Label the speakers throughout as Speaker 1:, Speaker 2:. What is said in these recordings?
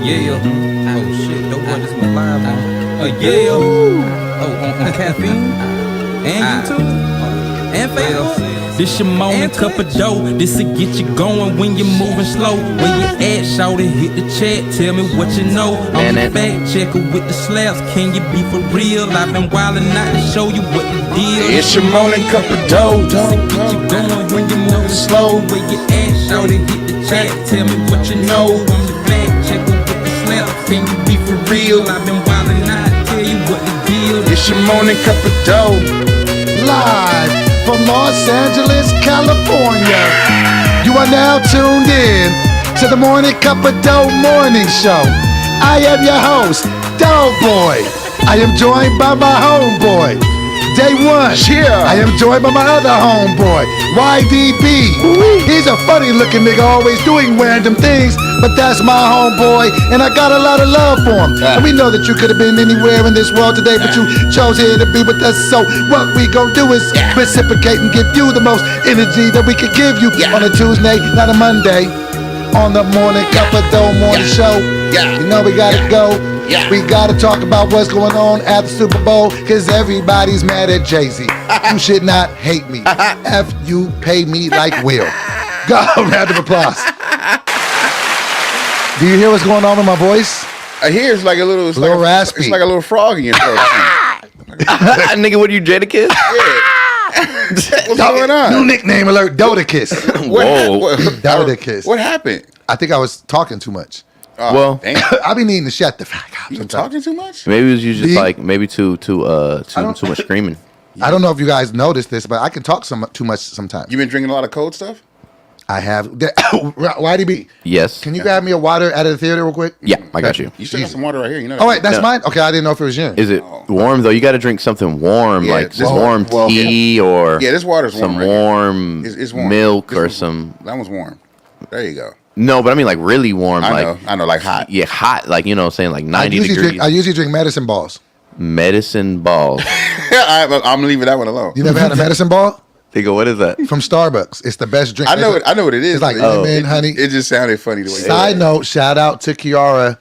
Speaker 1: yeah. Oh shit, Doboy just went live on. Yeah. Oh, on caffeine and YouTube and Facebook. This your morning cup of dough. This'll get you going when you're moving slow. Where you at, shawty, hit the chat. Tell me what you know. I'm the fact checker with the slaps. Can you be for real? I've been wildin' out to show you what the deal.
Speaker 2: It's your morning cup of dough.
Speaker 1: This'll get you going when you're moving slow. Where you at, shawty, hit the chat. Tell me what you know. I'm the fact checker with the slaps. Can you be for real? I've been wildin' out to tell you what the deal.
Speaker 2: It's your morning cup of dough.
Speaker 3: Live from Los Angeles, California. You are now tuned in to the Morning Cup of Dough Morning Show. I am your host, Doboy. I am joined by my homeboy, Dae One.
Speaker 2: Yeah.
Speaker 3: I am joined by my other homeboy, Whydbee. He's a funny looking nigga, always doing random things, but that's my homeboy, and I got a lot of love for him. And we know that you could have been anywhere in this world today, but you chose here to be with us. So what we gon' do is reciprocate and give you the most energy that we could give you on a Tuesday, not a Monday, on the Morning Cup of Dough Morning Show. You know we gotta go. We gotta talk about what's going on at the Super Bowl, cause everybody's mad at Jay-Z. You should not hate me. F you pay me like Will. Go, round of applause. Do you hear what's going on with my voice?
Speaker 2: I hear it's like a little,
Speaker 3: raspy.
Speaker 2: It's like a little frog in your throat.
Speaker 4: Nigga, what are you, Jadakiss?
Speaker 2: What's going on?
Speaker 3: New nickname alert, Dodicus.
Speaker 4: Whoa.
Speaker 3: Dodicus.
Speaker 2: What happened?
Speaker 3: I think I was talking too much.
Speaker 4: Well,
Speaker 2: damn.
Speaker 3: I be needing to shut the fuck up.
Speaker 2: You
Speaker 3: sometimes.
Speaker 2: talking too much?
Speaker 4: maybe it was you just
Speaker 3: Me?
Speaker 4: like maybe too much screaming.
Speaker 3: I don't know if you guys noticed this, but I can talk too much sometimes.
Speaker 2: You been drinking a lot of cold stuff?
Speaker 3: I have. Whydbee,
Speaker 4: Yes.
Speaker 3: can you grab me a water out of the theater real quick?
Speaker 4: Yeah, I got you.
Speaker 2: You still got some water right here. You know.
Speaker 3: Oh wait, that's
Speaker 4: No.
Speaker 3: mine. Okay, I didn't know if it was yours.
Speaker 4: Is it warm though? You got to drink something warm,
Speaker 2: Yeah,
Speaker 4: like
Speaker 2: this-
Speaker 4: warm
Speaker 2: well,
Speaker 4: tea or
Speaker 2: Yeah, this water's warm.
Speaker 4: some
Speaker 2: right here.
Speaker 4: warm,
Speaker 2: It's warm.
Speaker 4: milk
Speaker 2: This
Speaker 4: or
Speaker 2: one's-
Speaker 4: some.
Speaker 2: That one's warm. There you go.
Speaker 4: No, but I mean like really warm,
Speaker 2: I know, like hot.
Speaker 4: Yeah, hot, like you know, saying like
Speaker 3: I
Speaker 4: 90
Speaker 3: usually
Speaker 4: degrees.
Speaker 3: drink. I usually drink medicine balls.
Speaker 4: Medicine balls.
Speaker 2: I'm leaving that one alone.
Speaker 3: You never had a medicine ball
Speaker 4: They go, what is that?
Speaker 3: from Starbucks? It's the best drink.
Speaker 2: I know what it is.
Speaker 3: It's like
Speaker 2: but
Speaker 3: lemon, honey.
Speaker 2: It just sounded funny the way.
Speaker 3: Side note: shout out to Kiara.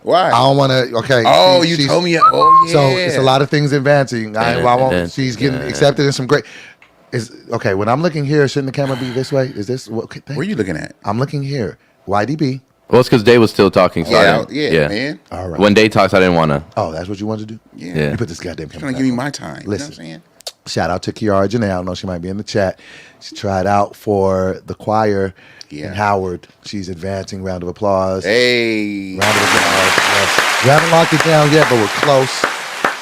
Speaker 2: Why?
Speaker 3: I don't want to. Okay.
Speaker 2: Oh,
Speaker 3: she's-
Speaker 2: you told me. Oh, yeah.
Speaker 3: So it's a lot of things advancing. I won't. She's getting
Speaker 4: Yeah.
Speaker 3: accepted in some great. Is okay. When I'm looking here, shouldn't the camera be this way? Is this what? Okay,
Speaker 2: Where are you looking at?
Speaker 3: I'm looking here. YDB.
Speaker 4: Well, it's because Day was still talking. So I didn't-
Speaker 2: Man.
Speaker 3: All right.
Speaker 4: When Day talks, I didn't want to.
Speaker 3: Oh, that's what you wanted to do.
Speaker 2: Yeah.
Speaker 3: You put this goddamn
Speaker 2: Trying
Speaker 3: camera.
Speaker 2: to give me
Speaker 3: back
Speaker 2: my
Speaker 3: on.
Speaker 2: time.
Speaker 3: Listen.
Speaker 2: You know what I'm saying?
Speaker 3: Shout out to Kiara Janae. I don't know. She might be in the chat. She tried out for the choir in Howard. She's advancing. Round of applause.
Speaker 2: Hey.
Speaker 3: Round of applause. Yes. We haven't locked it down yet, but we're close.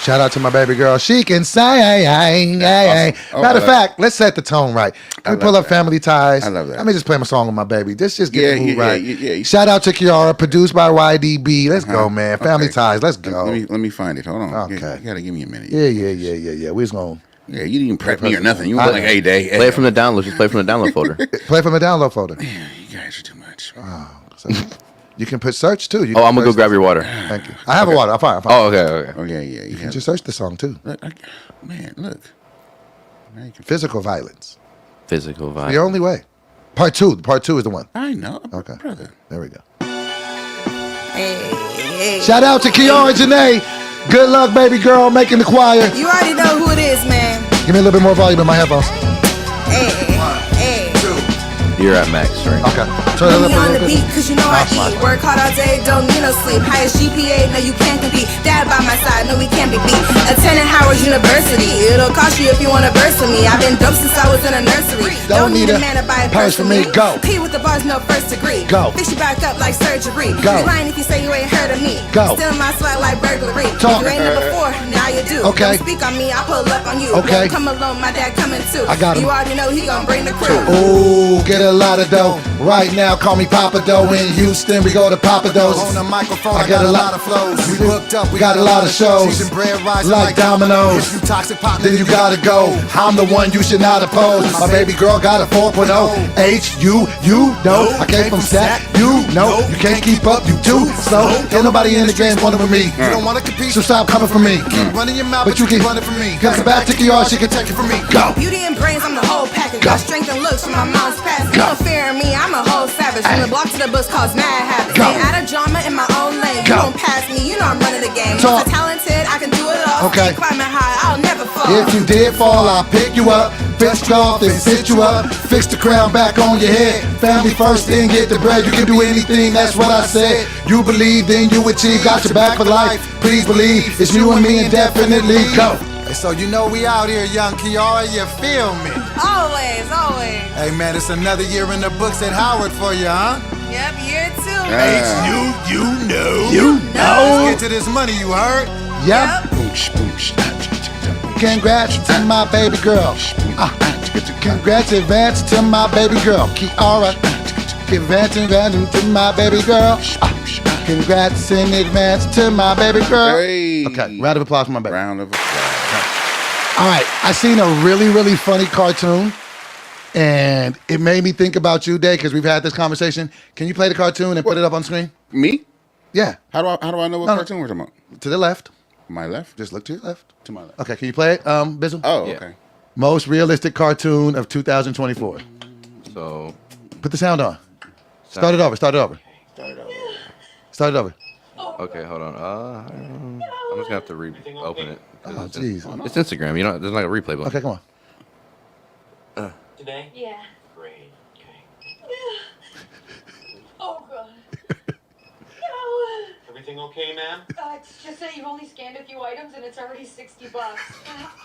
Speaker 3: Shout out to my baby girl. She can sing.
Speaker 2: Awesome. Oh,
Speaker 3: Matter of fact, let's set the tone right. Can we pull up Family Ties?
Speaker 2: I love that.
Speaker 3: Let me just play my song with my baby. This just get the mood
Speaker 2: yeah,
Speaker 3: right.
Speaker 2: yeah.
Speaker 3: Shout out to Kiara, produced by YDB. Let's go, man. Family
Speaker 2: Okay.
Speaker 3: Ties. Let's go.
Speaker 2: Let me find it. Hold on.
Speaker 3: Okay.
Speaker 2: You gotta give me a minute.
Speaker 3: Yeah. We was going
Speaker 2: Yeah, you didn't even prep me or nothing. You were like, hey, Day.
Speaker 4: Play it from the download. Just play it from the download folder.
Speaker 3: play from the download folder.
Speaker 2: Man, you guys are too much.
Speaker 3: So, you can put search too. You
Speaker 4: Oh,
Speaker 3: can
Speaker 4: I'm gonna go
Speaker 3: search-
Speaker 4: grab your water.
Speaker 3: Thank you. I have a water. I'm fine.
Speaker 4: Oh, okay.
Speaker 2: Oh, yeah. You
Speaker 3: You can
Speaker 2: have
Speaker 3: just search the song too.
Speaker 2: Look, man, look. Now you can-
Speaker 3: Physical violence.
Speaker 4: Physical vibe.
Speaker 3: The only way. Part two. Part two is the one.
Speaker 2: I know.
Speaker 3: Okay.
Speaker 2: Brother.
Speaker 3: There we go.
Speaker 5: Hey.
Speaker 3: Shout out to Kiara Janae. Good luck, baby girl, making the choir.
Speaker 5: You already know who it is, man.
Speaker 3: Give me a little bit more volume in my headphones.
Speaker 5: Hey, hey.
Speaker 4: You're at max, right?
Speaker 3: Okay. Turn it
Speaker 5: Put
Speaker 3: up
Speaker 5: me
Speaker 3: a
Speaker 5: on the
Speaker 3: little
Speaker 5: beat,
Speaker 3: bit.
Speaker 5: cause you know I
Speaker 3: That's fine.
Speaker 5: eat. Work hard all day, don't need no sleep. Highest GPA, no you can't compete. Dad by my side, no we can't be beat. Attending Howard University, it'll cost you if you want to verse with me. I've been dope since I was in a nursery.
Speaker 3: Don't need a
Speaker 5: man to buy a
Speaker 3: purse for me. Go.
Speaker 5: P with the bars, no first degree.
Speaker 3: Go.
Speaker 5: Fix you back up like surgery.
Speaker 3: Go.
Speaker 5: You lying if you say you ain't heard of me.
Speaker 3: Go.
Speaker 5: Still my swag like burglary.
Speaker 3: Talk.
Speaker 5: You ain't never before, now you do.
Speaker 3: Okay.
Speaker 5: Don't speak on me, I pull up on you.
Speaker 3: Okay.
Speaker 5: Don't come alone, my dad coming too.
Speaker 3: I got him.
Speaker 5: You already know he gon' bring the crew.
Speaker 3: Ooh, get a lot of dough. Right now, call me Papa Dough. In Houston, we go to Papa Do's.
Speaker 6: On the microphone,
Speaker 3: I
Speaker 6: I got a lot of flows. We booked up,
Speaker 3: we got a lot of shows.
Speaker 6: Seasoned bread rising
Speaker 3: Like dominoes.
Speaker 6: If you toxic pop,
Speaker 3: Then you gotta go. I'm the one you should not oppose. My baby girl got a 4.0. you know. I came from Sat, you know. You can't keep up, you too slow. Ain't nobody in the game running with me.
Speaker 6: You don't wanna compete,
Speaker 3: So stop coming for me.
Speaker 6: keep running your mouth,
Speaker 3: But you can
Speaker 6: run it from me.
Speaker 3: Cause the back to Kiara, she can take it from me. Go.
Speaker 5: Beauty and brains, I'm the whole package.
Speaker 3: Go.
Speaker 5: Got strength and looks from my mom's past.
Speaker 3: Go.
Speaker 5: No fear in me, I'm a whole savage. From the block to the bus cause mad habits.
Speaker 3: Go.
Speaker 5: Ain't out of drama in my own lane. won't pass me, you know I'm running the game.
Speaker 3: Talk.
Speaker 5: I'm talented, I can do it all.
Speaker 3: Okay.
Speaker 5: Stay climbing high, I'll never fall.
Speaker 3: If you did fall, I'll pick you up, fix you off, then sit you up, fix the crown back on your head. Family first, then get the bread. You can do anything, that's what I said. You believe, then you achieve. Got your back for life. Please believe, it's you and me indefinitely. Go.
Speaker 6: Hey, so you know we out here, young Kiara, you feel me?
Speaker 5: Always, always.
Speaker 6: Hey man, it's another year in the books at Howard for you, huh?
Speaker 5: Yep, year 2.
Speaker 6: You know.
Speaker 3: You know.
Speaker 6: Let's get to this money, you heard?
Speaker 3: Yep.
Speaker 2: Boosh, boosh.
Speaker 3: Congrats to my baby girl. Congrats in advance to my baby girl. Kiara. Congrats in advance to my baby girl. Congrats in advance to my baby girl.
Speaker 2: Hey.
Speaker 3: Okay, round of applause for my baby.
Speaker 2: Round of applause.
Speaker 3: All right, I seen a really, really funny cartoon, and it made me think about you, Dae, because we've had this conversation. Can you play the cartoon and put it up on screen?
Speaker 2: Me?
Speaker 3: Yeah,
Speaker 2: How do I know what
Speaker 3: No, no.
Speaker 2: cartoon we're talking about?
Speaker 3: to the left.
Speaker 2: My left?
Speaker 3: Just look to your left.
Speaker 2: To my left.
Speaker 3: Okay, can you play it, Bizzle?
Speaker 2: Oh,
Speaker 4: Yeah.
Speaker 2: okay.
Speaker 3: Most realistic cartoon of 2024.
Speaker 4: So,
Speaker 3: Put the sound on. Start it over. Start it over. Start it over.
Speaker 4: okay, hold on. I'm just gonna have to open it. 'cause
Speaker 3: Oh,
Speaker 4: it's
Speaker 3: jeez.
Speaker 4: It's Instagram. You know, there's not a replay button.
Speaker 3: Okay, come on.
Speaker 7: Today?
Speaker 8: Yeah.
Speaker 7: Great. Okay.
Speaker 8: Oh, God. No.
Speaker 7: Everything okay, ma'am?
Speaker 8: It's just that you've only scanned a few items and it's already $60.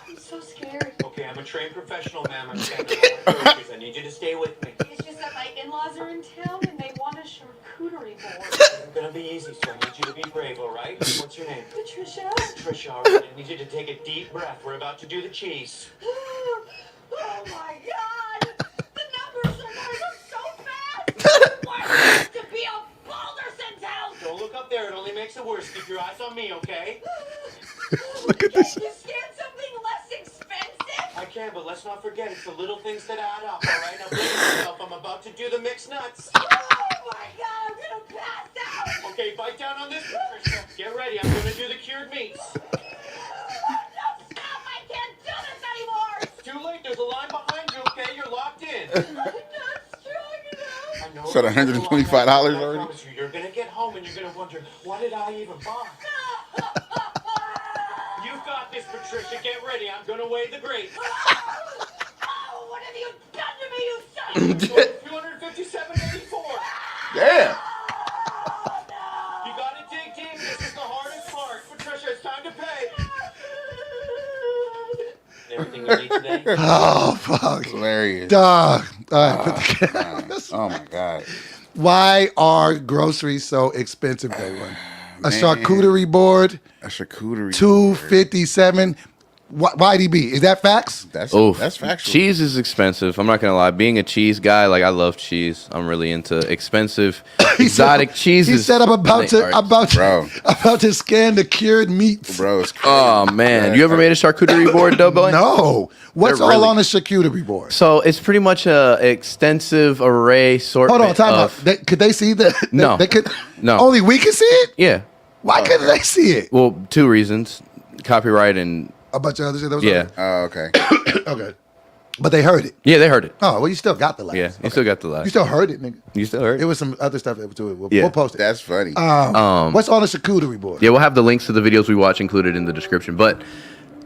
Speaker 8: I'm so scared.
Speaker 7: Okay, I'm a trained professional, ma'am. I'm standing on my groceries. I need you to stay with me.
Speaker 8: It's just that my in-laws are in town and they want a charcuterie board.
Speaker 7: It's gonna be easy, so I need you to be brave, all right? What's your name?
Speaker 8: Patricia?
Speaker 7: Trisha, all right? I need you to take a deep breath. We're about to do the cheese.
Speaker 8: Oh, my God. The numbers are going up so fast. Why do we have to be a Balderson town?
Speaker 7: Don't look up there. It only makes it worse. Keep your eyes on me, okay?
Speaker 8: Can you scan something less expensive?
Speaker 7: I can, but let's not forget it's the little things that add up, all right? Now brace yourself. I'm about to do the mixed nuts.
Speaker 8: Oh, my God. I'm going to pass out.
Speaker 7: Okay, bite down on this, Patricia. Get ready. I'm gonna do the cured meats.
Speaker 8: No, stop! I can't do this anymore!
Speaker 7: It's too late. There's a line behind you, okay? You're locked in.
Speaker 8: I'm not strong enough!
Speaker 7: I know.
Speaker 2: So the $125 already?
Speaker 7: I promise you, you're gonna get home and you're gonna wonder, what did I even buy? You've got this, Patricia. Get ready. I'm gonna weigh the grape.
Speaker 8: Oh, what have you done to me, you son?
Speaker 7: 257.84.
Speaker 2: Yeah.
Speaker 7: You gotta dig deep. This is the hardest part. Patricia, it's time to pay. Everything you need today?
Speaker 3: Oh, fuck.
Speaker 2: Hilarious.
Speaker 3: Dog. All right, put the camera.
Speaker 2: Oh my God.
Speaker 3: Why are groceries so expensive, Dae One? A
Speaker 2: Man.
Speaker 3: charcuterie board,
Speaker 2: A charcuterie.
Speaker 3: $257. Whydbee, is that facts?
Speaker 2: That's factual.
Speaker 4: Cheese is expensive. I'm not gonna lie. Being a cheese guy, like I love cheese. I'm really into expensive, exotic cheeses.
Speaker 3: He said I'm about
Speaker 2: Bro.
Speaker 3: to scan the cured meats.
Speaker 2: Bro, it's crazy.
Speaker 4: Oh man, you ever made a charcuterie board, Doboy?
Speaker 3: No. What's
Speaker 4: They're
Speaker 3: all
Speaker 4: really-
Speaker 3: on a charcuterie board?
Speaker 4: So it's pretty much a extensive array assortment.
Speaker 3: Hold on, time out.
Speaker 4: of,
Speaker 3: Could they see that?
Speaker 4: No.
Speaker 3: They could.
Speaker 4: No.
Speaker 3: Only we can see it.
Speaker 4: Yeah.
Speaker 3: Why couldn't they see it?
Speaker 4: Well, two reasons: copyright and
Speaker 3: A bunch of other shit. That was
Speaker 4: yeah,
Speaker 2: Oh, okay.
Speaker 3: Okay. But they heard it.
Speaker 4: yeah. They heard it.
Speaker 3: Oh well, you still got the last.
Speaker 4: Yeah, you still got the last.
Speaker 3: You still heard it, nigga.
Speaker 4: You still heard
Speaker 3: It was some other stuff to it. We'll
Speaker 4: Yeah.
Speaker 3: post it.
Speaker 2: That's funny.
Speaker 3: What's on the charcuterie board?
Speaker 4: Yeah, we'll have the links to the videos we watch included in the description. But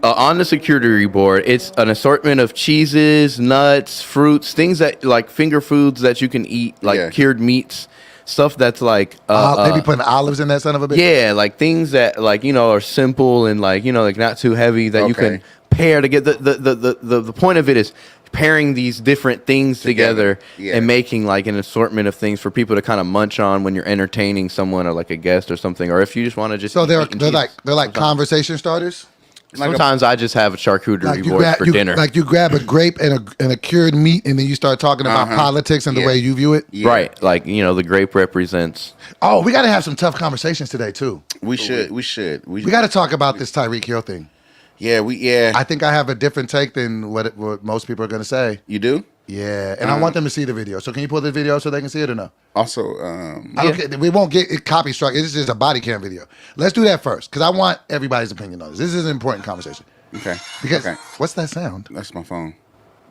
Speaker 4: on the charcuterie board, it's an assortment of cheeses, nuts, fruits, things that like finger foods that you can eat, like
Speaker 2: Yeah.
Speaker 4: cured meats, stuff that's like
Speaker 3: They be putting olives in that son of a bitch.
Speaker 4: yeah, like things that like are simple and like like not too heavy that you can
Speaker 2: Okay.
Speaker 4: pair to get the point of it is pairing these different things together
Speaker 2: Yeah.
Speaker 4: and making like an assortment of things for people to kind of munch on when you're entertaining someone or like a guest or something, or if you just want to just
Speaker 3: So
Speaker 4: eat
Speaker 3: they're
Speaker 4: meat and
Speaker 3: they're
Speaker 4: cheese.
Speaker 3: like conversation starters.
Speaker 4: Sometimes I just have a charcuterie board for dinner.
Speaker 3: Like you grab a grape and a cured meat, and then you start talking about politics and the
Speaker 2: Yeah.
Speaker 3: way you view it.
Speaker 2: Yeah.
Speaker 4: Right, like the grape represents.
Speaker 3: Oh, we got to have some tough conversations today too.
Speaker 2: We should. We
Speaker 3: We got to talk about this Tyreek Hill thing.
Speaker 2: Yeah.
Speaker 3: I think I have a different take than what most people are going to say.
Speaker 2: You do?
Speaker 3: Yeah, and I want them to see the video. So can you pull the video so they can see it or no?
Speaker 2: Also,
Speaker 3: I don't care. We won't get it copy struck. It's just a body cam video. Let's do that first because I want everybody's opinion on this. This is an important conversation.
Speaker 2: okay.
Speaker 3: Because
Speaker 2: Okay.
Speaker 3: what's that sound?
Speaker 2: That's my phone.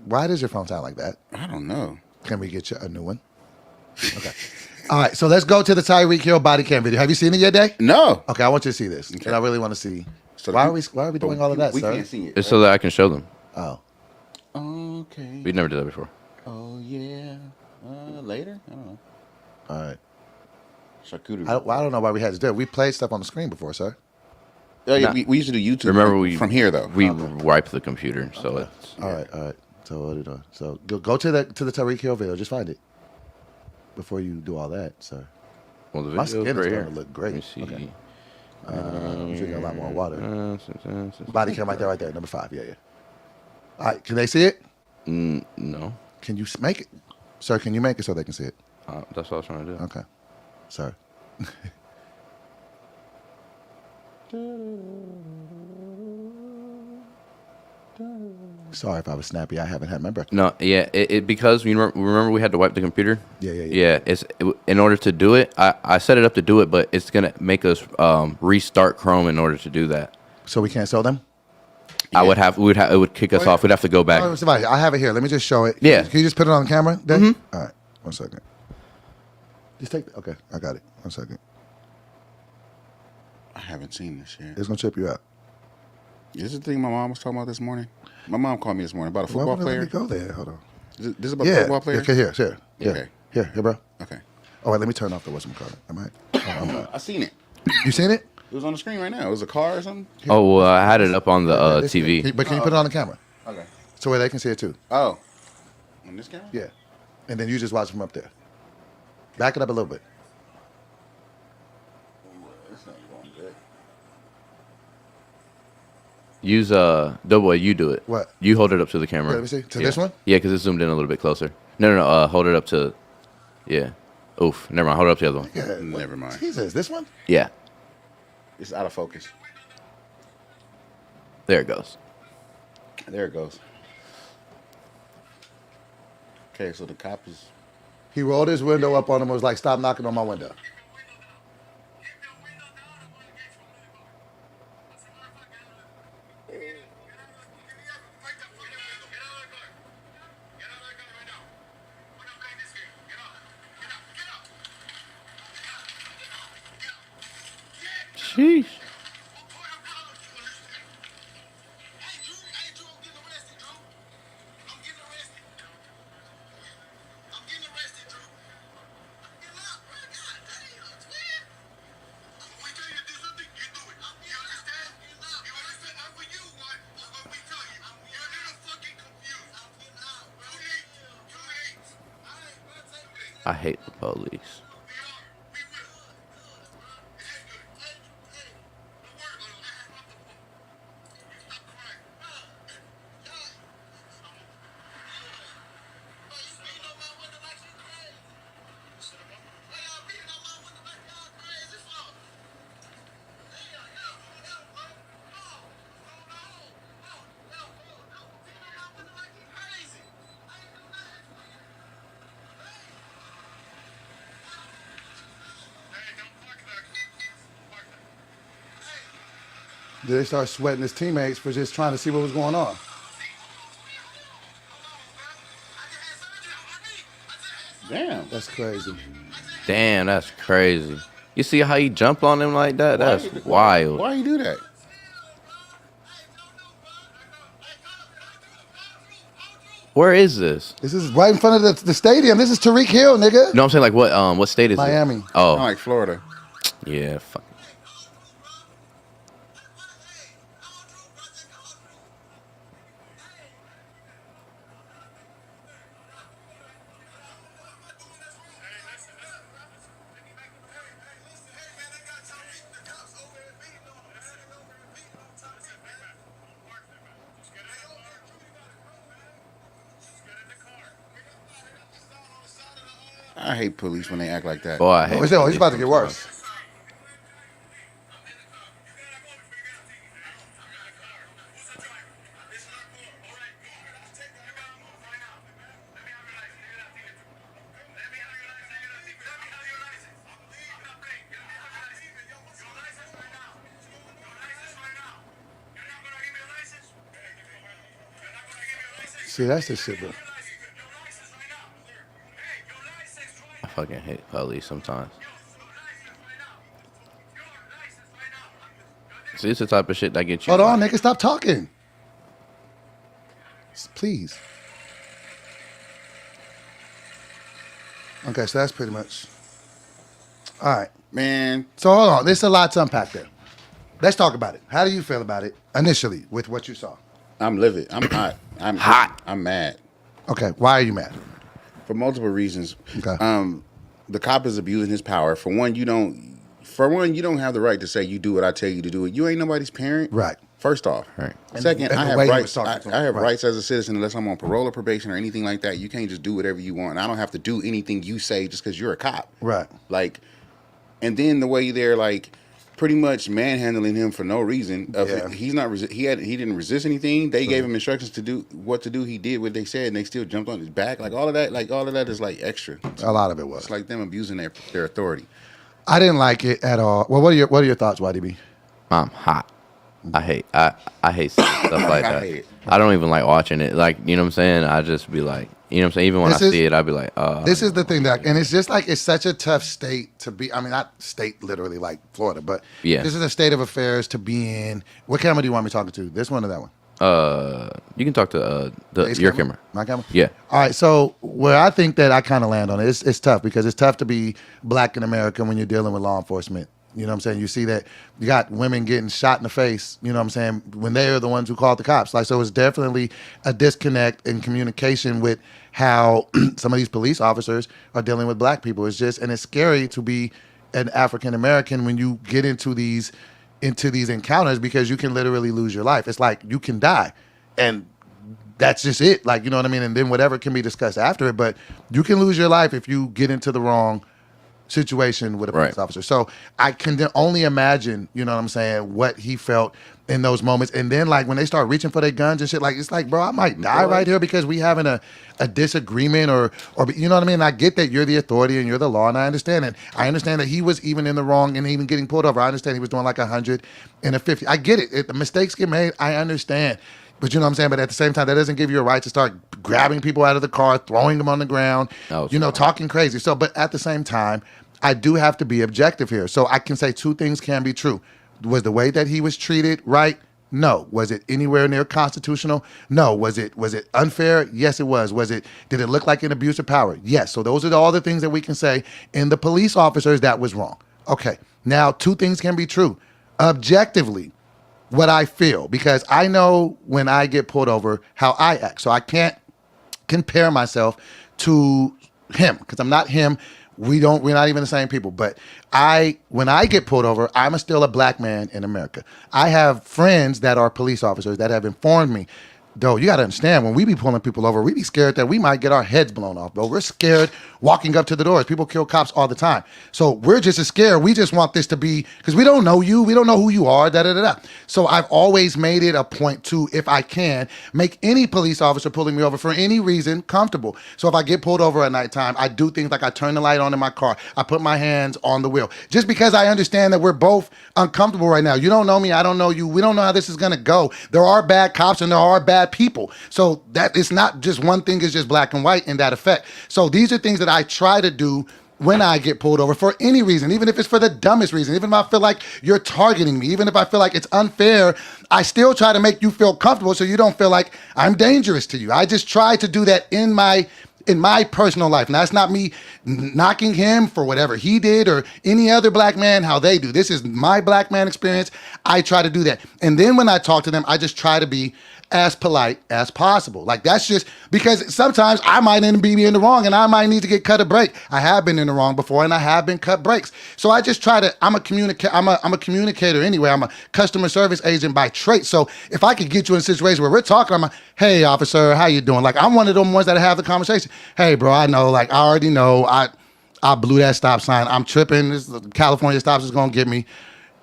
Speaker 3: Why does your phone sound like that?
Speaker 2: I don't know.
Speaker 3: Can we get you a new one? Okay. All right, so let's go to the Tyreek Hill body cam video. Have you seen it yet, Day?
Speaker 2: No.
Speaker 3: Okay, I want you to see this, and I really want to see.
Speaker 2: So
Speaker 3: Why are we doing all of that,
Speaker 2: we
Speaker 3: sir?
Speaker 2: can't see it.
Speaker 4: It's so that I can show them.
Speaker 3: Oh,
Speaker 2: Okay.
Speaker 4: We never did that before.
Speaker 2: Oh yeah. Later. I don't know.
Speaker 3: all right.
Speaker 2: Charcuterie.
Speaker 3: I don't know why we had to do it. We played stuff on the screen before, sir.
Speaker 2: Oh, yeah,
Speaker 4: Nah.
Speaker 2: we used to do YouTube.
Speaker 4: Remember, we
Speaker 2: from here though.
Speaker 4: we wipe the computer, so it's
Speaker 3: All right. So what are you doing? So go to the Tyreek Hill video. Just find it before you do all that, sir.
Speaker 4: well the
Speaker 3: My
Speaker 4: video's
Speaker 3: skin is
Speaker 4: right
Speaker 3: starting
Speaker 4: here.
Speaker 3: to look great.
Speaker 4: Let me see.
Speaker 3: Okay. I'm drinking a lot more water. Body cam right there, number 5. Yeah. All right, can they see it?
Speaker 4: No,
Speaker 3: Can you make it, sir? Can you make it so they can see it?
Speaker 4: that's what I was trying to do.
Speaker 3: Okay, sir. Sorry if I was snappy. I haven't had my breakfast.
Speaker 4: No, yeah, it because you remember we had to wipe the computer.
Speaker 3: Yeah.
Speaker 4: Yeah, in order to do it, I set it up to do it, but it's gonna make us restart Chrome in order to do that.
Speaker 3: So we can't sell them?
Speaker 4: It would kick us off. We'd have to go back.
Speaker 3: Oh, somebody, I have it here. Let me just show it.
Speaker 4: Yeah.
Speaker 3: Can you just put it on the camera? Mm-hmm. All right. 1 second. Just take. Okay, I got it. 1 second.
Speaker 2: I haven't seen this yet.
Speaker 3: It's gonna trip you out.
Speaker 2: Is this the thing my mom was talking about this morning? My mom called me this morning about a football
Speaker 3: Why
Speaker 2: player.
Speaker 3: Let me go there. Hold on.
Speaker 2: This is about a
Speaker 3: Yeah.
Speaker 2: football player.
Speaker 3: Okay. Here.
Speaker 2: Okay.
Speaker 3: Here, bro.
Speaker 2: Okay.
Speaker 3: Oh wait, let me turn off the what's called. Am I?
Speaker 2: I seen it.
Speaker 3: You seen it?
Speaker 2: It was on the screen right now. It was a car or something.
Speaker 4: Oh, well, I had it up on the
Speaker 3: This-
Speaker 4: TV.
Speaker 3: But can you put it on the camera
Speaker 2: Okay.
Speaker 3: so where they can see it too?
Speaker 2: Oh. On this camera?
Speaker 3: Yeah. And then you just watch from up there. Back it up a little bit.
Speaker 2: It's not going good.
Speaker 4: Use Doboy. You do it.
Speaker 3: What?
Speaker 4: You hold it up to the camera.
Speaker 3: Yeah, let me see. To
Speaker 4: Yeah.
Speaker 3: this one?
Speaker 4: Yeah, because it's zoomed in a little bit closer. No. Hold it up to. Yeah. Oof. Never mind. Hold it up to the other one.
Speaker 3: Yeah.
Speaker 2: Never mind.
Speaker 3: Jesus, this one?
Speaker 4: Yeah.
Speaker 2: It's out of focus.
Speaker 4: There it goes.
Speaker 2: There it goes. Okay, so the cop is.
Speaker 3: He rolled his window up on him and was like, "Stop knocking on my window."
Speaker 4: Sheesh. I hate the police.
Speaker 3: Then they start sweating his teammates for just trying to see what was going on.
Speaker 2: Damn.
Speaker 3: That's crazy.
Speaker 4: Damn, that's crazy. You see how he jumped on him like that? That's wild.
Speaker 2: Why you do that?
Speaker 4: Where is this?
Speaker 3: This is right in front of the stadium. This is Tyreek Hill, nigga.
Speaker 4: No, I'm saying like what state is
Speaker 3: Miami.
Speaker 4: it? Oh,
Speaker 2: Like Florida.
Speaker 4: yeah. Fuck.
Speaker 2: I hate police when they act like that.
Speaker 4: Boy, I hate
Speaker 3: Oh, he's about to get worse. See, that's the shit, bro.
Speaker 4: fucking hate police sometimes. See, it's the type of shit that gets you.
Speaker 3: Hold on, nigga, stop talking. Please. Okay, so that's pretty much. All right.
Speaker 2: Man,
Speaker 3: So hold on. There's a lot to unpack there. Let's talk about it. How do you feel about it initially with what you saw?
Speaker 2: I'm livid. I'm hot. I'm
Speaker 4: Hot.
Speaker 2: I'm mad
Speaker 3: Okay, why are you mad?
Speaker 2: for multiple reasons.
Speaker 3: Okay.
Speaker 2: The cop is abusing his power. For one, you don't have the right to say you do what I tell you to do. You ain't nobody's parent.
Speaker 3: Right.
Speaker 2: First off.
Speaker 4: Right.
Speaker 2: Second,
Speaker 3: and
Speaker 2: I
Speaker 3: the
Speaker 2: have
Speaker 3: way he was
Speaker 2: rights.
Speaker 3: talking to him.
Speaker 2: I have
Speaker 3: Right.
Speaker 2: rights as a citizen unless I'm on parole or probation or anything like that. You can't just do whatever you want. I don't have to do anything you say just because you're a cop.
Speaker 3: Right.
Speaker 2: Like, and then the way they're like pretty much manhandling him for no reason.
Speaker 3: Yeah.
Speaker 2: He's not. He didn't resist anything. They gave him instructions to do what to do. He did what they said, and they still jumped on his back. Like all of that. Like all of that is like extra.
Speaker 3: A lot of it was.
Speaker 2: It's like them abusing their authority.
Speaker 3: I didn't like it at all. Well, what are your thoughts, YDB?
Speaker 4: I'm hot. I hate stuff like
Speaker 2: I
Speaker 4: that.
Speaker 2: hate it.
Speaker 4: I don't even like watching it. Like, you know what I'm saying? I just be like, you know what I'm saying? Even when
Speaker 3: This
Speaker 4: I
Speaker 3: is-
Speaker 4: see it, I'd be like,
Speaker 3: This is the thing and it's just like it's such a tough state to be. I mean, not state literally like Florida, but
Speaker 4: Yeah.
Speaker 3: this is a state of affairs to be in. What camera do you want me talking to? This one or that one?
Speaker 4: you can talk to
Speaker 3: Ace
Speaker 4: your camera.
Speaker 3: My camera?
Speaker 4: Yeah.
Speaker 3: All right. So where I think that I kind of land on it, it's tough because it's tough to be black in America when you're dealing with law enforcement. You know what I'm saying? You see that you got women getting shot in the face, you know what I'm saying, when they are the ones who called the cops. Like, so it's definitely a disconnect in communication with how some of these police officers are dealing with black people. It's just, and it's scary to be an African American when you get into these encounters because you can literally lose your life. It's like you can die. And that's just it. Like, you know what I mean? And then whatever can be discussed after it. But you can lose your life if you get into the wrong situation with a police
Speaker 4: Right.
Speaker 3: officer. So I can only imagine, you know what I'm saying, what he felt in those moments. And then like when they start reaching for their guns and shit, like it's like, bro, I might die right here because we having a disagreement or you know what I mean? I get that you're the authority and you're the law, and I understand it. I understand that he was even in the wrong and even getting pulled over. I understand he was doing like 100 and a 50. I get it. The mistakes get made. I understand. But you know what I'm saying? But at the same time, that doesn't give you a right to start grabbing people out of the car, throwing them on the ground, you know, talking crazy. So, but at the same time, I do have to be objective here. So I can say two things can be true. Was the way that he was treated right? No. Was it anywhere near constitutional? No. Was it unfair? Yes, it was. Did it look like an abuse of power? Yes. So those are all the things that we can say. In the police officers, that was wrong. Okay. Now, two things can be true. Objectively, what I feel, because I know when I get pulled over how I act. So I can't compare myself to him because I'm not him. We're not even the same people. But when I get pulled over, I'm still a black man in America. I have friends that are police officers that have informed me, though, you got to understand, when we be pulling people over, we be scared that we might get our heads blown off, bro. We're scared walking up to the doors. People kill cops all the time. So we're just as scared. We just want this to be, because we don't know you. We don't know who you are, da-da-da-da. So I've always made it a point to, if I can, make any police officer pulling me over for any reason comfortable. So if I get pulled over at nighttime, I do things like I turn the light on in my car. I put my hands on the wheel. Just because I understand that we're both uncomfortable right now. You don't know me. I don't know you. We don't know how this is going to go. There are bad cops and there are bad people. So that it's not just one thing is just black and white in that effect. So these are things that I try to do when I get pulled over for any reason, even if it's for the dumbest reason, even if I feel like you're targeting me, even if I feel like it's unfair, I still try to make you feel comfortable so you don't feel like I'm dangerous to you. I just try to do that in my personal life. And that's not me knocking him for whatever he did or any other black man, how they do. This is my black man experience. I try to do that. And then when I talk to them, I just try to be as polite as possible. Like that's just because sometimes I might end up being in the wrong and I might need to get cut a break. I have been in the wrong before and I have been cut breaks. So I just try to, I'm a communicator anyway. I'm a customer service agent by trait. So if I could get you in a situation where we're talking, I'm like, hey officer, how you doing? Like I'm one of them ones that have the conversation. Hey bro, I know, like I already know I blew that stop sign. I'm tripping. This California stops is gonna get me.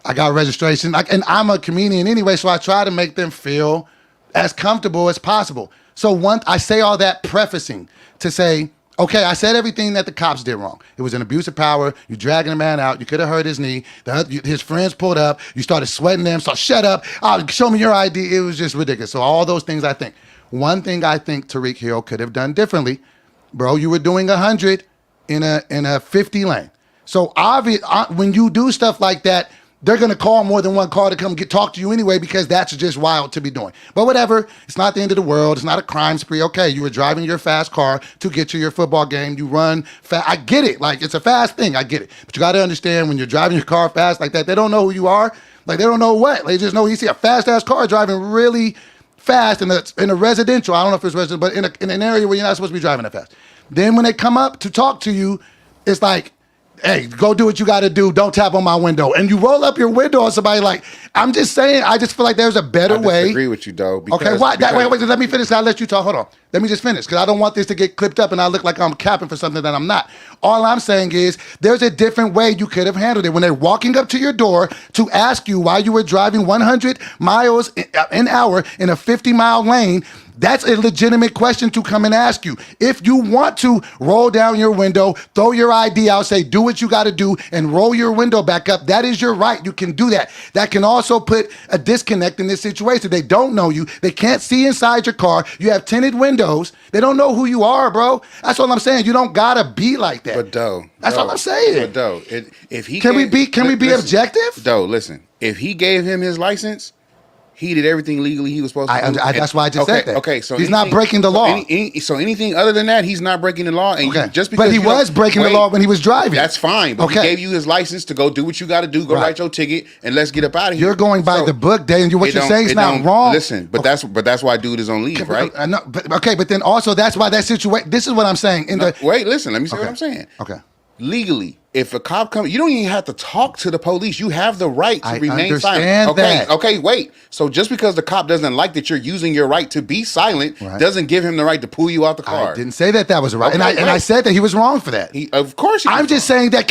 Speaker 3: I got registration. And I'm a comedian anyway, so I try to make them feel as comfortable as possible. So I say all that prefacing to say, okay, I said everything that the cops did wrong. It was an abuse of power. You dragging a man out. You could have hurt his knee. His friends pulled up. You started sweating them. So shut up. Show me your ID. It was just ridiculous. So all those things I think. One thing I think Tariq Hill could have done differently, bro, you were doing 100. in a 50 lane. So when you do stuff like that, they're going to call more than one car to come talk to you anyway, because that's just wild to be doing. But whatever, it's not the end of the world. It's not a crime spree. Okay, you were driving your fast car to get to your football game. You run fast. I get it. Like, it's a fast thing. I get it. But you got to understand, when you're driving your car fast like that, they don't know who you are. Like, they don't know what. They just know you see a fast-ass car driving really fast in a residential. I don't know if it's residential, but in an area where you're not supposed to be driving that fast. Then when they come up to talk to you, it's like, hey, go do what you got to do. Don't tap on my window. And you roll up your window on somebody. Like, I'm just saying, I just feel like there's a better way.
Speaker 2: I disagree with you, though.
Speaker 3: Okay, why? Wait, let me finish. I'll let you talk. Hold on. Let me just finish, because I don't want this to get clipped up and I look like I'm capping for something that I'm not. All I'm saying is there's a different way you could have handled it. When they're walking up to your door to ask you why you were driving 100 miles an hour in a 50-mile lane, that's a legitimate question to come and ask you. If you want to roll down your window, throw your ID out, say, do what you got to do, and roll your window back up, that is your right. You can do that. That can also put a disconnect in this situation. They don't know you. They can't see inside your car. You have tinted windows. They don't know who you are, bro. That's all I'm saying. You don't got to be like that.
Speaker 2: But,
Speaker 3: that's all I'm saying.
Speaker 2: But, if he
Speaker 3: can we be objective?
Speaker 2: Listen. If he gave him his license, he did everything legally he was supposed to do.
Speaker 3: That's why I just said that.
Speaker 2: Okay, so
Speaker 3: he's not breaking the law.
Speaker 2: So anything other than that, he's not breaking the law. And just because
Speaker 3: but he was breaking the law when he was driving.
Speaker 2: That's fine. But he gave you his license to go do what you got to do. Go write your ticket and let's get up out of here.
Speaker 3: You're going by the book, Dae, and what you're saying is not wrong.
Speaker 2: Listen, but that's why dude is on leave, right?
Speaker 3: But then also that's why that situation. This is what I'm saying.
Speaker 2: Wait, listen. Let me say what I'm saying.
Speaker 3: Okay.
Speaker 2: Legally, if a cop comes, you don't even have to talk to the police. You have the right to remain silent.
Speaker 3: I understand that.
Speaker 2: Okay, wait. So just because the cop doesn't like that you're using your right to be silent doesn't give him the right to pull you out the car.
Speaker 3: I didn't say that was right. Okay, and I said that he was wrong for that.
Speaker 2: Of course
Speaker 3: I'm just saying that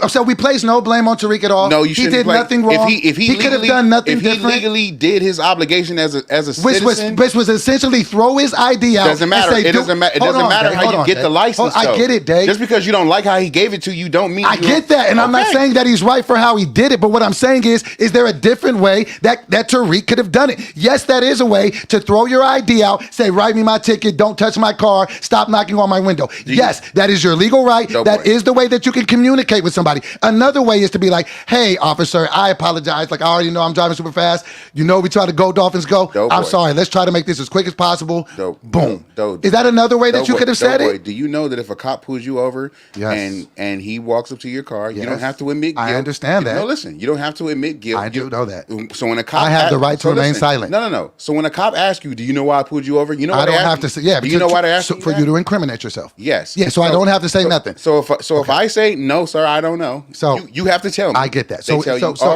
Speaker 3: so we place no blame on Tariq at all?
Speaker 2: No, you shouldn't.
Speaker 3: He did nothing wrong.
Speaker 2: If he
Speaker 3: could have done nothing different.
Speaker 2: If he legally did his obligation as a citizen.
Speaker 3: Which was essentially throw his ID out.
Speaker 2: Doesn't matter. It doesn't matter how you get the license.
Speaker 3: I get it, Dae.
Speaker 2: Just because you don't like how he gave it to you don't mean
Speaker 3: I get that. And I'm not saying that he's right for how he did it, but what I'm saying is there a different way that Tariq could have done it? Yes, that is a way to throw your ID out, say, write me my ticket, don't touch my car, stop knocking on my window. Yes, that is your legal right. That is the way that you can communicate with somebody. Another way is to be like, hey, officer, I apologize. Like, I already know I'm driving super fast. You know we try to go Dolphins go. I'm sorry. Let's try to make this as quick as possible. Boom. Is that another way that you could have said it?
Speaker 2: Do you know that if a cop pulls you over and he walks up to your car, you don't have to admit guilt.
Speaker 3: I understand that.
Speaker 2: No, listen, you don't have to admit guilt.
Speaker 3: I do know that.
Speaker 2: So when a cop,
Speaker 3: I have the right to remain silent.
Speaker 2: No. So when a cop asks you, do you know why I pulled you over? You know,
Speaker 3: I don't have to say. Yeah,
Speaker 2: do you know why they ask you
Speaker 3: for you to incriminate yourself?
Speaker 2: Yes.
Speaker 3: Yeah. So I don't have to say nothing.
Speaker 2: So if I say no, sir, I don't know. So you have to tell me.
Speaker 3: I get that. So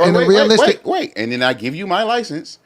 Speaker 2: in a realistic, wait, and then I give you my license.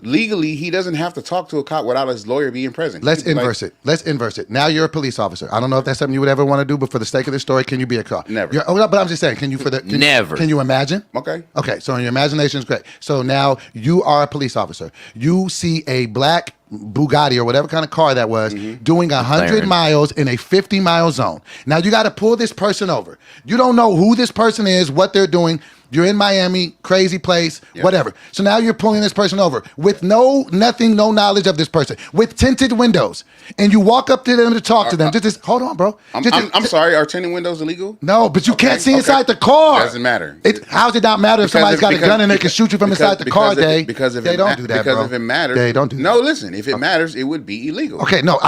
Speaker 2: Legally, he doesn't have to talk to a cop without his lawyer being present.
Speaker 3: Let's inverse it. Now you're a police officer. I don't know if that's something you would ever want to do, but for the sake of this story, can you be a cop?
Speaker 2: Never.
Speaker 3: But I'm just saying,
Speaker 4: Never.
Speaker 3: Can you imagine?
Speaker 2: Okay.
Speaker 3: Okay, so your imagination is great. So now you are a police officer. You see a black Bugatti or whatever kind of car that was doing 100 miles in a 50-mile zone. Now you got to pull this person over. You don't know who this person is, what they're doing. You're in Miami, crazy place, whatever. So now you're pulling this person over with no knowledge of this person, with tinted windows, and you walk up to them to talk to them. Just hold on, bro.
Speaker 2: I'm sorry. Are tinted windows illegal?
Speaker 3: No, but you can't see inside the car.
Speaker 2: Doesn't matter.
Speaker 3: How does it not matter if somebody's got a gun and they can shoot you from inside the car, Dae?
Speaker 2: Because if
Speaker 3: they don't do that, bro.
Speaker 2: Because if it matters,
Speaker 3: they don't do that.
Speaker 2: No, listen. If it matters, it would be illegal.
Speaker 3: Okay, no.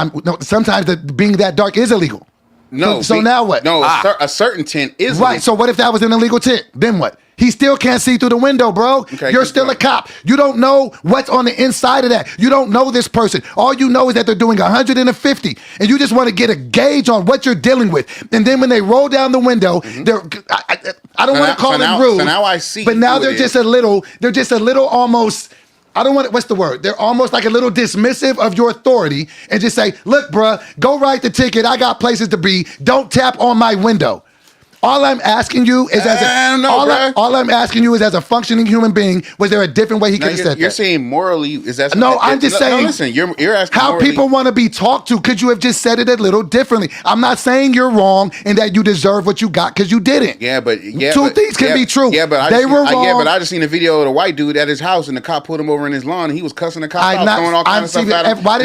Speaker 3: Sometimes being that dark is illegal.
Speaker 2: No.
Speaker 3: So now what?
Speaker 2: No, a certain tint is
Speaker 3: right.
Speaker 2: illegal.
Speaker 3: So what if that was an illegal tint? Then what? He still can't see through the window, bro.
Speaker 2: Okay,
Speaker 3: you're still a cop. You don't know what's on the inside of that. You don't know this person. All you know is that they're doing 150, and you just want to get a gauge on what you're dealing with. And then when they roll down the window, I don't want to call them rude.
Speaker 2: So now I see.
Speaker 3: But now they're just a little almost. I don't want it. What's the word? They're almost like a little dismissive of your authority and just say, look, bruh, go write the ticket. I got places to be. Don't tap on my window. All I'm asking you is all I'm asking you is as a functioning human being, was there a different way he could have said
Speaker 2: You're
Speaker 3: that?
Speaker 2: saying morally, is that
Speaker 3: No, I'm just saying.
Speaker 2: No, listen, you're asking
Speaker 3: how
Speaker 2: morally,
Speaker 3: people want to be talked to. Could you have just said it a little differently? I'm not saying you're wrong and that you deserve what you got because you didn't. Two things can be true.
Speaker 2: Yeah, but
Speaker 3: they were wrong.
Speaker 2: Yeah, but I just seen a video of the white dude at his house and the cop put him over in his lawn and he was cussing the cop out, throwing all kinds of stuff at him.
Speaker 3: Why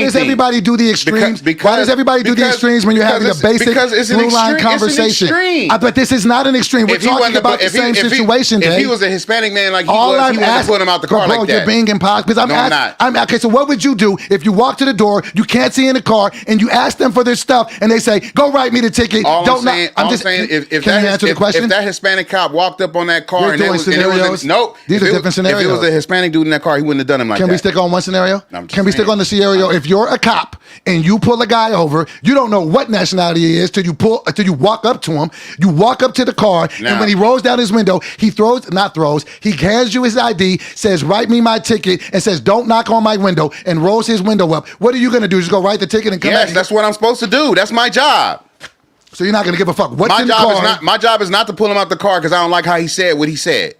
Speaker 3: does everybody do the extremes? Why does everybody do the extremes when you're having a basic blue line conversation? But this is not an extreme. We're talking about the same situation.
Speaker 2: If he was a Hispanic man like he was, he wouldn't put him out the car like that.
Speaker 3: You're being impossible. Because I'm okay. So what would you do if you walk to the door, you can't see in the car, and you ask them for their stuff, and they say, "Go write me the ticket."
Speaker 2: I'm saying, if that Hispanic cop walked up on that car,
Speaker 3: these are different scenarios.
Speaker 2: If it was a Hispanic dude in that car, he wouldn't have done him like that.
Speaker 3: Can we stick on one scenario? Can we stick on the scenario? If you're a cop and you pull a guy over, you don't know what nationality he is till you walk up to him. You walk up to the car, and when he rolls down his window, he he hands you his ID, says, "Write me my ticket," and says, "Don't knock on my window," and rolls his window up. What are you going to do? Just go write the ticket and come back?
Speaker 2: Yes, that's what I'm supposed to do. That's my job.
Speaker 3: So you're not going to give a fuck. What's in the car?
Speaker 2: My job is not to pull him out the car because I don't like how he said what he said.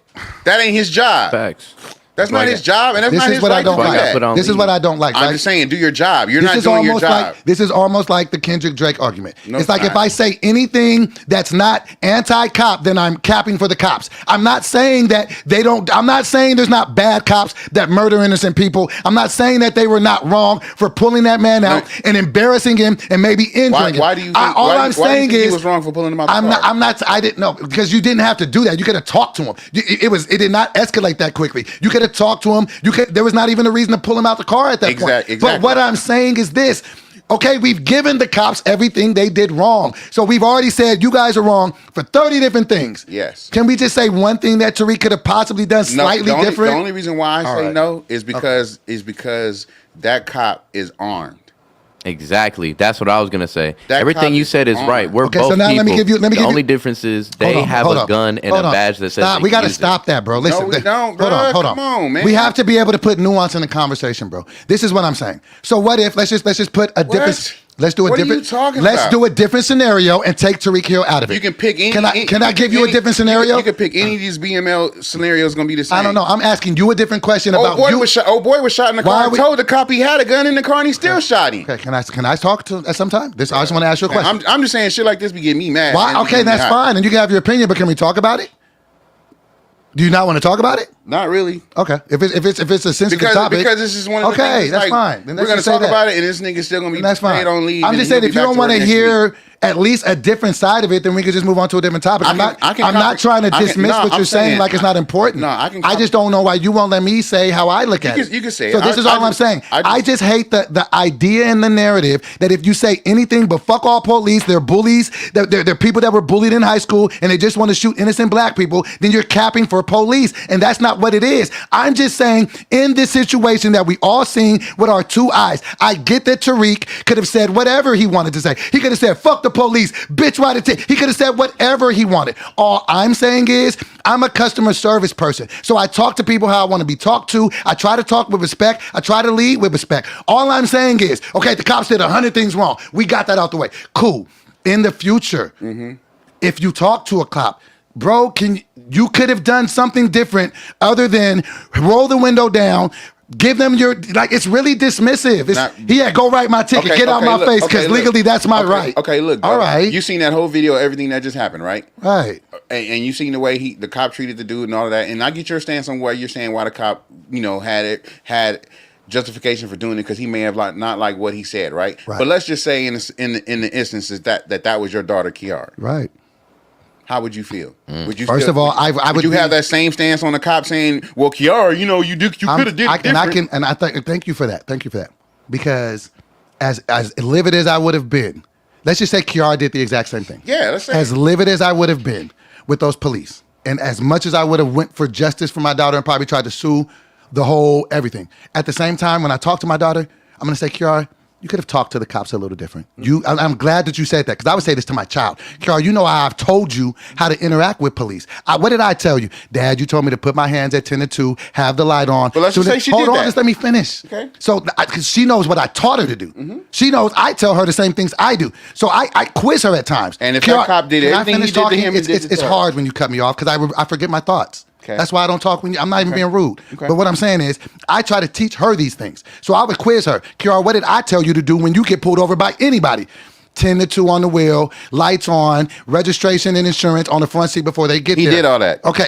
Speaker 2: That ain't his job.
Speaker 4: Facts.
Speaker 2: That's not his job, and that's not his right to do that.
Speaker 3: This is what I don't like.
Speaker 2: I'm just saying, do your job. You're not doing your job.
Speaker 3: This is almost like the Kendrick Drake argument.
Speaker 2: No,
Speaker 3: it's like if I say anything that's not anti-cop, then I'm capping for the cops. I'm not saying that they don't. I'm not saying there's not bad cops that murder innocent people. I'm not saying that they were not wrong for pulling that man out and embarrassing him and maybe injuring him.
Speaker 2: Why do you think, why do you think he was wrong for pulling him out the car?
Speaker 3: I didn't know because you didn't have to do that. You could have talked to him. It did not escalate that quickly. You could have talked to him. There was not even a reason to pull him out the car at that point.
Speaker 2: Exactly.
Speaker 3: But what I'm saying is this. Okay, we've given the cops everything they did wrong. So we've already said you guys are wrong for 30 different things.
Speaker 2: Yes.
Speaker 3: Can we just say one thing that Tariq could have possibly done slightly different?
Speaker 2: The only reason why I say no is because that cop is armed.
Speaker 4: Exactly. That's what I was gonna say. Everything you said is right. We're both
Speaker 3: so now
Speaker 4: people.
Speaker 3: let me give you.
Speaker 4: The only difference is they have a gun and a badge that says.
Speaker 3: We got to stop that, bro. Listen,
Speaker 2: no, we don't, bro. Hold on, come on, man.
Speaker 3: We have to be able to put nuance in the conversation, bro. This is what I'm saying. So what if let's just put a different. Let's do a different.
Speaker 2: What are you talking
Speaker 3: let's
Speaker 2: about?
Speaker 3: do a different scenario and take Tariq Hill out of it.
Speaker 2: You can pick any.
Speaker 3: Can I give you a different scenario?
Speaker 2: You can pick any of these BML scenarios. Going to be the same.
Speaker 3: I don't know. I'm asking you a different question about you.
Speaker 2: Old boy was shot in the car. Told the cop he had a gun in the car and he still shot him.
Speaker 3: Okay, can I talk to at some time? I just want to ask you a question.
Speaker 2: I'm just saying shit like this be getting me mad.
Speaker 3: Why? Okay, that's fine, and you can have your opinion, but can we talk about it? Do you not want to talk about it?
Speaker 2: Not really.
Speaker 3: Okay. If it's a sensitive topic.
Speaker 2: Because this is one of the things.
Speaker 3: Okay, that's fine. Then
Speaker 2: we're going to talk about it, and this nigga's still going to be paid on leave.
Speaker 3: I'm just saying, if you don't want to hear at least a different side of it, then we can just move on to a different topic. I'm not trying to dismiss what you're saying like it's not important.
Speaker 2: No,
Speaker 3: I just don't know why you won't let me say how I look at it.
Speaker 2: You can say it.
Speaker 3: So this is all I'm saying. I just hate the idea and the narrative that if you say anything but fuck all police, they're bullies, they're people that were bullied in high school, and they just want to shoot innocent black people, then you're capping for police, and that's not what it is. I'm just saying, in this situation that we all seen with our two eyes, I get that Tariq could have said whatever he wanted to say. He could have said, fuck the police, bitch, write a ticket. He could have said whatever he wanted. All I'm saying is, I'm a customer service person. So I talk to people how I want to be talked to. I try to talk with respect. I try to lead with respect. All I'm saying is, okay, the cops did 100 things wrong. We got that out the way. Cool. In the future, if you talk to a cop, bro, you could have done something different other than roll the window down, give them your, like, it's really dismissive. Go write my ticket, get out my face, because legally that's my right.
Speaker 2: Okay, look, bro,
Speaker 3: all right.
Speaker 2: You seen that whole video, everything that just happened, right?
Speaker 3: Right.
Speaker 2: And you seen the way the cop treated the dude and all of that. And I get your stance on where you're saying why the cop, had justification for doing it because he may have not like what he said, right? But let's just say in the instances that was your daughter, Kiara.
Speaker 3: Right.
Speaker 2: How would you feel? Would you
Speaker 3: First of all, I would
Speaker 2: have that same stance on the cop saying, "Well, Kiara, you could have did it different."
Speaker 3: Thank you for that. Thank you for that. Because as livid as I would have been, let's just say Kiara did the exact same thing.
Speaker 2: Yeah, let's say
Speaker 3: as livid as I would have been with those police, and as much as I would have went for justice for my daughter and probably tried to sue the whole everything. At the same time, when I talk to my daughter, I'm gonna say, Kiara, You could have talked to the cops a little different. I'm glad that you said that, because I would say this to my child. Carol, you know I've told you how to interact with police. What did I tell you? Dad, you told me to put my hands at 10 to 2, have the light on.
Speaker 2: But let's just say she
Speaker 3: hold
Speaker 2: did
Speaker 3: on,
Speaker 2: that.
Speaker 3: just let me finish.
Speaker 2: Okay.
Speaker 3: So, because she knows what I taught her to do. She knows I tell her the same things I do. So I quiz her at times.
Speaker 2: And if
Speaker 3: Carol,
Speaker 2: that cop did
Speaker 3: can I
Speaker 2: everything he
Speaker 3: finish
Speaker 2: did to
Speaker 3: talking?
Speaker 2: him, he did to
Speaker 3: It's
Speaker 2: her.
Speaker 3: hard when you cut me off, because I forget my thoughts.
Speaker 2: Okay.
Speaker 3: That's why I don't talk I'm not even being rude.
Speaker 2: Okay.
Speaker 3: But what I'm saying is, I try to teach her these things. So I would quiz her. Kiara, what did I tell you to do when you get pulled over by anybody? 10 to 2 on the wheel, lights on, registration and insurance on the front seat before they get
Speaker 2: He
Speaker 3: there.
Speaker 2: did all that.
Speaker 3: Okay.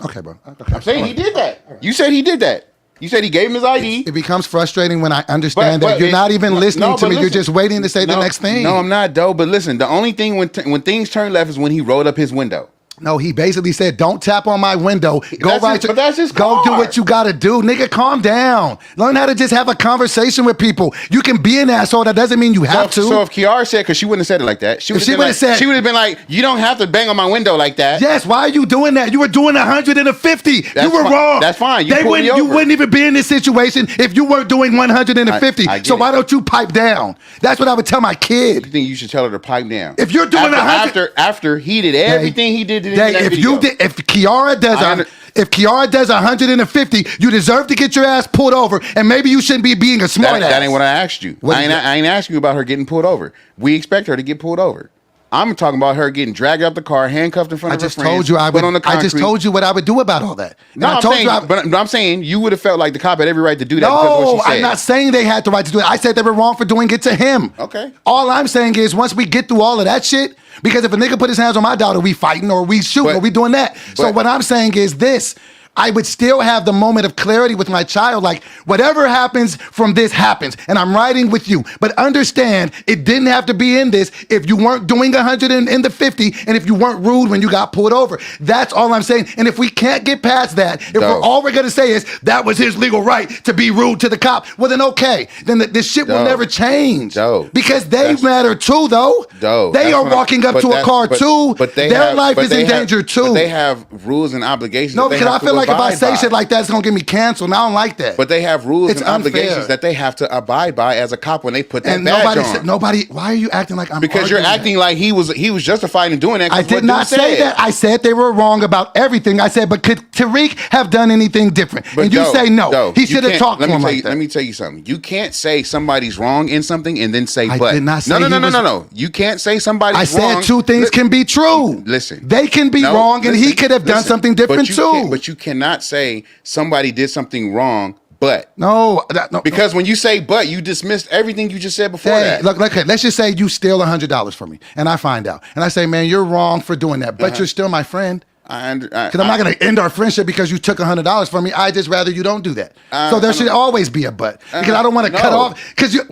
Speaker 3: Okay, bro. Okay.
Speaker 2: I'm saying he did that. You said he did that. You said he gave him his ID.
Speaker 3: It becomes frustrating when I understand that you're
Speaker 2: it-
Speaker 3: not even listening
Speaker 2: no,
Speaker 3: to
Speaker 2: but
Speaker 3: me. You're
Speaker 2: listen.
Speaker 3: just waiting to say the
Speaker 2: No,
Speaker 3: next thing.
Speaker 2: No, I'm not, though. But listen, the only thing when things turn left is when he rolled up his window.
Speaker 3: No, he basically said, "Don't tap on my window. Go
Speaker 2: That's
Speaker 3: right
Speaker 2: his-
Speaker 3: to
Speaker 2: but that's his
Speaker 3: go do
Speaker 2: car.
Speaker 3: what you gotta do, nigga. Calm down. Learn how to just have a conversation with people. You can be an asshole. That doesn't mean you have to.
Speaker 2: So if Kiara said, because she wouldn't have said it like that. She would
Speaker 3: she
Speaker 2: have
Speaker 3: would've said-
Speaker 2: she would have been like, you don't have to bang on my window like that.
Speaker 3: Yes, why are you doing that? You were doing 100 and a 50. You
Speaker 2: That's
Speaker 3: were
Speaker 2: fi-
Speaker 3: wrong.
Speaker 2: that's fine. You
Speaker 3: They
Speaker 2: pulled me
Speaker 3: wouldn't, you
Speaker 2: over.
Speaker 3: wouldn't even be in this situation if you weren't doing 100 and a 50.
Speaker 2: I get
Speaker 3: So
Speaker 2: it.
Speaker 3: why don't you pipe down? That's what I would tell my kid.
Speaker 2: You think you should tell her to pipe down?
Speaker 3: If you're doing 100
Speaker 2: after he did everything he did to
Speaker 3: Dave,
Speaker 2: that
Speaker 3: if
Speaker 2: video.
Speaker 3: you did, if Kiara does,
Speaker 2: I under-
Speaker 3: if Kiara does 150, you deserve to get your ass pulled over, and maybe you shouldn't be being a smart ass.
Speaker 2: that ain't what I asked you.
Speaker 3: What
Speaker 2: I
Speaker 3: is
Speaker 2: ain't asking you about her getting pulled over. We expect her to get pulled over. I'm talking about her getting dragged out the car, handcuffed in front
Speaker 3: I
Speaker 2: of her
Speaker 3: just
Speaker 2: friends,
Speaker 3: told you I
Speaker 2: put
Speaker 3: would.
Speaker 2: on the
Speaker 3: I just
Speaker 2: concrete.
Speaker 3: told you what I would do about all that. And
Speaker 2: No,
Speaker 3: I
Speaker 2: I'm
Speaker 3: told
Speaker 2: saying,
Speaker 3: you.
Speaker 2: but I'm saying you would have felt like the cop had every right to do that because of
Speaker 3: No,
Speaker 2: what she said.
Speaker 3: I'm not saying they had the right to do it. I said they were wrong for doing it to him.
Speaker 2: Okay.
Speaker 3: All I'm saying is once we get through all of that shit, because if a nigga put his hands on my daughter, we fighting or we shooting or we doing that. So
Speaker 2: but-
Speaker 3: what I'm saying is this. I would still have the moment of clarity with my child, like whatever happens from this happens, and I'm riding with you. But understand, it didn't have to be in this if you weren't doing 100 in the 50, and if you weren't rude when you got pulled over. That's all I'm saying. And if we can't get past that, if all we're gonna say is that was his legal right to be rude to the cop, well then okay, then this shit will never change. Because they matter too, though. They are walking up to a car too.
Speaker 2: But
Speaker 3: their life is in danger too.
Speaker 2: But they have rules and obligations.
Speaker 3: No,
Speaker 2: that they
Speaker 3: because I
Speaker 2: have to
Speaker 3: feel like if I
Speaker 2: abide
Speaker 3: say
Speaker 2: by.
Speaker 3: shit like that, it's gonna get me canceled. And I don't like that.
Speaker 2: But they have rules
Speaker 3: It's
Speaker 2: and obligations
Speaker 3: unfair.
Speaker 2: that they have to abide by as a cop when they put that
Speaker 3: And
Speaker 2: badge
Speaker 3: nobody
Speaker 2: on.
Speaker 3: said, why are you acting like I'm
Speaker 2: Because you're
Speaker 3: arguing
Speaker 2: acting
Speaker 3: that?
Speaker 2: like he was justified in doing that.
Speaker 3: I did not say that. I said they were wrong about everything. I said, but could Tariq have done anything different? And you say no. He should have talked to him like that.
Speaker 2: Let me tell you something. You can't say somebody's wrong in something and then say
Speaker 3: I
Speaker 2: but.
Speaker 3: did not say
Speaker 2: No. You can't say somebody's
Speaker 3: I
Speaker 2: wrong.
Speaker 3: said two things can be true.
Speaker 2: Listen.
Speaker 3: They can be wrong, and he could have done something different too.
Speaker 2: But you cannot say somebody did something wrong, but.
Speaker 3: No.
Speaker 2: Because when you say but, you dismissed everything you just said before that.
Speaker 3: Look, okay, let's just say you steal $100 from me, and I find out. And I say, man, you're wrong for doing that, but you're still my friend. Because I'm not going to end our friendship because you took $100 from me. I just rather you don't do that. So there should always be a but. Because I don't want to cut off.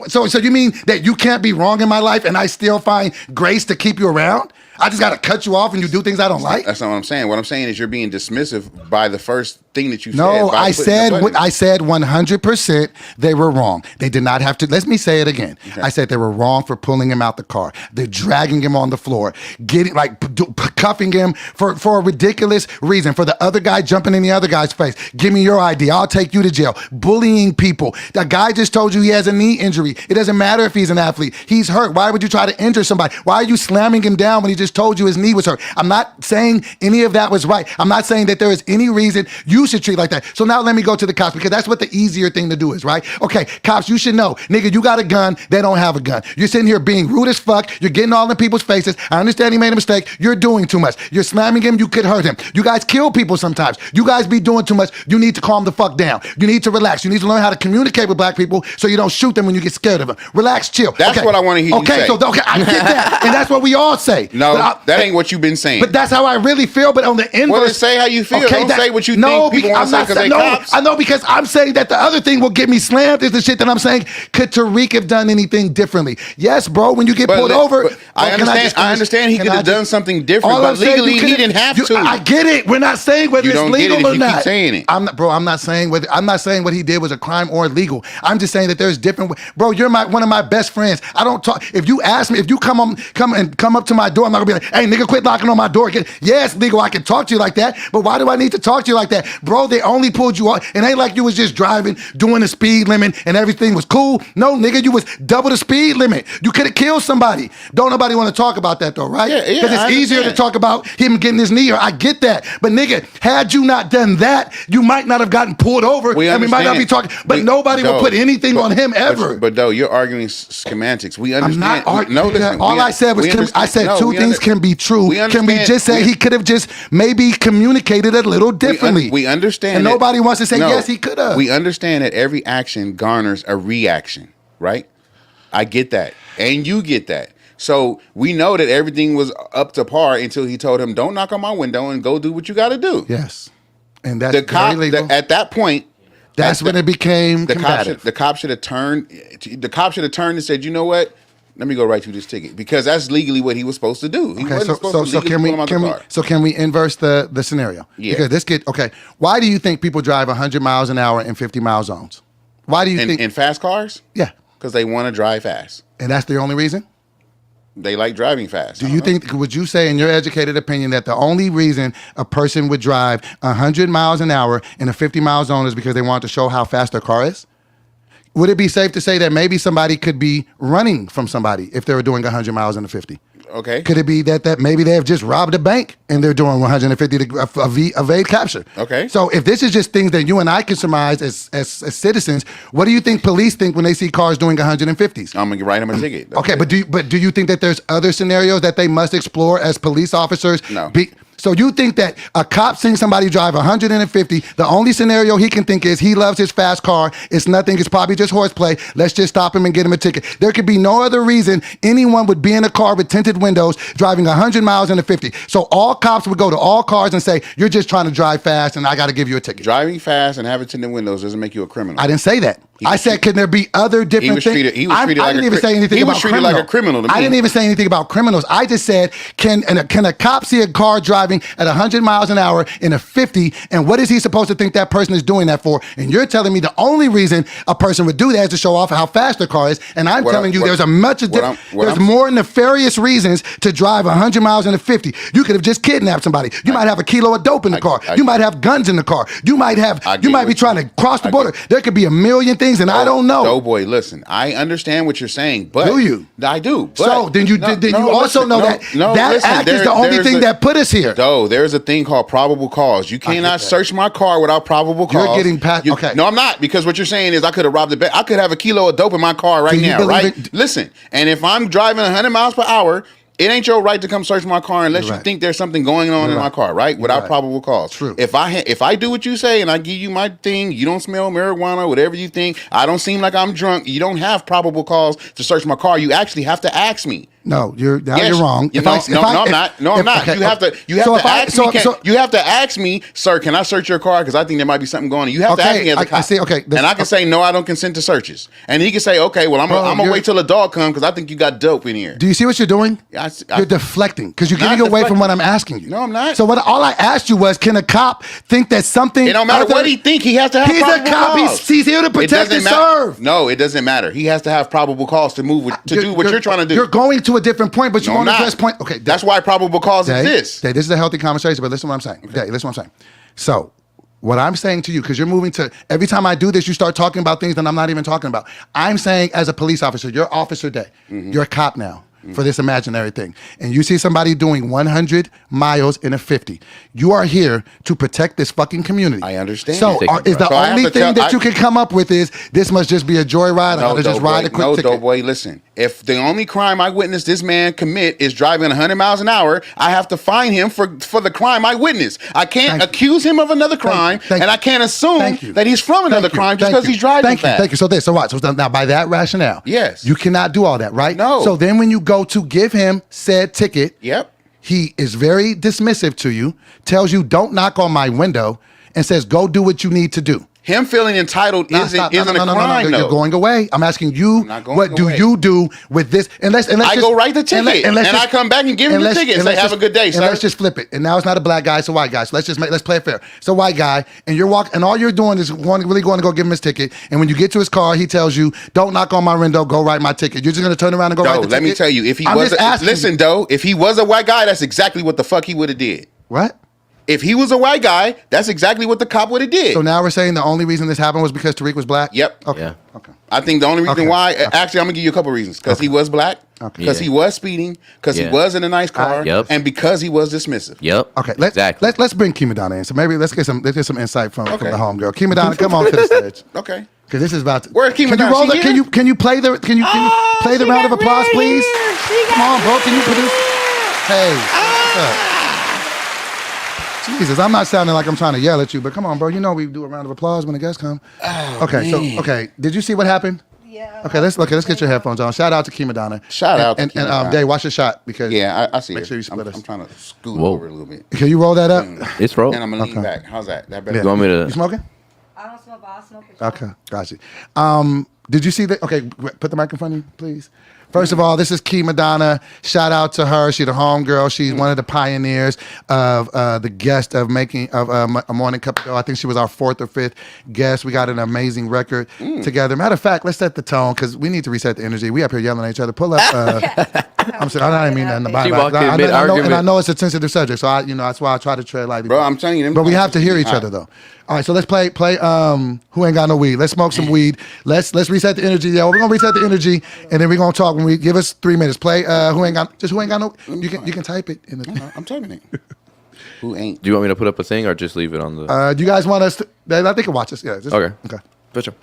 Speaker 3: So you mean that you can't be wrong in my life and I still find grace to keep you around? I just got to cut you off and you do things I don't like?
Speaker 2: That's not what I'm saying. What I'm saying is you're being dismissive by the first thing that you said.
Speaker 3: No,
Speaker 2: by
Speaker 3: I
Speaker 2: putting the
Speaker 3: said
Speaker 2: button.
Speaker 3: I said 100% they were wrong. They did not have to. Let me say it again.
Speaker 2: Okay.
Speaker 3: I said they were wrong for pulling him out the car. They're dragging him on the floor, cuffing him for a ridiculous reason. For the other guy jumping in the other guy's face. Give me your ID. I'll take you to jail. Bullying people. That guy just told you he has a knee injury. It doesn't matter if he's an athlete. He's hurt. Why would you try to injure somebody? Why are you slamming him down when he just told you his knee was hurt? I'm not saying any of that was right. I'm not saying that there is any reason you should treat like that. So now let me go to the cops because that's what the easier thing to do is, right? Okay, cops, you should know. Nigga, you got a gun. They don't have a gun. You're sitting here being rude as fuck. You're getting all in people's faces. I understand he made a mistake. You're doing too much. You're slamming him. You could hurt him. You guys kill people sometimes. You guys be doing too much. You need to calm the fuck down. You need to relax. You need to learn how to communicate with black people so you don't shoot them when you get scared of them. Relax, chill.
Speaker 2: That's
Speaker 3: okay.
Speaker 2: what I want to hear you say.
Speaker 3: Okay, I get that. And that's what we all say.
Speaker 2: No,
Speaker 3: But
Speaker 2: that ain't what you've been saying.
Speaker 3: But that's how I really feel. But on the inverse,
Speaker 2: Well, then say how you feel. Don't say what you think people want to say because they cops.
Speaker 3: I know, because I'm saying that the other thing will get me slammed is the shit that I'm saying. Could Tariq have done anything differently? Yes, bro. When you get pulled over,
Speaker 2: I understand he could have done something different, but legally he didn't have to.
Speaker 3: I get it. We're not saying whether it's legal or not.
Speaker 2: Keep saying it.
Speaker 3: I'm not saying what he did was a crime or illegal. I'm just saying that there's different. Bro, you're one of my best friends. I don't talk. If you ask me, if you come up to my door, I'm not gonna be like, hey, nigga, quit knocking on my door. Yeah, it's legal. I can talk to you like that, but why do I need to talk to you like that? Bro, they only pulled you off. It ain't like you was just driving, doing the speed limit, and everything was cool. No, nigga, you was double the speed limit. You could have killed somebody. Don't nobody want to talk about that, though, right?
Speaker 2: Yeah,
Speaker 3: Because it's
Speaker 2: I
Speaker 3: easier to
Speaker 2: understand.
Speaker 3: talk about him getting his knee, or I get that. But, nigga, had you not done that, you might not have gotten pulled over.
Speaker 2: We
Speaker 3: and we might not be
Speaker 2: understand.
Speaker 3: talking. But nobody will put anything on him ever.
Speaker 2: But though you're arguing semantics. We understand.
Speaker 3: I'm not arguing.
Speaker 2: No, listen.
Speaker 3: All I said was I said two things can be true. Can we just say he could have just maybe communicated a little differently?
Speaker 2: We understand.
Speaker 3: And
Speaker 2: that-
Speaker 3: nobody wants to say
Speaker 2: no,
Speaker 3: yes, he could have.
Speaker 2: We understand that every action garners a reaction, right? I get that, and you get that. So we know that everything was up to par until he told him, "Don't knock on my window and go do what you got to do."
Speaker 3: Yes, and that's
Speaker 2: The cop
Speaker 3: very legal.
Speaker 2: at that point.
Speaker 3: That's when it became combative.
Speaker 2: The cop should have turned. The cop should have turned and said, "You know what? Let me go write you this ticket," because that's legally what he was supposed to do. He
Speaker 3: Okay,
Speaker 2: wasn't supposed to legally pull him out the car.
Speaker 3: can we inverse the scenario?
Speaker 2: Yeah.
Speaker 3: Because why do you think people drive 100 miles an hour in 50 mile zones? Why do you think?
Speaker 2: In fast cars?
Speaker 3: Yeah.
Speaker 2: Because they want to drive fast.
Speaker 3: And that's the only reason?
Speaker 2: They like driving fast.
Speaker 3: Do you think, would you say in your educated opinion that the only reason a person would drive 100 miles an hour in a 50 mile zone is because they want to show how fast their car is? Would it be safe to say that maybe somebody could be running from somebody if they were doing 100 miles in a 50?
Speaker 2: Okay.
Speaker 3: Could it be that maybe they have just robbed a bank and they're doing 150 to evade capture?
Speaker 2: Okay.
Speaker 3: So if this is just things that you and I can surmise as citizens, what do you think police think when they see cars doing 150s?
Speaker 2: I'm gonna write them a ticket. That's
Speaker 3: Okay,
Speaker 2: it.
Speaker 3: but do you think that there's other scenarios that they must explore as police officers?
Speaker 2: No.
Speaker 3: So you think that a cop seeing somebody drive 150, the only scenario he can think is he loves his fast car, it's nothing, it's probably just horseplay, let's just stop him and get him a ticket. There could be no other reason anyone would be in a car with tinted windows driving 100 miles in a 50. So all cops would go to all cars and say, you're just trying to drive fast and I got to give you a ticket.
Speaker 2: Driving fast and having tinted windows doesn't make you a criminal.
Speaker 3: I didn't say that. I said, can there be other different things?
Speaker 2: He was treated
Speaker 3: I didn't even say anything about criminal.
Speaker 2: like a criminal to me.
Speaker 3: I didn't even say anything about criminals. I just said, can a cop see a car driving at 100 miles an hour in a 50, and what is he supposed to think that person is doing that for? And you're telling me the only reason a person would do that is to show off how fast their car is, and I'm telling you there's more nefarious reasons to drive 100 miles in a 50. You could have just kidnapped somebody. You might have a kilo of dope in the car. You might have guns in the car. You might be trying to cross the border. There could be a million things, and I don't know.
Speaker 2: Doughboy, listen, I understand what you're saying, but
Speaker 3: do you?
Speaker 2: I do. But
Speaker 3: so then you also know that act is the only thing that put us here.
Speaker 2: No, there's a thing called probable cause. You cannot search my car without probable cause.
Speaker 3: You're getting past. Okay.
Speaker 2: No, I'm not, because what you're saying is I could have robbed the bank. I could have a kilo of dope in my car right now, right? Listen, and if I'm driving 100 miles per hour, it ain't your right to come search my car unless you think there's something going on in my car, right? Without probable cause.
Speaker 3: True.
Speaker 2: If I do what you say and I give you my thing, you don't smell marijuana, whatever you think, I don't seem like I'm drunk, you don't have probable cause to search my car. You actually have to ask me.
Speaker 3: No, you're wrong.
Speaker 2: I'm not. No, I'm not. You have to ask me, sir, can I search your car? Because I think there might be something going on. You have to ask me as a cop. And I can say, no, I don't consent to searches. And he can say, okay, well, I'm going to wait till the dog comes because I think you got dope in here.
Speaker 3: Do you see what you're doing? You're deflecting because you're getting away from what I'm asking you.
Speaker 2: No, I'm not.
Speaker 3: So all I asked you was, can a cop think that something...
Speaker 2: It don't matter what he think. He has to have probable cause.
Speaker 3: He's a cop. He's here to protect and serve.
Speaker 2: No, it doesn't matter. He has to have probable cause to do what you're trying to do.
Speaker 3: You're going to a different point, but you want to address point. Okay,
Speaker 2: that's why probable cause exists.
Speaker 3: This is a healthy conversation, but listen to what I'm saying. Okay. Listen to what I'm saying. So, what I'm saying to you, because you're moving to, every time I do this, you start talking about things that I'm not even talking about. I'm saying as a police officer, you're Officer Dae. You're a cop now. For this imaginary thing, and you see somebody doing 100 miles in a 50, you are here to protect this fucking community.
Speaker 2: I understand.
Speaker 3: So is the only thing that you can come up with is this must just be a joyride?
Speaker 2: No,
Speaker 3: I just ride a quick ticket.
Speaker 2: No, Doughboy, listen. If the only crime I witnessed this man commit is driving 100 miles an hour, I have to fine him for the crime I witnessed. I can't accuse him of another crime, and I can't assume that he's from another crime just because he's driving fast.
Speaker 3: Thank you. So what? So now by that rationale,
Speaker 2: yes,
Speaker 3: you cannot do all that, right?
Speaker 2: No.
Speaker 3: So then when you go to give him said ticket, he is very dismissive to you, tells you don't knock on my window, and says go do what you need to do.
Speaker 2: Him feeling entitled isn't a crime, though.
Speaker 3: You're going away. I'm asking you, what do you do with this?
Speaker 2: I go write the ticket, and I come back and give him the ticket and say, have a good day, sir.
Speaker 3: And let's just flip it. And now it's not a black guy, it's a white guy. So let's play it fair. It's a white guy, and you're walking, and all you're doing is really going to go give him his ticket. And when you get to his car, he tells you, don't knock on my window, go write my ticket. You're just going to turn around and go write the ticket?
Speaker 2: Let me tell you, if he was, listen, Doe, if he was a white guy, that's exactly what the fuck he would have did.
Speaker 3: What?
Speaker 2: If he was a white guy, that's exactly what the cop would have did.
Speaker 3: So now we're saying the only reason this happened was because Tariq was black?
Speaker 2: Yep.
Speaker 3: Okay.
Speaker 4: Yeah.
Speaker 3: Okay.
Speaker 2: I think the only reason
Speaker 3: Okay.
Speaker 2: why, actually, I'm gonna give you a couple reasons. Because he was black, because he was speeding, because he was in a nice car,
Speaker 4: Yep.
Speaker 2: and because he was dismissive.
Speaker 4: Yep.
Speaker 3: Okay,
Speaker 4: exactly.
Speaker 3: let's bring Kima Donna in. So maybe let's get some insight from
Speaker 2: Okay.
Speaker 3: the homegirl. Kima Donna, come on to the stage.
Speaker 2: Okay.
Speaker 3: Because this is about to.
Speaker 2: Where's Kima
Speaker 3: Can you
Speaker 2: Donna?
Speaker 3: roll
Speaker 2: She
Speaker 3: the,
Speaker 2: here?
Speaker 3: can you play the play the round of applause, please? Come on, bro. Can you produce? Hey. What's up? Jesus, I'm not sounding like I'm trying to yell at you, but come on, bro. You know we do a round of applause when the guests come. Okay, did you see what happened?
Speaker 5: Yeah.
Speaker 3: Okay, let's get your headphones on. Shout out to Kima Donna.
Speaker 2: Shout out to
Speaker 3: and
Speaker 2: Kima Donna.
Speaker 3: Dae, watch your shot because
Speaker 2: I see
Speaker 3: make
Speaker 2: it.
Speaker 3: sure you split us.
Speaker 2: I'm trying to scoot
Speaker 4: Whoa.
Speaker 2: over a little bit.
Speaker 3: Can you roll that up?
Speaker 4: It's roll.
Speaker 2: And I'm gonna lean back. How's that? That better?
Speaker 3: Yeah.
Speaker 4: You want me to?
Speaker 3: You smoking?
Speaker 5: I don't smoke, but I'll smoke it.
Speaker 3: Okay, got you. Did you see the? Okay, put the mic in front of you, please. First of all, this is Kima Donna. Shout out to her. She's the homegirl. She's one of the pioneers of the guest of making of a morning cup of Joe. I think she was our 4th or 5th guest. We got an amazing record together. Matter of fact, let's set the tone because we need to reset the energy. We up here yelling at each other. Pull up. I'm sorry, I didn't mean that in the
Speaker 4: She
Speaker 3: Bible.
Speaker 4: walked in
Speaker 3: I know,
Speaker 4: mid-argument.
Speaker 3: and I know it's a sensitive subject, so that's why I try to tread lightly.
Speaker 2: Bro, I'm telling you.
Speaker 3: But we have to hear each other though. All right, so let's play Who Ain't Got No Weed. Let's smoke some weed. Let's reset the energy. Yeah, we're gonna reset the energy, and then we're gonna talk when we give us 3 minutes. Play Who Ain't Got No. You can type it in the.
Speaker 2: I'm typing it. Who ain't?
Speaker 4: Do you want me to put up a thing or just leave it on the?
Speaker 3: Do you guys want us to? I think you can watch us. Yeah.
Speaker 4: Okay.
Speaker 3: Okay.
Speaker 4: Picture.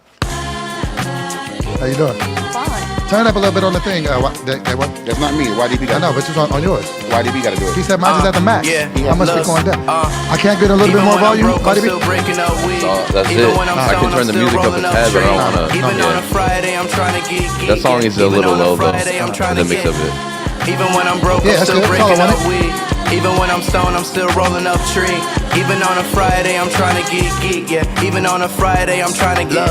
Speaker 3: How you doing?
Speaker 5: Fine.
Speaker 3: Turn up a little bit on the thing. What?
Speaker 2: That's not me. YDB
Speaker 3: I
Speaker 2: got
Speaker 3: know, but it's on yours.
Speaker 2: YDB got to do
Speaker 3: He
Speaker 2: it.
Speaker 3: said mine's is at the max.
Speaker 9: yeah.
Speaker 3: I must be
Speaker 9: Look,
Speaker 3: going down. I can't get a little bit more volume. Why did we?
Speaker 4: That's it. I can turn the music up a tad, but I don't want to.
Speaker 9: Even on a Friday, I'm trying to get geek.
Speaker 4: That song is a
Speaker 9: Even
Speaker 4: little
Speaker 9: on a
Speaker 4: low though.
Speaker 9: Friday, I'm trying
Speaker 4: The
Speaker 9: to
Speaker 4: mix
Speaker 9: get.
Speaker 4: of it.
Speaker 9: Even when I'm broke,
Speaker 3: Yeah,
Speaker 9: I'm
Speaker 3: that's
Speaker 9: still
Speaker 3: good. That's all I
Speaker 9: breaking up
Speaker 3: wanted.
Speaker 9: weed. Even when I'm stoned, I'm still rolling up tree. Even on a Friday, I'm trying to get geek. Yeah. Even on a Friday, I'm trying to get.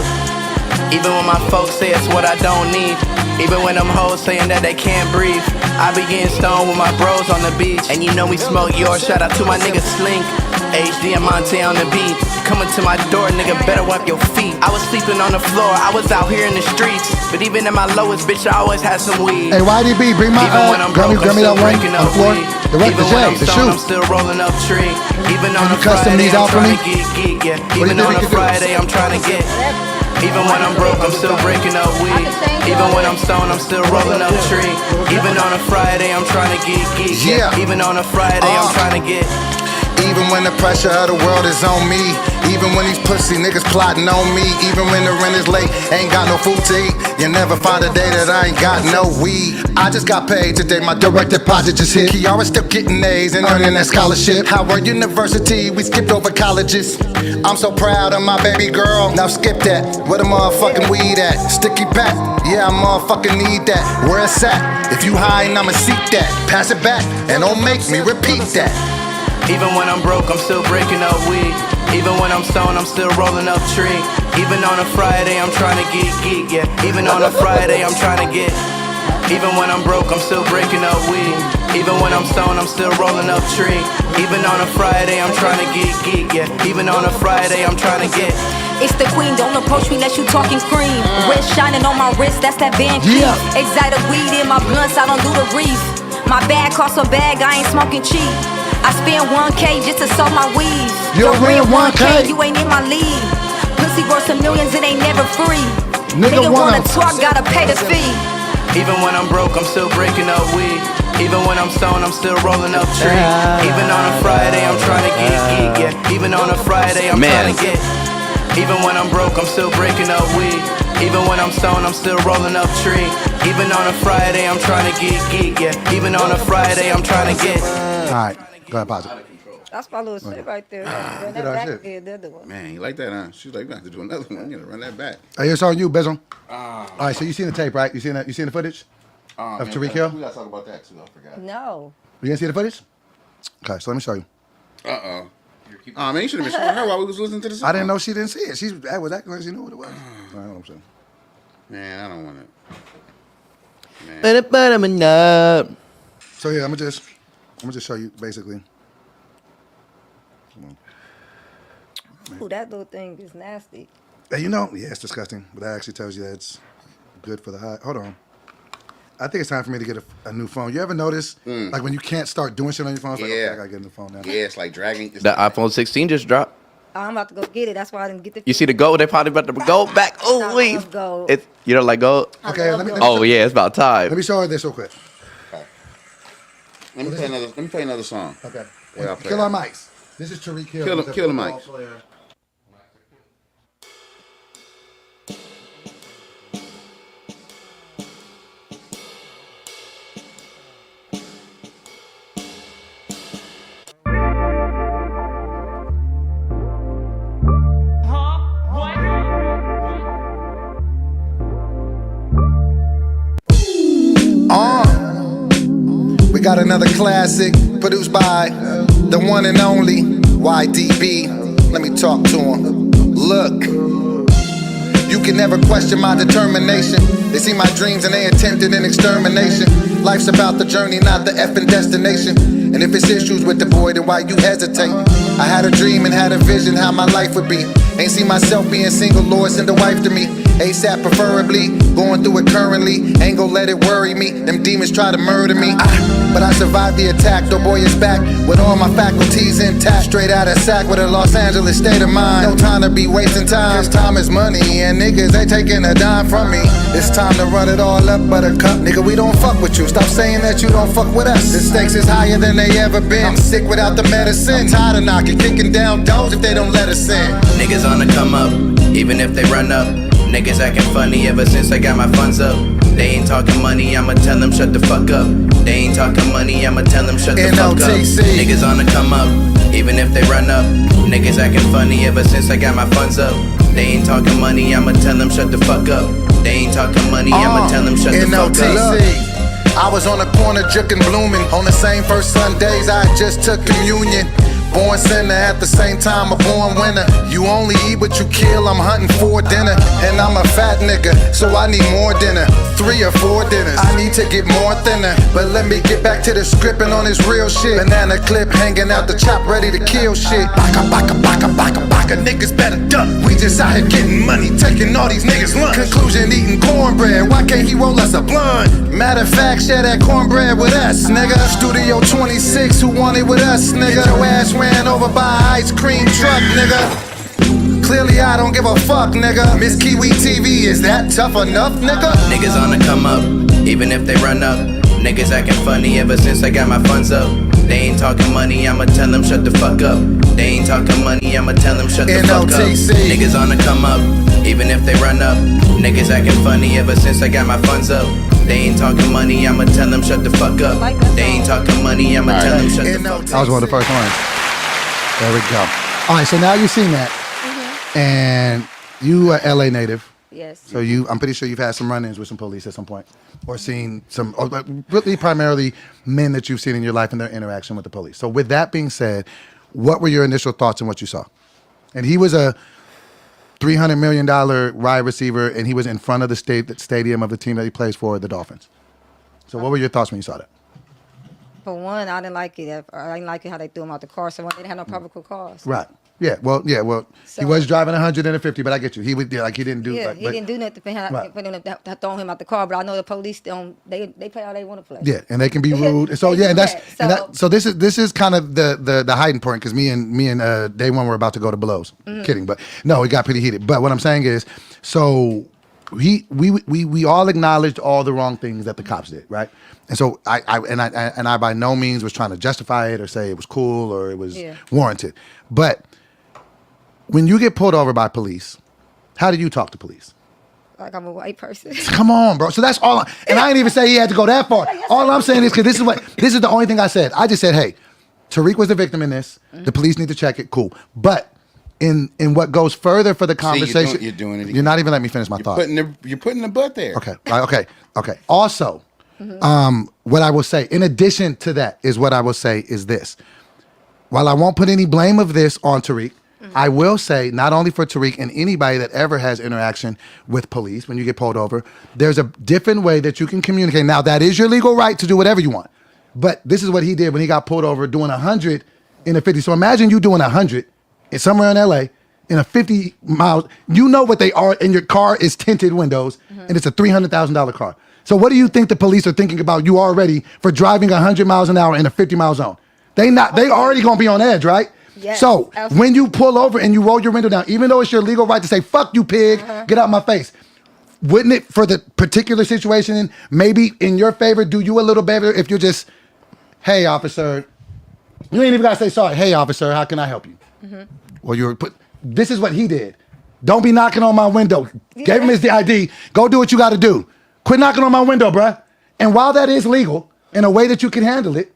Speaker 9: Even when my folks say it's what I don't need. Even when them hoes saying that they can't breathe. I be getting stoned with my bros on the beach. And you know we smoke yours. Shout out to my nigga Slink. HD and Monte on the beat. Coming to my door, nigga, better wipe your feet. I was sleeping on the floor, I was out here in the streets. But even at my lowest, bitch, I always had some weed.
Speaker 3: Hey, YDB, bring my
Speaker 9: Even when I'm broke,
Speaker 3: grab me that
Speaker 9: I'm still
Speaker 3: one
Speaker 9: breaking
Speaker 3: on the
Speaker 9: up
Speaker 3: floor.
Speaker 9: weed.
Speaker 3: The rest
Speaker 9: Even
Speaker 3: of
Speaker 9: when
Speaker 3: Jay,
Speaker 9: I'm
Speaker 3: the
Speaker 9: stoned, I'm
Speaker 3: shoe.
Speaker 9: still rolling up tree. Even on
Speaker 3: you
Speaker 9: a
Speaker 3: custom
Speaker 9: Friday,
Speaker 3: these
Speaker 9: I'm
Speaker 3: out for
Speaker 9: trying
Speaker 3: me?
Speaker 9: to get geek, yeah.
Speaker 3: do you
Speaker 9: Even
Speaker 3: think
Speaker 9: on
Speaker 3: we
Speaker 9: a
Speaker 3: could do?
Speaker 9: Friday, I'm trying to get. Even when I'm broke, I'm still breaking up weed. Even when I'm stoned, I'm still rolling up tree. Even on a Friday, I'm trying to get geek, yeah. Even on a Friday, I'm trying to get.
Speaker 6: Even when the pressure of the world is on me. Even when these pussy niggas plotting on me. Even when the rent is late, ain't got no food to eat. You never find a day that I ain't got no weed. I just got paid today, my direct deposit just hit. Kiara's still getting A's and earning that scholarship. Howard University, we skipped over colleges. I'm so proud of my baby girl. Now skip that, where the motherfucking weed at? Sticky pack, yeah, I motherfucking need that. Where it's at? If you high, I'ma seek that. Pass it back, and don't make me repeat that.
Speaker 9: Even when I'm broke, I'm still breaking up weed. Even when I'm stoned, I'm still rolling up tree. Even on a Friday, I'm trying to get geek, yeah. Even on a Friday, I'm trying to get. Even when I'm broke, I'm still breaking up weed. Even when I'm stoned, I'm still rolling up tree. Even on a Friday, I'm trying to get geek, yeah. Even on a Friday, I'm trying to get.
Speaker 5: It's the queen, don't approach me unless you talking cream. Wrist shining on my wrist, that's that Van Cleef.
Speaker 3: Yeah.
Speaker 5: Exotic weed in my blunts, I don't do the reef. My bag costs a bag, I ain't smoking cheap. I spend 1K just to sell my weed.
Speaker 3: Yo,
Speaker 5: Your rent
Speaker 3: man, 1K.
Speaker 5: you ain't in my league. Pussy worth some millions, it ain't never free.
Speaker 3: Nigga wanna-
Speaker 5: talk, gotta pay the fee.
Speaker 9: Even when I'm broke, I'm still breaking up weed. Even when I'm stoned, I'm still rolling up tree. Even on a Friday, I'm trying to get geek, yeah. Even on a Friday, I'm trying to get. Even when I'm broke, I'm still breaking up weed. Even when I'm stoned, I'm still rolling up tree. Even on a Friday, I'm trying to get geek, yeah. Even on a Friday, I'm trying to get.
Speaker 3: All right, go ahead, pause it.
Speaker 5: That's my little shit right there. Run
Speaker 3: Get
Speaker 5: that
Speaker 3: our
Speaker 5: back
Speaker 3: shit.
Speaker 5: there, the other one.
Speaker 2: Man, you like that, huh? She's like, we have to do another one. You gotta run that back.
Speaker 3: Hey, it's on you, Bezon. All right, so you seen the tape, right? You seen that? You seen the footage of Tariq Hill?
Speaker 2: We gotta talk about that too. I forgot.
Speaker 5: No.
Speaker 3: You didn't see the footage? Okay, so let me show you.
Speaker 2: Oh man, you should have been showing her while we was listening to the song.
Speaker 3: I didn't know she didn't see it. She was acting like she knew what it was. I don't know what I'm saying.
Speaker 2: Man, I don't want it.
Speaker 3: So yeah, I'm gonna just show you basically.
Speaker 5: Ooh, that little thing is nasty.
Speaker 3: Hey, you know, yeah, it's disgusting, but that actually tells you that it's good for the heart. Hold on. I think it's time for me to get a new phone. You ever notice, like when you can't start doing shit on your phone, it's like, okay, I gotta get a new phone now.
Speaker 2: Yeah, it's like dragging.
Speaker 4: The iPhone 16 just dropped.
Speaker 8: I'm about to go get it. That's why I didn't get the.
Speaker 4: You see the gold? They probably about to go back. Oh,
Speaker 8: I
Speaker 4: wait.
Speaker 8: love gold.
Speaker 4: It's, you don't like gold?
Speaker 3: Okay, let me
Speaker 4: Oh, yeah, it's about time.
Speaker 3: Let me show her this real quick.
Speaker 2: Let me play another song.
Speaker 3: Okay.
Speaker 2: What I'll play.
Speaker 3: Killer Mics. This is Tariq Hill.
Speaker 2: Killer-
Speaker 3: He's a
Speaker 2: Killer
Speaker 3: football
Speaker 2: Mics.
Speaker 3: player.
Speaker 6: We got another classic produced by the one and only Whydbee. Let me talk to him. Look, you can never question my determination. They see my dreams and they attempted an extermination. Life's about the journey, not the effing destination. And if it's issues with the boy, then why you hesitate? I had a dream and had a vision how my life would be. Ain't see myself being single, Lord, send a wife to me. ASAP preferably, going through it currently. Ain't gon' let it worry me. Them demons try to murder me. But I survived the attack. Doboy is back with all my faculties intact. Straight out of sack with a Los Angeles state of mind. No time to be wasting time. Cause time is money and niggas ain't taking a dime from me. It's time to run it all up, buttercup. Nigga, we don't fuck with you. Stop saying that you don't fuck with us. The stakes is higher than they ever been. I'm sick without the medicine. I'm tired of knocking, kicking down doors if they don't let us in.
Speaker 9: Niggas on the come up, even if they run up. Niggas acting funny ever since I got my funds up. They ain't talking money, I'ma tell them shut the fuck up. They ain't talking money, I'ma tell them shut the fuck up. Niggas on the come up, even if they run up. Niggas acting funny ever since I got my funds up. They ain't talking money, I'ma tell them shut the fuck up. They ain't talking money, I'ma tell them shut the fuck up.
Speaker 6: I was on the corner juking blooming. On the same first Sundays I just took communion. Born sinner at the same time a born winner. You only eat what you kill, I'm hunting for dinner. And I'm a fat nigga, so I need more dinner. 3 or 4 dinners, I need to get more thinner. But let me get back to the scripting on this real shit. Banana clip hanging out the chop, ready to kill shit. Baka, baka, baka, baka, baka, niggas better duck. We just out here getting money, taking all these niggas lunch. Conclusion, eating cornbread, why can't he roll us a blunt? Matter of fact, share that cornbread with us, nigga. Studio 26, who want it with us, nigga? Your ass ran over by an ice cream truck, nigga. Clearly I don't give a fuck, nigga. Miss Kiwi TV, is that tough enough, nigga?
Speaker 9: Niggas on the come up, even if they run up. Niggas acting funny ever since I got my funds up. They ain't talking money, I'ma tell them shut the fuck up. They ain't talking money, I'ma tell them shut the fuck up. Niggas on the come up, even if they run up. Niggas acting funny ever since I got my funds up. They ain't talking money, I'ma tell them shut the fuck up. They ain't talking money, I'ma tell them shut the fuck up.
Speaker 3: That was one of the first ones. There we go. All right, so now you've seen that, and you are LA native.
Speaker 8: Yes.
Speaker 3: So I'm pretty sure you've had some run-ins with some police at some point, or seen some, or really primarily men that you've seen in your life and their interaction with the police. So with that being said, what were your initial thoughts on what you saw? And he was a $300 million wide receiver, and he was in front of the stadium of the team that he plays for, the Dolphins. So what were your thoughts when you saw that?
Speaker 8: For one, I didn't like it. I didn't like it how they threw him out the car. So they didn't have no public cars.
Speaker 3: Right. Yeah. Well.
Speaker 8: So,
Speaker 3: he was driving 150, but I get you. He would like he didn't do.
Speaker 8: Yeah, he didn't do nothing for them to throw him out the car. But I know the police don't. They play how they want to play.
Speaker 3: Yeah, and they can be rude. And so so this is kind of the hiding point, because me and Dae One were about to go to blows. Kidding, but no, it got pretty heated. But what I'm saying is, so we all acknowledged all the wrong things that the cops did, right? And so I by no means was trying to justify it or say it was cool or it was warranted. But when you get pulled over by police, how do you talk to police?
Speaker 8: Like I'm a white person.
Speaker 3: Come on, bro. So that's all. And I didn't even say he had to go that far. All I'm saying is, because this is the only thing I said. I just said, hey, Tariq was the victim in this. The police need to check it. Cool. But in what goes further for the conversation,
Speaker 2: you're doing it again.
Speaker 3: You're not even letting me finish my thought.
Speaker 2: You're putting the butt there.
Speaker 3: Okay. Okay. Also, what I will say, in addition to that, is what I will say is this. While I won't put any blame of this on Tariq, I will say, not only for Tariq and anybody that ever has interaction with police when you get pulled over, there's a different way that you can communicate. Now, that is your legal right to do whatever you want. But this is what he did when he got pulled over doing 100 in a 50. So imagine you doing 100 somewhere in LA in a 50 miles. You know what they are, and your car is tinted windows, and it's a $300,000 car. So what do you think the police are thinking about you already for driving 100 miles an hour in a 50-mile zone? They already gonna be on edge, right?
Speaker 10: Yes,
Speaker 3: So
Speaker 10: absolutely.
Speaker 3: when you pull over and you roll your window down, even though it's your legal right to say, fuck you, pig, get out my face. Wouldn't it, for the particular situation, maybe in your favor, do you a little better if you're just, hey, officer, you ain't even gotta say sorry. Hey, officer, how can I help you? Well, this is what he did. Don't be knocking on my window. Gave him his ID. Go do what you gotta do. Quit knocking on my window, bruh. And while that is legal, in a way that you can handle it,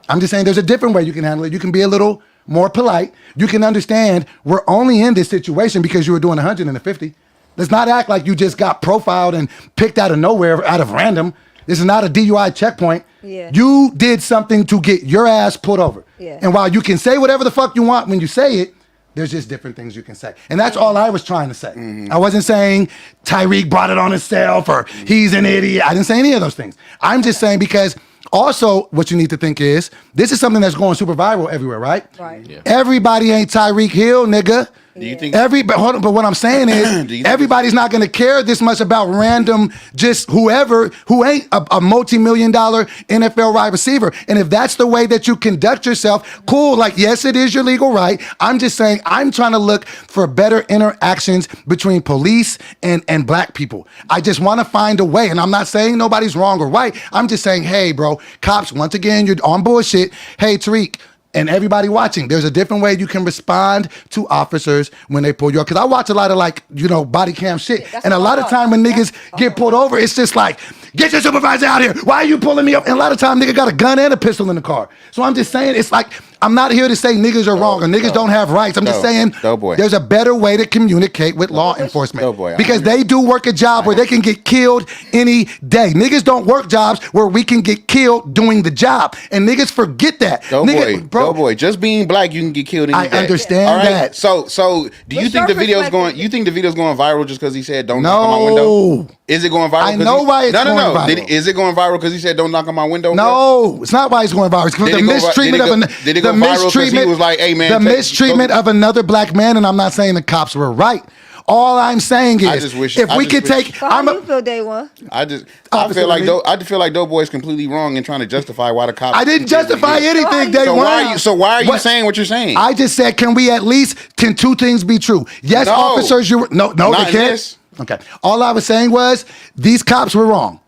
Speaker 3: I'm just saying there's a different way you can handle it. You can be a little more polite. You can understand we're only in this situation because you were doing 100 and a 50. Let's not act like you just got profiled and picked out of nowhere, out of random. This is not a DUI checkpoint.
Speaker 10: Yeah.
Speaker 3: You did something to get your ass pulled over.
Speaker 10: Yeah.
Speaker 3: And while you can say whatever the fuck you want when you say it, there's just different things you can say. And that's all I was trying to say. I wasn't saying Tyreek brought it on himself or he's an idiot. I didn't say any of those things. I'm just saying because also what you need to think is this is something that's going super viral everywhere, right?
Speaker 10: Right.
Speaker 4: Yeah.
Speaker 3: Everybody ain't Tyreek Hill, nigga.
Speaker 2: Do you think?
Speaker 3: But hold on, but what I'm saying
Speaker 2: Do you
Speaker 3: is
Speaker 2: think
Speaker 3: everybody's not going to care this much about random just whoever who ain't a multi-million-dollar NFL wide receiver. And if that's the way that you conduct yourself, cool. Like, yes, it is your legal right. I'm just saying I'm trying to look for better interactions between police and black people. I just want to find a way. And I'm not saying nobody's wrong or right. I'm just saying, hey, bro, cops, once again, you're on bullshit. Hey, Tariq, and everybody watching, there's a different way you can respond to officers when they pull you up. Because I watch a lot of body cam shit. And a lot of time when niggas get pulled over, it's just like, get your supervisor out here. Why are you pulling me up? And a lot of time nigga got a gun and a pistol in the car. So I'm just saying, it's like, I'm not here to say niggas are wrong or niggas don't have rights. I'm just saying
Speaker 2: Doboy.
Speaker 3: there's a better way to communicate with law enforcement.
Speaker 2: Doboy,
Speaker 3: Because they do work a job where they can get killed any day. Niggas don't work jobs where we can get killed doing the job. And niggas forget that.
Speaker 2: Doughboy, just being black, you can get killed any day.
Speaker 3: I understand
Speaker 2: All right?
Speaker 3: that.
Speaker 2: So do you
Speaker 10: What's
Speaker 2: think the
Speaker 10: your
Speaker 2: video's
Speaker 10: perspective?
Speaker 2: going? You think the video's going viral just because he said don't knock on my window? Is it going viral?
Speaker 3: I know why it's going viral.
Speaker 2: Is it going viral because he said don't knock on my window?
Speaker 3: No, it's not why it's going viral. It's because the mistreatment of
Speaker 2: Did it go viral because he was like, hey man,
Speaker 3: the mistreatment of another black man, and I'm not saying the cops were right. All I'm saying is, if we could take,
Speaker 10: So how do you feel, Dae One?
Speaker 2: I feel like Doughboy is completely wrong in trying to justify why the cops.
Speaker 3: I didn't justify anything, Dae One.
Speaker 2: So why are you saying what you're saying?
Speaker 3: I just said, can two things be true? Yes,
Speaker 2: No.
Speaker 3: officers, no,
Speaker 2: Not
Speaker 3: they
Speaker 2: in
Speaker 3: can't.
Speaker 2: this.
Speaker 3: Okay. All I was saying was these cops were wrong.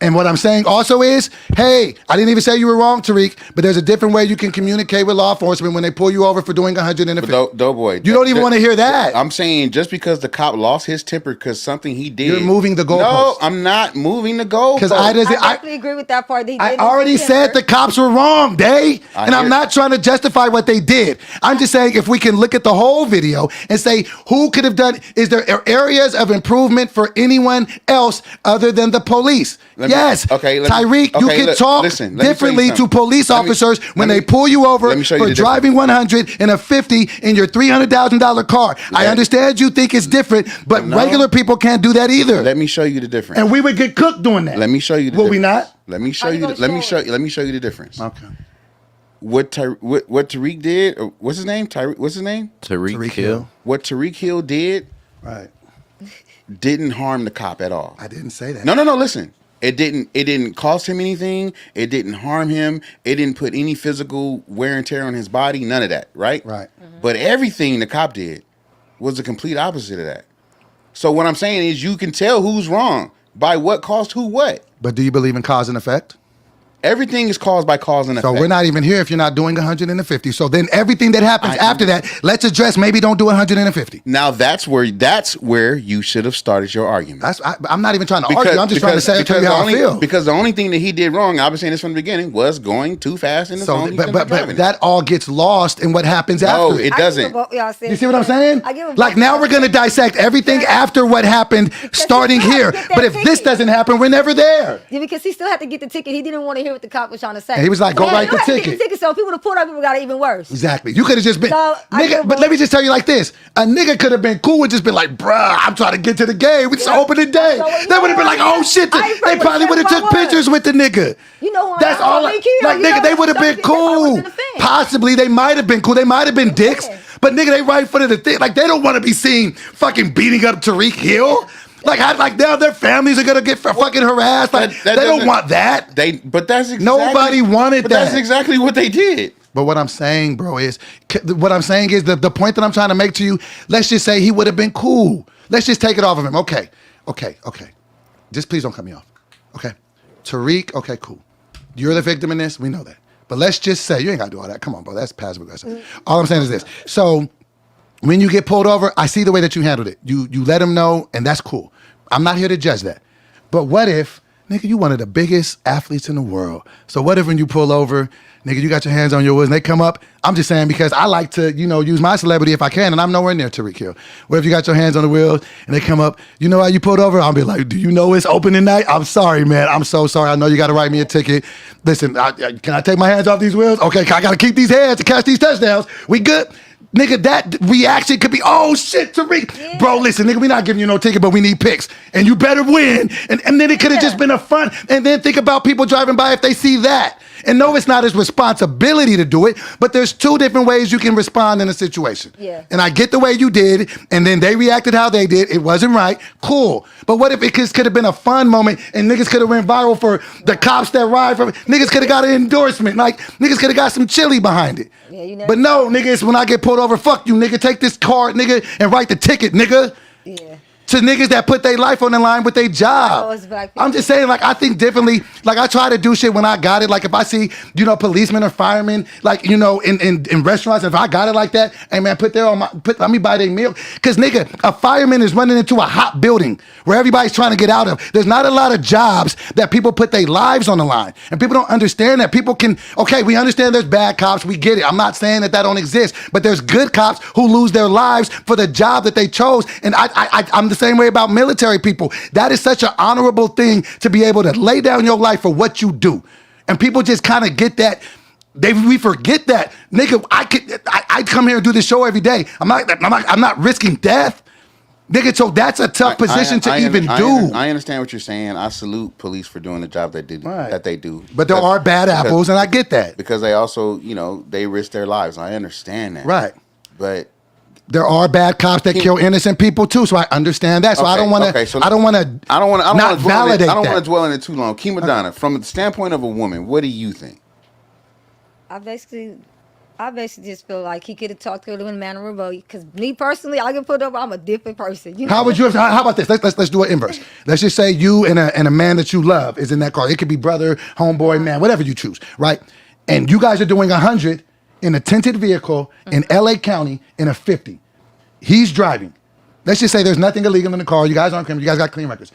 Speaker 3: And what I'm saying also is, hey, I didn't even say you were wrong, Tariq, but there's a different way you can communicate with law enforcement when they pull you over for doing 150.
Speaker 2: Doughboy,
Speaker 3: you don't even want to hear that.
Speaker 2: I'm saying just because the cop lost his temper because something he did.
Speaker 3: You're moving the goalpost.
Speaker 2: No, I'm not moving the goalpost.
Speaker 3: Because
Speaker 10: I definitely agree with that part.
Speaker 3: I already said the cops were wrong, Dae. And I'm not trying to justify what they did. I'm just saying if we can look at the whole video and say who could have done, is there areas of improvement for anyone else other than the police? Tyreek, you can talk differently to police officers when they pull you over for driving 100 in a 50 in your $300,000 car. I understand you think it's different, but regular people can't do that either.
Speaker 2: Let me show you the difference.
Speaker 3: And we would get cooked doing that.
Speaker 2: Let me show you the
Speaker 3: Will
Speaker 2: difference.
Speaker 3: we not?
Speaker 2: Let me show you. Let me show you the difference.
Speaker 3: Okay.
Speaker 2: What Tariq did? Or what's his name? What's his name?
Speaker 4: Tariq Hill.
Speaker 2: What Tariq Hill did?
Speaker 3: Right.
Speaker 2: Didn't harm the cop at all.
Speaker 3: I didn't say that.
Speaker 2: No. Listen. It didn't cost him anything. It didn't harm him. It didn't put any physical wear and tear on his body. None of that, right?
Speaker 3: Right.
Speaker 2: But everything the cop did was the complete opposite of that. So what I'm saying is you can tell who's wrong by what caused who what.
Speaker 3: But do you believe in cause and effect?
Speaker 2: Everything is caused by cause and effect.
Speaker 3: So we're not even here if you're not doing 150. So then everything that happens after that, let's address maybe don't do 150.
Speaker 2: Now that's where you should have started your argument.
Speaker 3: I'm not even trying to argue. I'm just trying to tell you how I feel.
Speaker 2: Because the only thing that he did wrong, I've been saying this from the beginning, was going too fast in the zone.
Speaker 3: But that all gets lost in what happens after.
Speaker 2: No, it doesn't.
Speaker 3: You see what I'm saying? Like now we're going to dissect everything after what happened starting here. But if this doesn't happen, we're never there.
Speaker 10: Yeah, because he still had to get the ticket. He didn't want to hear what the cop was trying to say.
Speaker 3: And he was like, go write the ticket.
Speaker 10: So if people would have pulled up, people got it even worse.
Speaker 3: Exactly. You could have just been,
Speaker 10: So,
Speaker 3: nigga, but let me just tell you like this. A nigga could have been cool and just been like, bruh, I'm trying to get to the game. We just open the day. They would have been like, oh shit. They probably would have took pictures with the nigga.
Speaker 10: You know what?
Speaker 3: That's all. Like, nigga, they would have been cool. Possibly they might have been cool. They might have been dicks. But nigga, they right in front of the thing. Like, they don't want to be seen fucking beating up Tariq Hill. Like, like now their families are gonna get fucking harassed. Like,
Speaker 2: That
Speaker 3: they don't
Speaker 2: doesn't-
Speaker 3: want that.
Speaker 2: But that's exactly,
Speaker 3: Nobody wanted
Speaker 2: but
Speaker 3: that.
Speaker 2: That's exactly what they did.
Speaker 3: But what I'm saying, bro, is the point that I'm trying to make to you. Let's just say he would have been cool. Let's just take it off of him. Okay. Just please don't cut me off. Okay. Tariq. Okay, cool. You're the victim in this. We know that. But let's just say you ain't gotta do all that. Come on, bro. That's passive aggressive. All I'm saying is this. So when you get pulled over, I see the way that you handled it. You let him know, and that's cool. I'm not here to judge that. But what if, nigga, you one of the biggest athletes in the world. So what if when you pull over, nigga, you got your hands on your wheels and they come up? I'm just saying because I like to, use my celebrity if I can, and I'm nowhere near Tariq Hill. What if you got your hands on the wheels and they come up, you know how you pulled over? I'll be like, do you know it's open tonight? I'm sorry, man. I'm so sorry. I know you got to write me a ticket. Listen, can I take my hands off these wheels? Okay, I got to keep these hands to catch these touchdowns. We good? Nigga, that reaction could be, oh shit, Tariq. Yeah. Bro, listen, nigga, we not giving you no ticket, but we need picks. And you better win. And then it could have just been a fun. And then think about people driving by if they see that. And no, it's not his responsibility to do it, but there's two different ways you can respond in a situation.
Speaker 10: Yeah.
Speaker 3: And I get the way you did, and then they reacted how they did. It wasn't right. Cool. But what if it could have been a fun moment and niggas could have went viral for the cops that ride from niggas could have got an endorsement. Like niggas could have got some chili behind it.
Speaker 10: Yeah, you never
Speaker 3: But no, niggas, when I get pulled over, fuck you, nigga. Take this card, nigga, and write the ticket, nigga.
Speaker 10: Yeah.
Speaker 3: To niggas that put their life on the line with their job.
Speaker 10: Oh, it's black people.
Speaker 3: I'm just saying, like, I think differently. Like, I try to do shit when I got it. Like, if I see, policemen or firemen, like, in restaurants, if I got it like that, hey, man, let me buy their meal. Because, nigga, a fireman is running into a hot building where everybody's trying to get out of. There's not a lot of jobs that people put their lives on the line. And people don't understand that. People can, okay, we understand there's bad cops. We get it. I'm not saying that don't exist. But there's good cops who lose their lives for the job that they chose. And I'm the same way about military people. That is such an honorable thing to be able to lay down your life for what you do. And people just kind of get that. We forget that. Nigga, I come here and do this show every day. I'm not risking death. Nigga, so that's a tough position to even do.
Speaker 2: I understand what you're saying. I salute police for doing the job that they do.
Speaker 3: But there are bad apples, and I get that.
Speaker 2: Because they also, they risk their lives. I understand that.
Speaker 3: Right.
Speaker 2: But
Speaker 3: there are bad cops that kill innocent people too, so I understand that. So I don't want to. I don't want to. I don't want to validate.
Speaker 2: I don't want to dwell on it too long. Kima Donna, from the standpoint of a woman, what do you think?
Speaker 10: I basically just feel like he could have talked to her in a manner of because me personally, I get put over. I'm a different person.
Speaker 3: How would you? How about this? Let's do an inverse. Let's just say you and a man that you love is in that car. It could be brother, homeboy, man, whatever you choose, right? And you guys are doing 100 in a tinted vehicle in LA County in a 50. He's driving. Let's just say there's nothing illegal in the car. You guys aren't criminal. You guys got clean records.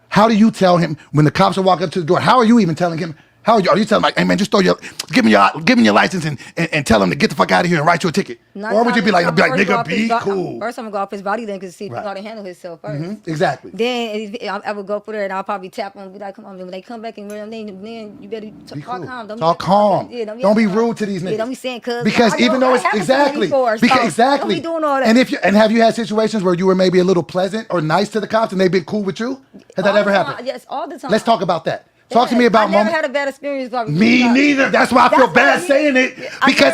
Speaker 3: How do you tell him when the cops are walking up to the door? How are you even telling him? Are you telling him like, hey man, just give me your license and tell him to get the fuck out of here and write you a ticket? Or would you be like, nigga, be cool?
Speaker 10: First, I'm gonna go off his body then because see how to handle himself first.
Speaker 3: Mm-hmm. Exactly.
Speaker 10: Then I would go for there and I'll probably tap him and be like, come on, man. When they come back and then you better talk calm.
Speaker 3: Talk calm. Yeah, don't be rude to these niggas.
Speaker 10: Yeah, don't be saying
Speaker 3: because even though it's exactly
Speaker 10: don't be doing all that.
Speaker 3: And have you had situations where you were maybe a little pleasant or nice to the cops and they've been cool with you? Has that ever happened?
Speaker 10: Yes, all the time.
Speaker 3: Let's talk about that. Talk to me about
Speaker 10: I never had a bad experience.
Speaker 3: Me neither. That's why I feel bad saying it. Because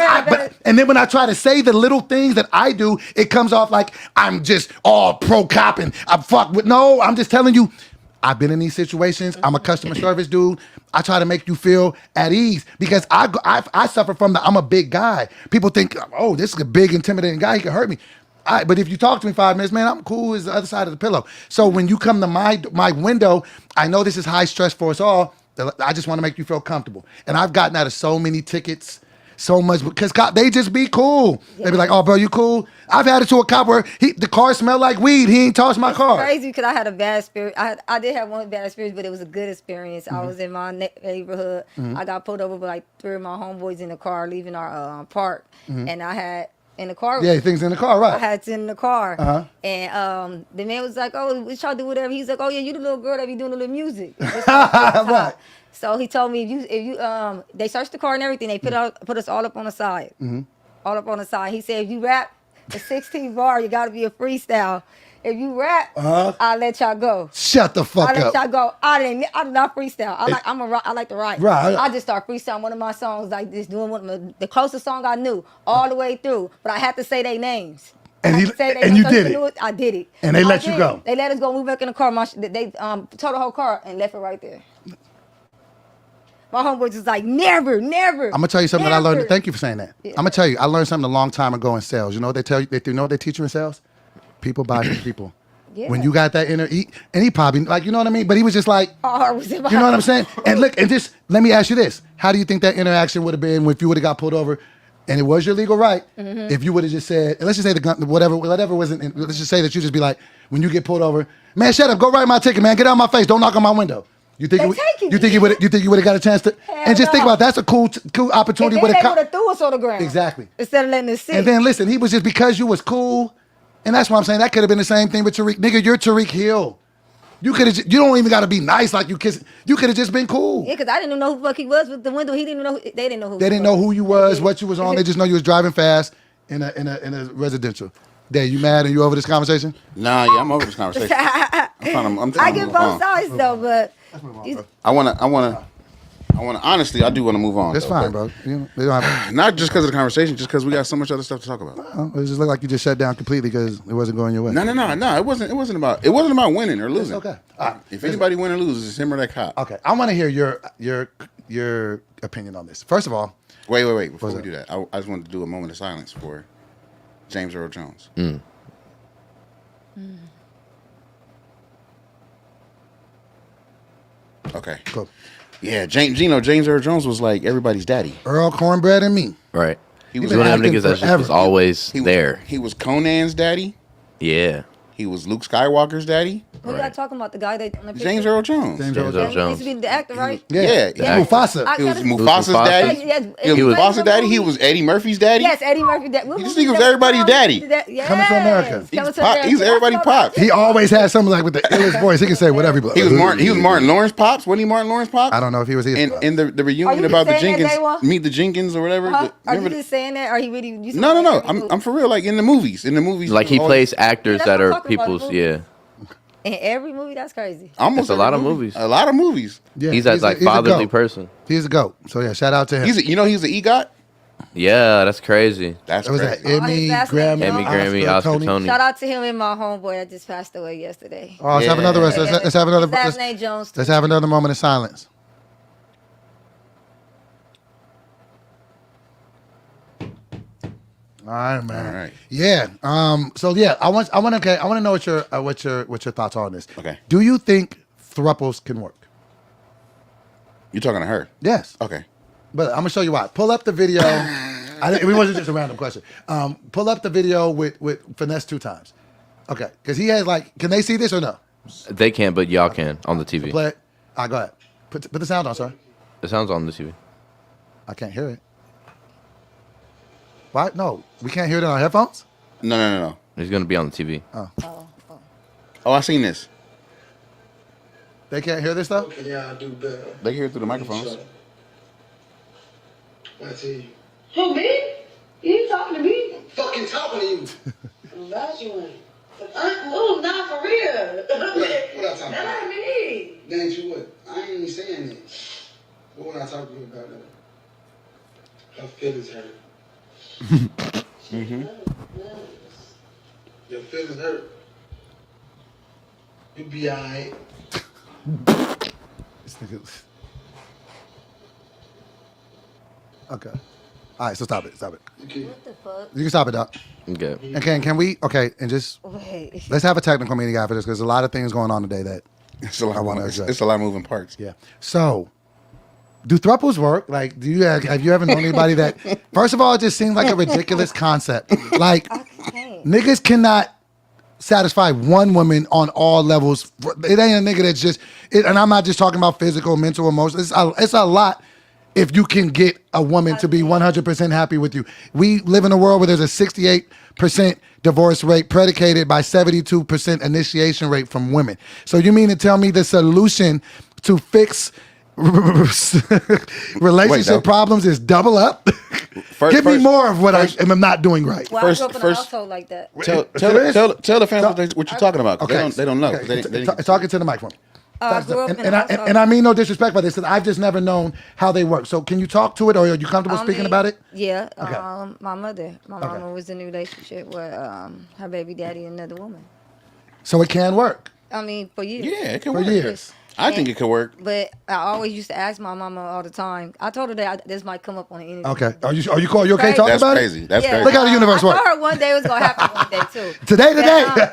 Speaker 3: and then when I try to say the little things that I do, it comes off like I'm just all pro cop and I'm fuck with. No, I'm just telling you, I've been in these situations. I'm a customer service dude. I try to make you feel at ease because I suffer from I'm a big guy. People think, oh, this is a big intimidating guy. He can hurt me. But if you talk to me 5 minutes, man, I'm cool as the other side of the pillow. So when you come to my window, I know this is high stress for us all. I just want to make you feel comfortable. And I've gotten out of so many tickets, so much, because they just be cool. Yeah. They be like, oh, bro, you cool? I've had it to a cop where the car smelled like weed. He ain't tossed my car.
Speaker 10: Crazy because I had a bad experience. I did have one bad experience, but it was a good experience. Mm-hmm. I was in my neighborhood. Mm-hmm. I got pulled over with like 3 of my homeboys in the car leaving our park. Mm-hmm. And I had... in the car.
Speaker 3: Yeah, things in the car, right.
Speaker 10: I had it in the car. Uh-huh. And the man was like, oh, we try to do whatever. He's like, oh, yeah, you the little girl that be doing the little music. Right. So he told me, if you they searched the car and everything. They put us all up on the side. Mm-hmm. All up on the side. He said, if you rap a 16 bar, you got to be a freestyle. If you rap, I'll let y'all go.
Speaker 3: Shut the fuck up.
Speaker 10: I'll let y'all go. I do not freestyle. I like to write.
Speaker 3: Right.
Speaker 10: I just start freestyling one of my songs like this, doing the closest song I knew all the way through. But I had to say their names.
Speaker 3: And
Speaker 10: I
Speaker 3: he
Speaker 10: can say they
Speaker 3: and you
Speaker 10: don't
Speaker 3: did
Speaker 10: do
Speaker 3: it.
Speaker 10: I did it.
Speaker 3: And they
Speaker 10: I
Speaker 3: let you
Speaker 10: did
Speaker 3: go.
Speaker 10: it. They let us go. We back in the car. They towed the whole car and left it right there. My homeboy was like, never.
Speaker 3: I'm gonna tell you something that I learned.
Speaker 10: Never.
Speaker 3: Thank you for saying that.
Speaker 10: Yeah.
Speaker 3: I'm gonna tell you, I learned something a long time ago in sales. You know what they tell you? You know what they teach you in sales? People buy from people.
Speaker 10: Yeah.
Speaker 3: When you got that inner, and he probably like, you know what I mean? But he was just like,
Speaker 10: Was
Speaker 3: you know what I'm saying? And look, and just let me ask you this: how do you think that interaction would have been if you would have got pulled over, and it was your legal right?
Speaker 10: Mm-hmm.
Speaker 3: If you would have just said, and let's just say the gun, whatever wasn't. Let's just say that you just be like, when you get pulled over, man, shut up, go write my ticket, man, get out of my face, don't knock on my window. You think you would have got a chance to? And just think about that's a cool opportunity.
Speaker 10: And then they would have threw us on the ground.
Speaker 3: Exactly.
Speaker 10: Instead of letting us sit.
Speaker 3: And then listen, he was just because you was cool, and that's why I'm saying that could have been the same thing with Tariq. Nigga, you're Tariq Hill. You could have. You don't even got to be nice like you kiss. You could have just been cool.
Speaker 10: Yeah, because I didn't know who the fuck he was with the window. He didn't know. They didn't know who.
Speaker 3: They didn't know who you was, what you was on. They just know you was driving fast in a residential. Dae, you mad and you over this conversation?
Speaker 2: Nah, yeah, I'm over this conversation. I'm trying
Speaker 10: I
Speaker 2: to
Speaker 10: get
Speaker 2: move
Speaker 10: both
Speaker 2: on.
Speaker 10: sides though, but
Speaker 2: I wanna. Honestly, I do want to move on.
Speaker 3: That's fine, bro. You don't have
Speaker 2: Not just because of the conversation, just because we got so much other stuff to talk about.
Speaker 3: it just looked like you just shut down completely because it wasn't going your way.
Speaker 2: No. It wasn't about winning or losing.
Speaker 3: It's okay. All right.
Speaker 2: If anybody win or lose, it's him or that cop.
Speaker 3: Okay, I want to hear your opinion on this. First of all,
Speaker 2: Wait. Before we do that, I just wanted to do a moment of silence for James Earl Jones. Okay.
Speaker 3: Cool.
Speaker 2: Yeah, James Earl Jones was like everybody's daddy.
Speaker 3: Earl Cornbread and me.
Speaker 4: Right.
Speaker 2: He
Speaker 4: He's
Speaker 2: was
Speaker 4: one of them
Speaker 3: acting
Speaker 4: niggas that just
Speaker 3: forever.
Speaker 4: was always there.
Speaker 2: He was Conan's daddy.
Speaker 4: Yeah.
Speaker 2: He was Luke Skywalker's daddy.
Speaker 10: who y'all talking about? The guy that on the
Speaker 2: James
Speaker 10: picture?
Speaker 2: Earl Jones.
Speaker 3: James
Speaker 4: James
Speaker 3: Earl
Speaker 4: Earl
Speaker 10: He
Speaker 4: Jones.
Speaker 10: used to be the actor, right?
Speaker 2: Yeah.
Speaker 3: Mufasa.
Speaker 2: He was
Speaker 10: I-
Speaker 2: Mufasa's
Speaker 4: Mufasa.
Speaker 2: daddy.
Speaker 10: Yes,
Speaker 2: He was
Speaker 10: Mufasa's
Speaker 2: Mufasa's daddy. He
Speaker 10: movie.
Speaker 2: was Eddie Murphy's daddy.
Speaker 10: Yes, Eddie Murphy. That,
Speaker 2: This nigga was everybody's daddy.
Speaker 10: Yes.
Speaker 3: Coming to America.
Speaker 2: He's everybody's pop.
Speaker 3: He always had something like with the illest voice. He can say whatever.
Speaker 2: He was Martin Lawrence pops. Wasn't he Martin Lawrence pops?
Speaker 3: I don't know if he was either.
Speaker 2: In the reunion
Speaker 10: you
Speaker 2: about the
Speaker 10: just saying that,
Speaker 2: Jenkins,
Speaker 10: Dae One?
Speaker 2: meet the Jenkins or whatever.
Speaker 10: Huh? Are you
Speaker 2: Remember
Speaker 10: just saying that? Or he really?
Speaker 2: No. I'm for real. Like in the movies.
Speaker 4: Like he plays actors
Speaker 10: Yeah,
Speaker 4: that
Speaker 10: that's
Speaker 4: are
Speaker 10: what I'm talking about,
Speaker 4: people's,
Speaker 10: the
Speaker 4: yeah.
Speaker 10: In every movie, that's crazy.
Speaker 2: Almost
Speaker 4: It's a
Speaker 2: every
Speaker 4: lot of
Speaker 2: movie.
Speaker 4: movies.
Speaker 2: A lot of movies.
Speaker 3: Yeah,
Speaker 4: He's that like
Speaker 3: a
Speaker 4: fatherly
Speaker 3: goat.
Speaker 4: person.
Speaker 3: He's a goat. So yeah, shout out to him.
Speaker 2: He's an EGOT.
Speaker 4: Yeah, that's crazy.
Speaker 2: That's
Speaker 3: It was
Speaker 2: crazy.
Speaker 3: that Emmy,
Speaker 10: that's
Speaker 3: Grammy,
Speaker 10: Emmy,
Speaker 4: Grammy, Oscar, Tony.
Speaker 10: Shout out to him and my homeboy that just passed away yesterday.
Speaker 3: Oh, let's have another. Let's have another.
Speaker 10: His last name Jones.
Speaker 3: Let's have another moment of silence. All right, man.
Speaker 2: All right.
Speaker 3: Yeah. So yeah, I want to know what your thoughts are on this.
Speaker 2: Okay.
Speaker 3: Do you think thruples can work?
Speaker 2: You talking to her?
Speaker 3: Yes.
Speaker 2: Okay.
Speaker 3: But I'm gonna show you why. Pull up the video. It wasn't just a random question. Pull up the video with Finesse 2 times. Okay, because he has like. Can they see this or no?
Speaker 4: They can't, but y'all can on the TV.
Speaker 3: Play it. All right, go ahead. Put the sound on, sir.
Speaker 4: It sounds on the TV.
Speaker 3: I can't hear it. Why? No, we can't hear it on our headphones.
Speaker 2: No.
Speaker 4: He's gonna be on the TV.
Speaker 2: Oh, I seen this.
Speaker 3: They can't hear this though.
Speaker 11: Yeah, I do better.
Speaker 2: They can hear it through the microphones.
Speaker 11: I tell you.
Speaker 8: Who, me? You ain't talking to me.
Speaker 11: I'm fucking talking to you.
Speaker 8: I'm glad you ain't. Ooh, not for real.
Speaker 11: What I talking
Speaker 8: That
Speaker 11: about?
Speaker 8: ain't me.
Speaker 11: That ain't you what? I ain't even saying that. What would I talk to you about that? Her feelings hurt. Your feelings hurt. You be alright.
Speaker 3: Okay. All right, so stop it.
Speaker 11: Okay.
Speaker 10: What the fuck?
Speaker 3: You can stop it, Doc.
Speaker 4: Okay.
Speaker 3: And can we? Okay, and just
Speaker 10: Wait.
Speaker 3: let's have a technical meeting after this because there's a lot of things going on today that.
Speaker 2: It's a lot.
Speaker 3: I wanna address.
Speaker 2: It's a lot of moving parts.
Speaker 3: Yeah. So, do thruples work? Like, have you ever known anybody that? First of all, it just seems like a ridiculous concept. Like, niggas cannot satisfy one woman on all levels. It ain't a nigga that's just. And I'm not just talking about physical, mental, emotional. It's a lot. If you can get a woman to be 100% happy with you. We live in a world where there's a 68% divorce rate predicated by 72% initiation rate from women. So you mean to tell me the solution to fix relationship problems is double up? Give me more of what I am not doing right.
Speaker 10: Well, I grew up in a household like that.
Speaker 2: Tell the fans what you're talking about. 'Cause they don't know.
Speaker 3: Okay,
Speaker 2: They didn't-
Speaker 3: talking to the microphone.
Speaker 10: I grew up in a household.
Speaker 3: And I mean no disrespect by this, because I've just never known how they work. So can you talk to it, or are you comfortable speaking about it?
Speaker 10: Yeah.
Speaker 3: Okay.
Speaker 10: My mama was in a relationship with her baby daddy and another woman.
Speaker 3: So it can work.
Speaker 10: I mean, for years.
Speaker 2: Yeah, it can
Speaker 3: For
Speaker 2: work.
Speaker 3: years.
Speaker 2: I think it could work.
Speaker 10: But I always used to ask my mama all the time. I told her that this might come up on the interview.
Speaker 3: Okay. Are you okay talking
Speaker 2: That's
Speaker 3: about
Speaker 2: crazy.
Speaker 3: it?
Speaker 2: That's crazy.
Speaker 3: Look how the universe
Speaker 10: I
Speaker 3: works.
Speaker 10: told her one day it was gonna happen one day too.
Speaker 3: Today.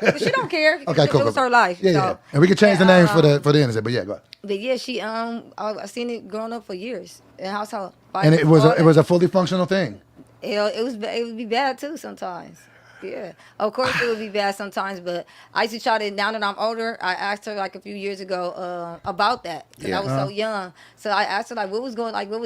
Speaker 10: But she don't care.
Speaker 3: Okay, cool.
Speaker 10: It was her life.
Speaker 3: Yeah,
Speaker 10: so.
Speaker 3: yeah. And we can change the name for the internet. But yeah, go ahead.
Speaker 10: But yeah, she I seen it growing up for years in the household.
Speaker 3: And it was a fully functional thing.
Speaker 10: It would be bad too sometimes. Yeah, of course it would be bad sometimes, but I used to try to. Now that I'm older, I asked her like a few years ago about that because I was so young. So I asked her like, what was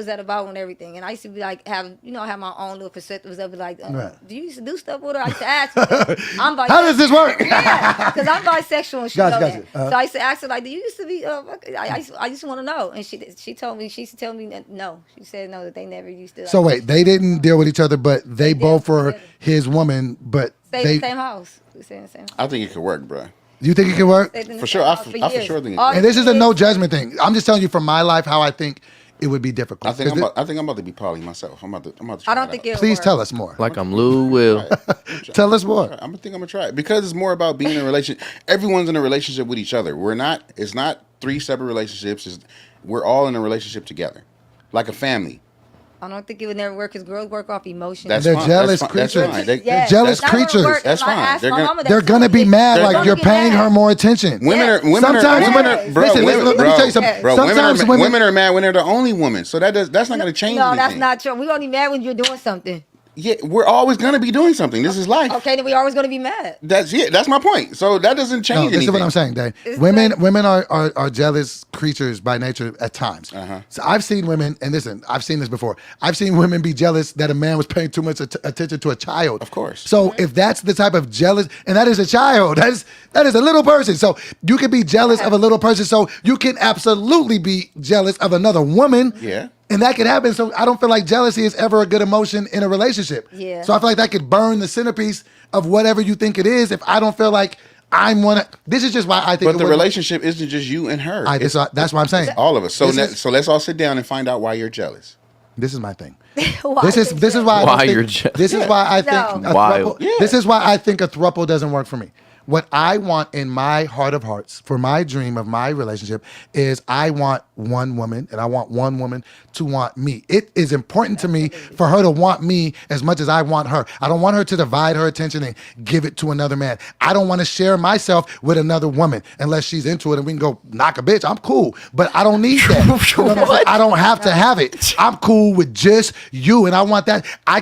Speaker 10: that about and everything. And I used to be like, have my own little perspectives of it. Like, do you used to do stuff with her? I used to ask her. I'm bisexual.
Speaker 3: How does this work?
Speaker 10: Yeah, because I'm bisexual and she
Speaker 3: Gotcha,
Speaker 10: know
Speaker 3: gotcha.
Speaker 10: that. So I used to ask her like, do you used to be? I just want to know. And she told me she used to tell me that no. She said no, that they never used to.
Speaker 3: So wait, they didn't deal with each other, but they both were his woman, but
Speaker 10: stay in the same house. We stay in the same house.
Speaker 2: I think it could work, bro.
Speaker 3: You think it can work?
Speaker 2: For sure. I for sure think it could.
Speaker 3: And this is a no judgment thing. I'm just telling you from my life how I think it would be difficult.
Speaker 2: I think I'm about to be poly myself. I'm about to try
Speaker 10: I don't think it.
Speaker 3: Please tell us more.
Speaker 4: Like I'm Lou Will.
Speaker 3: Tell us more.
Speaker 2: I'm gonna try it because it's more about being in a relationship. Everyone's in a relationship with each other. It's not three separate relationships. We're all in a relationship together, like a family.
Speaker 10: I don't think it would never work because girls work off emotion.
Speaker 3: They're jealous creatures. They're jealous creatures.
Speaker 2: That's fine.
Speaker 3: They're gonna be mad like you're paying her more attention.
Speaker 2: Women are
Speaker 3: Listen, let me tell you something.
Speaker 2: Bro,
Speaker 3: Sometimes
Speaker 2: women are mad when they're the only woman. So that's not gonna change anything.
Speaker 10: No, that's not true. We're only mad when you're doing something.
Speaker 2: Yeah, we're always gonna be doing something. This is life.
Speaker 10: Okay, then we're always gonna be mad.
Speaker 2: That's it. That's my point. So that doesn't change anything.
Speaker 3: This is what I'm saying, Dae. Women are jealous creatures by nature at times. So I've seen women, and listen, I've seen this before. I've seen women be jealous that a man was paying too much attention to a child.
Speaker 2: Of course.
Speaker 3: So if that's the type of jealous, and that is a child, that is a little person. So you can be jealous of a little person. So you can absolutely be jealous of another woman.
Speaker 2: Yeah.
Speaker 3: And that could happen. So I don't feel like jealousy is ever a good emotion in a relationship.
Speaker 10: Yeah.
Speaker 3: So I feel like that could burn the centerpiece of whatever you think it is. If I don't feel like this is just why I think.
Speaker 2: But the relationship isn't just you and her.
Speaker 3: That's what I'm saying.
Speaker 2: All of us. So let's all sit down and find out why you're jealous.
Speaker 3: This is my thing.
Speaker 10: This
Speaker 3: is why
Speaker 4: you're jealous.
Speaker 3: This is why I think this is why I think a throuple doesn't work for me. What I want in my heart of hearts for my dream of my relationship is I want one woman and I want one woman to want me. It is important to me for her to want me as much as I want her. I don't want her to divide her attention and give it to another man. I don't want to share myself with another woman unless she's into it and we can go knock a bitch. I'm cool, but I don't need that. You know what I'm saying? I don't have to have it. I'm cool with just you and I want that. I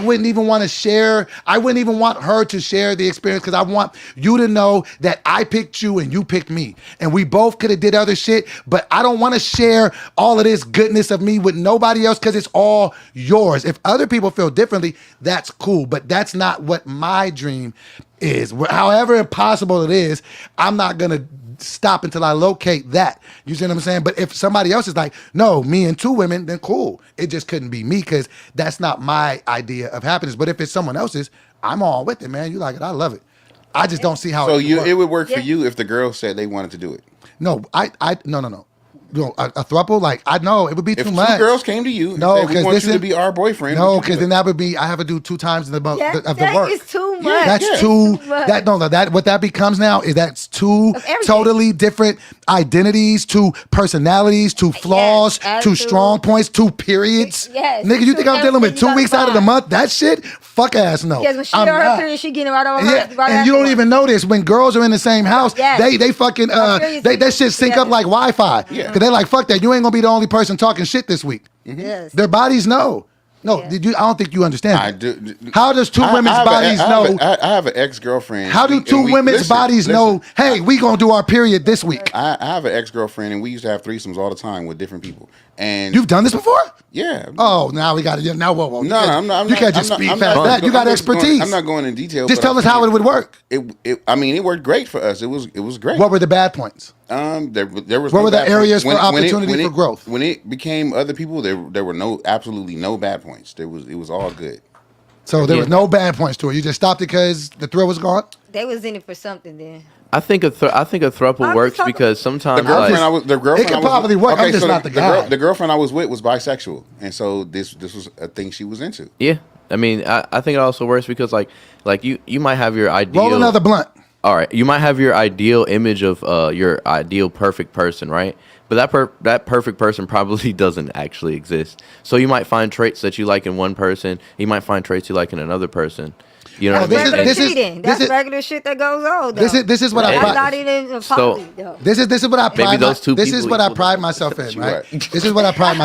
Speaker 3: wouldn't even want to share. I wouldn't even want her to share the experience because I want you to know that I picked you and you picked me. And we both could have did other shit, but I don't want to share all of this goodness of me with nobody else because it's all yours. If other people feel differently, that's cool, but that's not what my dream is. However impossible it is, I'm not going to stop until I locate that. You see what I'm saying? But if somebody else is like, no, me and two women, then cool. It just couldn't be me because that's not my idea of happiness. But if it's someone else's, I'm all with it, man. You like it, I love it. I just don't see how
Speaker 2: it would work for you if the girl said they wanted to do it.
Speaker 3: No, no. A throuple, like I know it would be too much.
Speaker 2: If two girls came to you,
Speaker 3: no,
Speaker 2: because
Speaker 3: this
Speaker 2: to be our boyfriend.
Speaker 3: No, because then that would be I have to do 2 times of the work.
Speaker 10: That is too much.
Speaker 3: That's too much. What that becomes now is that's two totally different identities, 2 personalities, 2 flaws, 2 strong points, 2 periods.
Speaker 10: Yes,
Speaker 3: nigga, you think I'm dealing with 2 weeks out of the month? That shit, fuck ass no.
Speaker 10: Yes, when she on her period, she getting right on her. Right
Speaker 3: and you don't even know this when girls are in the same house. They fucking that shit sync up like Wi-Fi.
Speaker 2: Yeah.
Speaker 3: They like, fuck that. You ain't gonna be the only person talking shit this week.
Speaker 10: Yes.
Speaker 3: Their bodies know. No, I don't think you understand.
Speaker 2: I do.
Speaker 3: How does 2 women's bodies know?
Speaker 2: I have an ex-girlfriend.
Speaker 3: How do 2 women's bodies know, hey, we gonna do our period this week?
Speaker 2: I have an ex-girlfriend, and we used to have threesomes all the time with different people. And
Speaker 3: you've done this before?
Speaker 2: Yeah.
Speaker 3: Oh, now we got it. Now, whoa.
Speaker 2: No, I'm not.
Speaker 3: You can't just speak past that. You got expertise.
Speaker 2: I'm not going in detail.
Speaker 3: Just tell us how it would work.
Speaker 2: It worked great for us. It was great.
Speaker 3: What were the bad points?
Speaker 2: There was.
Speaker 3: What were the areas for opportunity for growth?
Speaker 2: When it became other people, there were absolutely no bad points. It was all good.
Speaker 3: So there was no bad points to it. You just stopped it because the thrill was gone.
Speaker 10: They was in it for something then.
Speaker 4: I think a throuple works because sometimes
Speaker 2: The girlfriend
Speaker 3: It could probably work. I'm just not the guy.
Speaker 2: The girlfriend I was with was bisexual, and so this was a thing she was into.
Speaker 4: Yeah, I mean, I think it also works because like you might have your ideal.
Speaker 3: Roll another blunt.
Speaker 4: All right, you might have your ideal image of your ideal perfect person, right? But that perfect person probably doesn't actually exist. So you might find traits that you like in one person. You might find traits you like in another person. You know,
Speaker 10: That's regular cheating. That's regular shit that goes on. Though.
Speaker 3: This is what I
Speaker 10: That's
Speaker 3: pride.
Speaker 10: not even a poly, though.
Speaker 3: This is what I pride.
Speaker 4: Maybe those two
Speaker 3: This
Speaker 4: people
Speaker 3: is what I
Speaker 4: equal
Speaker 3: pride
Speaker 4: to-
Speaker 3: myself in,
Speaker 2: You're
Speaker 3: right?
Speaker 2: right.
Speaker 3: This is what I pride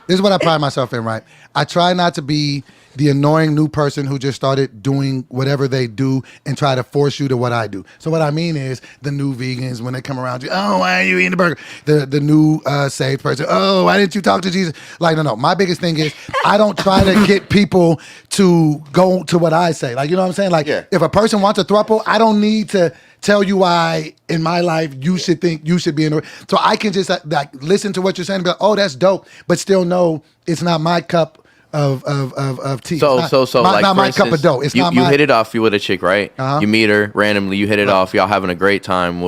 Speaker 3: This is what I pride myself in, right? I try not to be the annoying new person who just started doing whatever they do and try to force you to what I do. So what I mean is the new vegans, when they come around you, oh, why are you eating the burger? The new saved person, oh, why didn't you talk to Jesus? Like, no. My biggest thing is I don't try to get people to go to what I say. Like, you know what I'm saying? Like, if a person wants a throuple, I don't need to tell you why in my life you should think you should be in the. So I can just like listen to what you're saying and be like, oh, that's dope, but still know it's not my cup of tea.
Speaker 4: So like
Speaker 3: not
Speaker 4: for
Speaker 3: my
Speaker 4: instance,
Speaker 3: cup of dough. It's
Speaker 4: you,
Speaker 3: not
Speaker 4: you
Speaker 3: my.
Speaker 4: hit it off with a chick, right?
Speaker 3: Uh-huh.
Speaker 4: You meet her randomly, you hit it off, y'all having a great time.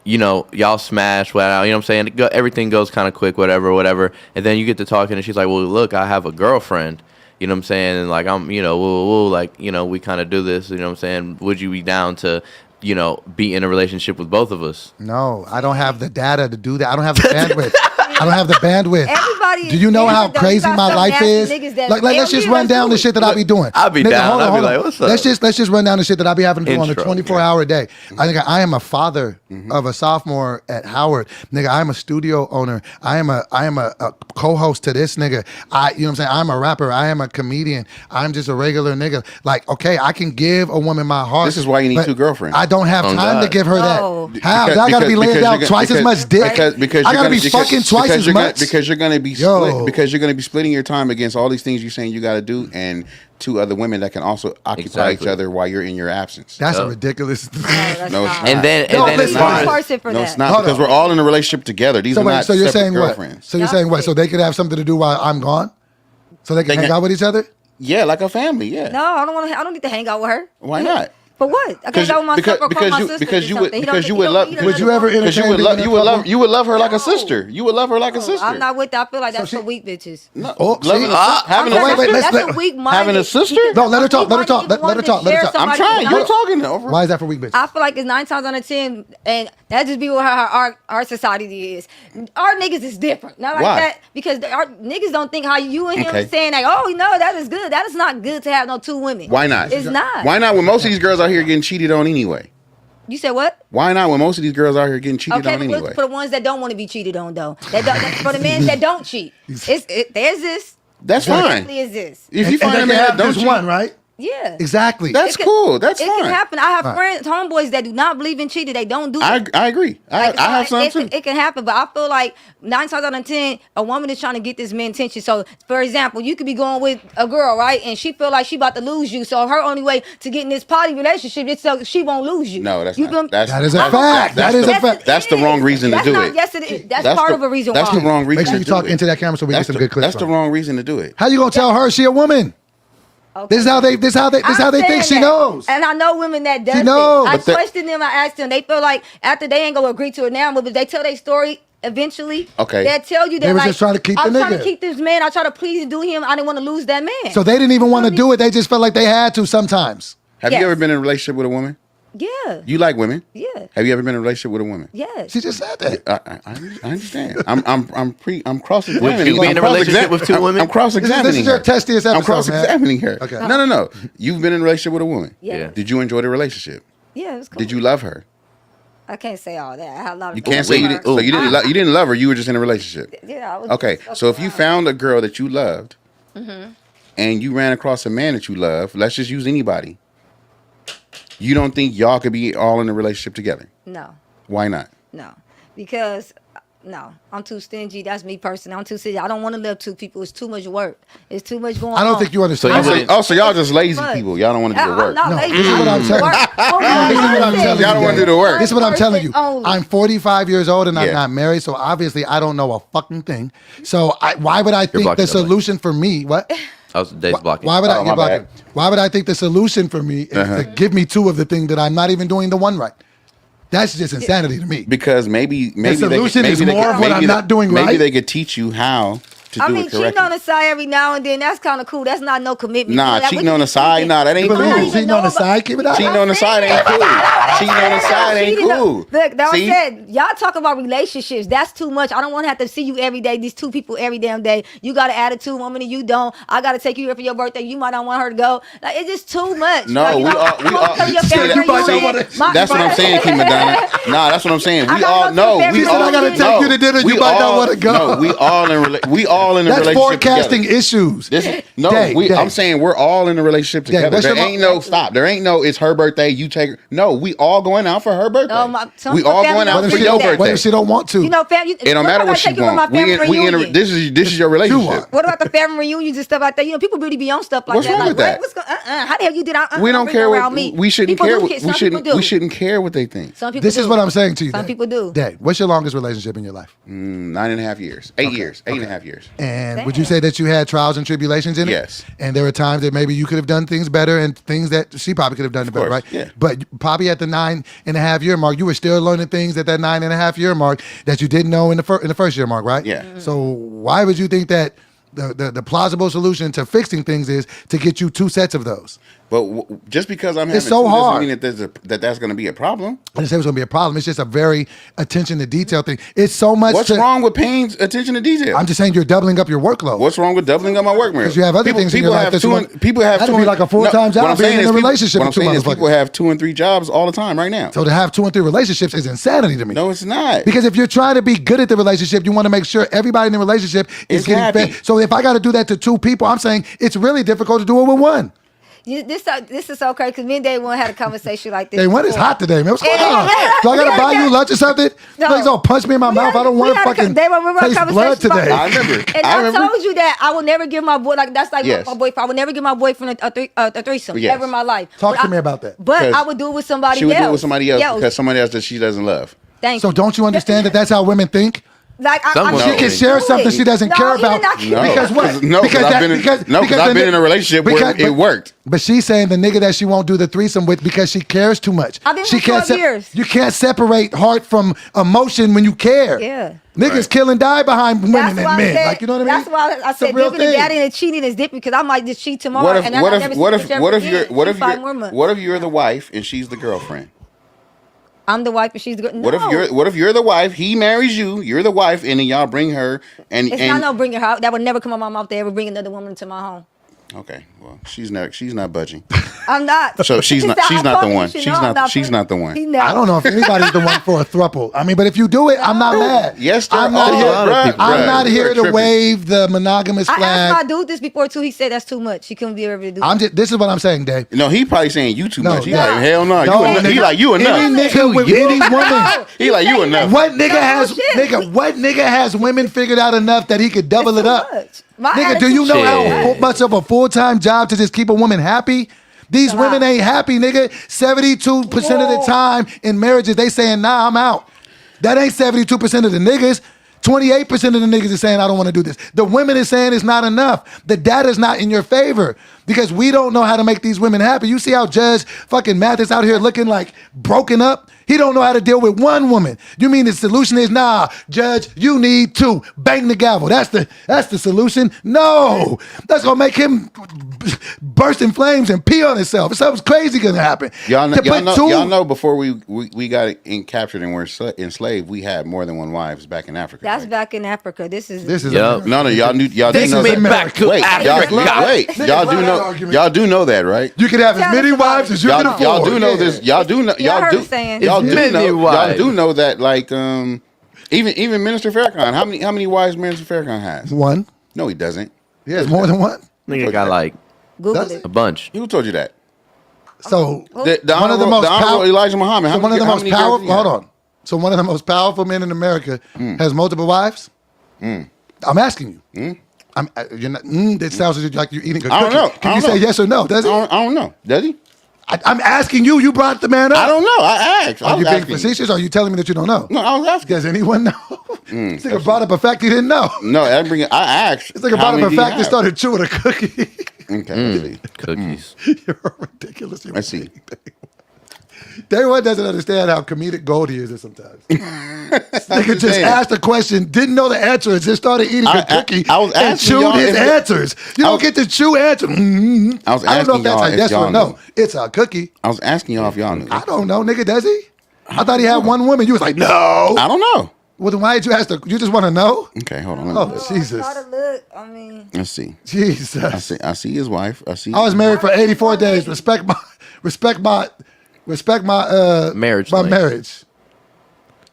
Speaker 4: You know, y'all smash, whatever, you know what I'm saying? Everything goes kind of quick, whatever. And then you get to talking and she's like, well, look, I have a girlfriend. You know what I'm saying? And like, I'm, you know, like, you know, we kind of do this, you know what I'm saying? Would you be down to, you know, be in a relationship with both of us?
Speaker 3: No, I don't have the data to do that. I don't have the bandwidth. I don't have the bandwidth.
Speaker 10: Everybody.
Speaker 3: Do you know how
Speaker 10: though,
Speaker 3: crazy
Speaker 10: you got
Speaker 3: my
Speaker 10: some
Speaker 3: life
Speaker 10: nasty
Speaker 3: is?
Speaker 10: niggas that
Speaker 3: Like, let's just run down the shit that I be doing.
Speaker 4: I'll be
Speaker 3: Nigga,
Speaker 4: down.
Speaker 3: hold
Speaker 4: I'll be
Speaker 3: on.
Speaker 4: like, what's up?
Speaker 3: Let's just run down the shit that I be having to do on a
Speaker 4: Intro.
Speaker 3: 24-hour day. I think I am a father of a sophomore at Howard. Nigga, I am a studio owner. I am a co-host to this nigga. You know what I'm saying? I'm a rapper. I am a comedian. I'm just a regular nigga. Like, okay, I can give a woman my heart.
Speaker 2: This is why you need
Speaker 3: but
Speaker 2: two girlfriends.
Speaker 3: I don't have
Speaker 4: Oh,
Speaker 3: time to
Speaker 4: God.
Speaker 3: give her
Speaker 10: No.
Speaker 3: that. How? I gotta be laying down twice as much dick.
Speaker 2: Because
Speaker 3: I gotta be fucking twice as much.
Speaker 2: Because you're gonna be
Speaker 3: Yo.
Speaker 2: because you're gonna be splitting your time against all these things you're saying you got to do, and two other women that can also occupy each
Speaker 4: Exactly.
Speaker 2: other while you're in your absence.
Speaker 3: That's a
Speaker 4: Yep.
Speaker 3: ridiculous.
Speaker 10: That's
Speaker 2: No, it's
Speaker 10: not.
Speaker 2: not.
Speaker 4: And then
Speaker 3: No,
Speaker 4: it's
Speaker 3: listen,
Speaker 4: fine.
Speaker 10: person for
Speaker 2: No,
Speaker 10: that.
Speaker 2: it's not,
Speaker 3: Hold
Speaker 2: because
Speaker 3: on.
Speaker 2: we're all in a relationship together. These
Speaker 3: So
Speaker 2: are
Speaker 3: wait,
Speaker 2: not
Speaker 3: so you're
Speaker 2: separate
Speaker 3: saying what?
Speaker 2: girlfriends.
Speaker 3: So you're saying what? So they could have something to do while I'm gone? So they can hang out with each other?
Speaker 2: Yeah, like a family. Yeah.
Speaker 10: No, I don't want to. I don't need to hang out with her.
Speaker 2: Why not?
Speaker 10: For what? I can't go with myself or call my sister.
Speaker 2: because you would love
Speaker 3: Would you ever
Speaker 2: because
Speaker 3: entertain being in a couple?
Speaker 2: you would love her like a
Speaker 10: No.
Speaker 2: sister. You would love her like a sister.
Speaker 10: I'm not with that. I feel like that's
Speaker 3: she-
Speaker 10: for weak bitches.
Speaker 2: No,
Speaker 3: Oh,
Speaker 2: loving
Speaker 3: see?
Speaker 2: having
Speaker 3: Oh, wait,
Speaker 10: that's
Speaker 3: let's-
Speaker 10: a weak minded.
Speaker 2: having a sister?
Speaker 3: No, let her talk. Let her talk. Let her talk. Let her talk.
Speaker 2: I'm trying. You're talking over.
Speaker 3: Why is that for weak bitch?
Speaker 10: I feel like it's 9 times out of 10, and that just be what our society is. Our niggas is different. Not like
Speaker 2: Why?
Speaker 10: that because our niggas don't think how you and him
Speaker 2: Okay.
Speaker 10: saying like, oh no, that is good. That is not good to have no two women.
Speaker 2: Why not?
Speaker 10: It's not.
Speaker 2: Why not? When most of these girls out here getting cheated on anyway.
Speaker 10: You said what?
Speaker 2: Why not? When most of these girls out here getting cheated
Speaker 10: Okay,
Speaker 2: on
Speaker 10: but
Speaker 2: anyway.
Speaker 10: for the ones that don't want to be cheated on though, that's for the men that don't cheat. There's this.
Speaker 2: That's
Speaker 10: There
Speaker 2: fine.
Speaker 10: definitely is this.
Speaker 2: If you
Speaker 3: And
Speaker 2: find
Speaker 3: they
Speaker 2: a
Speaker 3: can
Speaker 2: man that
Speaker 3: have
Speaker 2: don't
Speaker 3: just
Speaker 2: cheat,
Speaker 3: one, right?
Speaker 10: Yeah.
Speaker 3: Exactly.
Speaker 2: that's
Speaker 10: It can-
Speaker 2: cool. That's
Speaker 10: It
Speaker 2: fine.
Speaker 10: can happen. I have
Speaker 3: Right.
Speaker 10: friends, homeboys that do not believe in cheating. They don't do it.
Speaker 2: I agree.
Speaker 10: Like,
Speaker 2: I have some
Speaker 10: it,
Speaker 2: too.
Speaker 10: It can happen, but I feel like 9 times out of 10, a woman is trying to get this man's attention. So, for example, you could be going with a girl, right, and she feel like she about to lose you. So her only way to get in this poly relationship is so she won't lose you.
Speaker 2: No, that's
Speaker 10: you
Speaker 2: not. That
Speaker 3: is a fact. That is a fact.
Speaker 2: That's the wrong reason to
Speaker 10: That's
Speaker 2: do
Speaker 10: not-
Speaker 2: it.
Speaker 10: Yes, it is. That's part of a reason
Speaker 2: That's
Speaker 10: why.
Speaker 2: the wrong reason.
Speaker 3: Make sure you
Speaker 2: to
Speaker 3: talk
Speaker 2: do it.
Speaker 3: into that camera so we
Speaker 2: That's
Speaker 3: get some
Speaker 2: the,
Speaker 3: good clips.
Speaker 2: That's the
Speaker 3: from.
Speaker 2: wrong reason to do it.
Speaker 3: How you gonna tell her she a woman?
Speaker 10: Okay.
Speaker 3: This is how they
Speaker 10: I'm
Speaker 3: think she
Speaker 10: saying that.
Speaker 3: knows.
Speaker 10: And I know women that does
Speaker 3: She knows.
Speaker 10: it. I
Speaker 2: But that-
Speaker 10: question them. I asked them. They feel like after they ain't gonna agree to it now, but if they tell their story eventually,
Speaker 2: Okay.
Speaker 10: they'll tell you that
Speaker 3: They was
Speaker 10: like,
Speaker 3: just trying to keep
Speaker 10: I'm
Speaker 3: the
Speaker 10: trying
Speaker 3: nigga.
Speaker 10: to keep this man. I try to please and do him. I didn't want to lose that man.
Speaker 3: So they didn't even want to do it. They just felt like they had to sometimes.
Speaker 2: Have
Speaker 10: Yes.
Speaker 2: you ever been in a relationship with a woman?
Speaker 10: yeah,
Speaker 2: You like women?
Speaker 10: yeah,
Speaker 2: Have you ever been in a relationship with a woman?
Speaker 10: yes.
Speaker 3: She just said that.
Speaker 2: I understand. I'm cross-examining.
Speaker 4: Would you be in a relationship with two women?
Speaker 2: I'm cross-examining.
Speaker 3: This is your
Speaker 2: her.
Speaker 3: testiest
Speaker 2: I'm
Speaker 3: episode,
Speaker 2: cross-examining her.
Speaker 3: Okay.
Speaker 2: No. You've been in a relationship with a woman.
Speaker 10: Yeah.
Speaker 2: Did you enjoy the relationship?
Speaker 10: Yeah, it was cool.
Speaker 2: Did you love her?
Speaker 10: I can't say all that. I had a lot of.
Speaker 2: You can't say you didn't. So you didn't love her. You were just in a relationship.
Speaker 10: Yeah. I was
Speaker 2: Okay.
Speaker 10: just
Speaker 2: So if you
Speaker 10: around.
Speaker 2: found a girl that you loved,
Speaker 10: Mm-hmm.
Speaker 2: and you ran across a man that you love, let's just use anybody. You don't think y'all could be all in a relationship together?
Speaker 10: No,
Speaker 2: Why not?
Speaker 10: no, because. No, I'm too stingy. That's me personally. I'm too stingy. I don't want to love two people. It's too much work. It's too much going on.
Speaker 3: I don't think you understand.
Speaker 4: So you
Speaker 2: Oh,
Speaker 4: wouldn't-
Speaker 2: so y'all just lazy
Speaker 10: But-
Speaker 2: people. Y'all don't want to do the
Speaker 10: I'm
Speaker 2: work.
Speaker 10: not
Speaker 3: No,
Speaker 10: lazy.
Speaker 3: this is what I'm telling you.
Speaker 10: Work-
Speaker 3: This is what I'm telling you.
Speaker 2: Y'all don't want to do the work.
Speaker 3: This is what I'm telling you.
Speaker 10: Only.
Speaker 3: I'm 45 years old and I'm
Speaker 2: Yeah.
Speaker 3: not married, so obviously I don't know a fucking thing. So why would I think
Speaker 4: blocking
Speaker 3: the
Speaker 4: that mic.
Speaker 3: solution for me? What?
Speaker 4: I was Dave's blocking.
Speaker 3: Why would I?
Speaker 2: Oh,
Speaker 3: you're
Speaker 2: my
Speaker 3: blocking.
Speaker 2: bad.
Speaker 3: Why would I think the solution for me is to give me two of the thing that I'm not even doing the one right? That's just insanity to me.
Speaker 2: Because maybe
Speaker 3: the solution is more of what I'm not doing right.
Speaker 2: Maybe they could teach you how to do it correctly.
Speaker 10: Cheating on the side every now and then, that's kind of cool. That's not no commitment.
Speaker 2: Nah, cheating on the side, that ain't cool.
Speaker 3: Cheating on the side, keep it out.
Speaker 2: Cheating on the side ain't cool. Cheating on the side ain't cool.
Speaker 10: Look, that I said, y'all talk about relationships. That's too much. I don't want to have to see you every day, these two people every damn day. You got an attitude, woman, and you don't. I got to take you here for your birthday. You might not want her to go. Like, it's just too much.
Speaker 2: No,
Speaker 10: like,
Speaker 2: we all. That's what I'm saying, Kim Madonna. Nah, that's what I'm saying. We all know. We all.
Speaker 3: I got to take you to dinner. You might not want to go.
Speaker 2: No, we all in a
Speaker 3: That's
Speaker 2: relationship.
Speaker 3: Forecasting issues.
Speaker 2: I'm saying we're all in a relationship together. There ain't no stop. There ain't no it's her birthday, you take her. No, we all going out for her birthday. We all going out for your birthday.
Speaker 3: What if she don't want to?
Speaker 10: You know,
Speaker 2: it don't matter what she wants. This is your relationship.
Speaker 10: What about the family reunions and stuff like that? You know, people really be on stuff like
Speaker 2: What's
Speaker 10: that.
Speaker 2: wrong with that?
Speaker 10: How the hell you did?
Speaker 2: We don't care what we shouldn't care. We shouldn't care what they think.
Speaker 10: Some people
Speaker 3: This is what I'm saying to you.
Speaker 10: Some people do.
Speaker 3: Dad, what's your longest relationship in your life?
Speaker 2: 9.5 years. 8 years. 8.5 years.
Speaker 3: And would you say that you had trials and tribulations in it?
Speaker 2: Yes.
Speaker 3: And there were times that maybe you could have done things better and things that she probably could have done better, right?
Speaker 2: Yeah.
Speaker 3: But probably at the 9.5 year mark, you were still learning things at that 9.5 year mark that you didn't know in the first year mark, right?
Speaker 2: Yeah.
Speaker 3: So why would you think that the plausible solution to fixing things is to get you 2 sets of those?
Speaker 2: But just because I'm having
Speaker 3: it's so
Speaker 2: two
Speaker 3: hard.
Speaker 2: doesn't mean that's going to be a problem.
Speaker 3: I didn't say it was going to be a problem. It's just a very attention to detail thing. It's so much.
Speaker 2: What's wrong with paying attention to detail?
Speaker 3: I'm just saying you're doubling up your workload.
Speaker 2: What's wrong with doubling up my work, man?
Speaker 3: Because you have other things in your life that
Speaker 2: people have
Speaker 3: that'd be like a full-time job being in a relationship
Speaker 2: What I'm
Speaker 3: with 2
Speaker 2: saying is
Speaker 3: motherfuckers.
Speaker 2: people have 2 and 3 jobs all the time right now.
Speaker 3: So to have 2 and 3 relationships is insanity to me.
Speaker 2: No, it's not.
Speaker 3: Because if you're trying to be good at the relationship, you want to make sure everybody in the relationship is getting
Speaker 2: happy.
Speaker 3: fed. So if I got to do that to 2 people, I'm saying it's really difficult to do it with 1.
Speaker 10: This is okay because me and Dae One had a conversation like this.
Speaker 3: Dae One is hot today, man. What's going on? Do I got to buy you lunch or something?
Speaker 10: No.
Speaker 3: Please don't punch me in my mouth. I don't want to fucking taste blood today.
Speaker 2: I remember.
Speaker 10: And I told you that I will never give my boy, that's like my boyfriend. I would never give my boyfriend a threesome ever in my life.
Speaker 3: Talk to me about that.
Speaker 10: But I would do it with somebody else.
Speaker 2: She would do it with somebody else because somebody else that she doesn't love.
Speaker 10: Thank
Speaker 3: you. So don't you understand that that's how women think?
Speaker 10: Like
Speaker 3: she can share something she doesn't care about. Because what?
Speaker 2: No, because I've been in a relationship where it worked.
Speaker 3: But she's saying the nigga that she won't do the threesome with because she cares too much.
Speaker 10: I've been with 12 years.
Speaker 3: You can't separate heart from emotion when you care.
Speaker 10: Yeah.
Speaker 3: Niggas kill and die behind women and men. Like, you know what I mean?
Speaker 10: That's why I said giving the daddy and cheating is different because I might just cheat tomorrow.
Speaker 2: What if you're the wife and she's the girlfriend?
Speaker 10: I'm the wife and she's the girl. No.
Speaker 2: What if you're the wife? He marries you. You're the wife, and then y'all bring her. And
Speaker 10: it's not no bringing her out. That would never come out my mouth to ever bring another woman into my home.
Speaker 2: Okay, well, she's not budging.
Speaker 10: I'm not.
Speaker 2: So she's not the one. She's not the one.
Speaker 3: I don't know if anybody's the one for a throuple. I mean, but if you do it, I'm not mad.
Speaker 2: Yes,
Speaker 3: I'm not here to wave the monogamous flag.
Speaker 10: I asked my dude this before too. He said that's too much. He couldn't be able to do that.
Speaker 3: This is what I'm saying, Dave.
Speaker 2: No, he probably saying you too much. He like, hell no. He like, you enough.
Speaker 3: Any nigga with any woman.
Speaker 2: He like, you enough.
Speaker 3: What nigga has women figured out enough that he could double it up? Nigga, do you know how much of a full-time job to just keep a woman happy? These women ain't happy, nigga. 72% of the time in marriages, they saying, nah, I'm out. That ain't 72% of the niggas. 28% of the niggas is saying, I don't want to do this. The women is saying it's not enough. The data's not in your favor because we don't know how to make these women happy. You see how Judge fucking Mathis out here looking like broken up? He don't know how to deal with 1 woman. You mean the solution is, nah, Judge, you need 2. Bang the gavel. That's the solution? No. That's going to make him burst in flames and pee on himself. Something's crazy going to happen.
Speaker 2: Y'all know before we got captured and were enslaved, we had more than 1 wives back in Africa.
Speaker 10: That's back in Africa. This is
Speaker 2: no, y'all do know that. Wait, y'all do know that, right?
Speaker 3: You can have as many wives as you can afford.
Speaker 2: Y'all do know this. Y'all do know. Y'all do know that. Like even Minister Farrakhan. How many wives Minister Farrakhan has?
Speaker 3: 1.
Speaker 2: No, he doesn't.
Speaker 3: He has more than 1.
Speaker 4: Nigga got like
Speaker 10: a
Speaker 4: bunch.
Speaker 2: Who told you that?
Speaker 3: So
Speaker 2: the honorable Elijah Muhammad.
Speaker 3: So one of the most powerful. Hold on. So one of the most powerful men in America has multiple wives. I'm asking you. You're not. That sounds like you're eating a cookie.
Speaker 2: I don't know.
Speaker 3: Can you say yes or no? Does he?
Speaker 2: I don't know. Does he?
Speaker 3: I'm asking you. You brought the man up.
Speaker 2: I don't know. I asked.
Speaker 3: Are you being facetious? Or are you telling me that you don't know?
Speaker 2: No, I was asking.
Speaker 3: Does anyone know? This nigga brought up a fact he didn't know.
Speaker 2: No, I asked.
Speaker 3: This nigga brought up a fact and started chewing a cookie.
Speaker 2: Okay.
Speaker 4: Cookies.
Speaker 3: You're ridiculous.
Speaker 2: Let's see.
Speaker 3: Dae One doesn't understand how comedic gold he is sometimes. Nigga just asked a question, didn't know the answer, and just started eating a cookie
Speaker 2: I was
Speaker 3: and
Speaker 2: asking
Speaker 3: chewed
Speaker 2: y'all
Speaker 3: his
Speaker 2: if-
Speaker 3: answers. You don't get to chew answers.
Speaker 2: I was
Speaker 3: I don't know if
Speaker 2: asking
Speaker 3: that's
Speaker 2: y'all
Speaker 3: a
Speaker 2: if
Speaker 3: yes or
Speaker 2: y'all
Speaker 3: no.
Speaker 2: knew.
Speaker 3: It's a cookie.
Speaker 2: I was asking y'all if y'all knew.
Speaker 3: I don't know, nigga, does he? I thought he had one woman. You was like, no.
Speaker 2: I don't know.
Speaker 3: Well, then why did you ask the, you just want to know?
Speaker 2: Okay, hold on. Let me look.
Speaker 3: Jesus.
Speaker 10: Try to look. I mean,
Speaker 2: Let's see.
Speaker 3: Jesus.
Speaker 2: I see his wife. I see.
Speaker 3: I was married for 84 days. Respect my
Speaker 4: Marriage
Speaker 3: My
Speaker 4: link.
Speaker 3: marriage.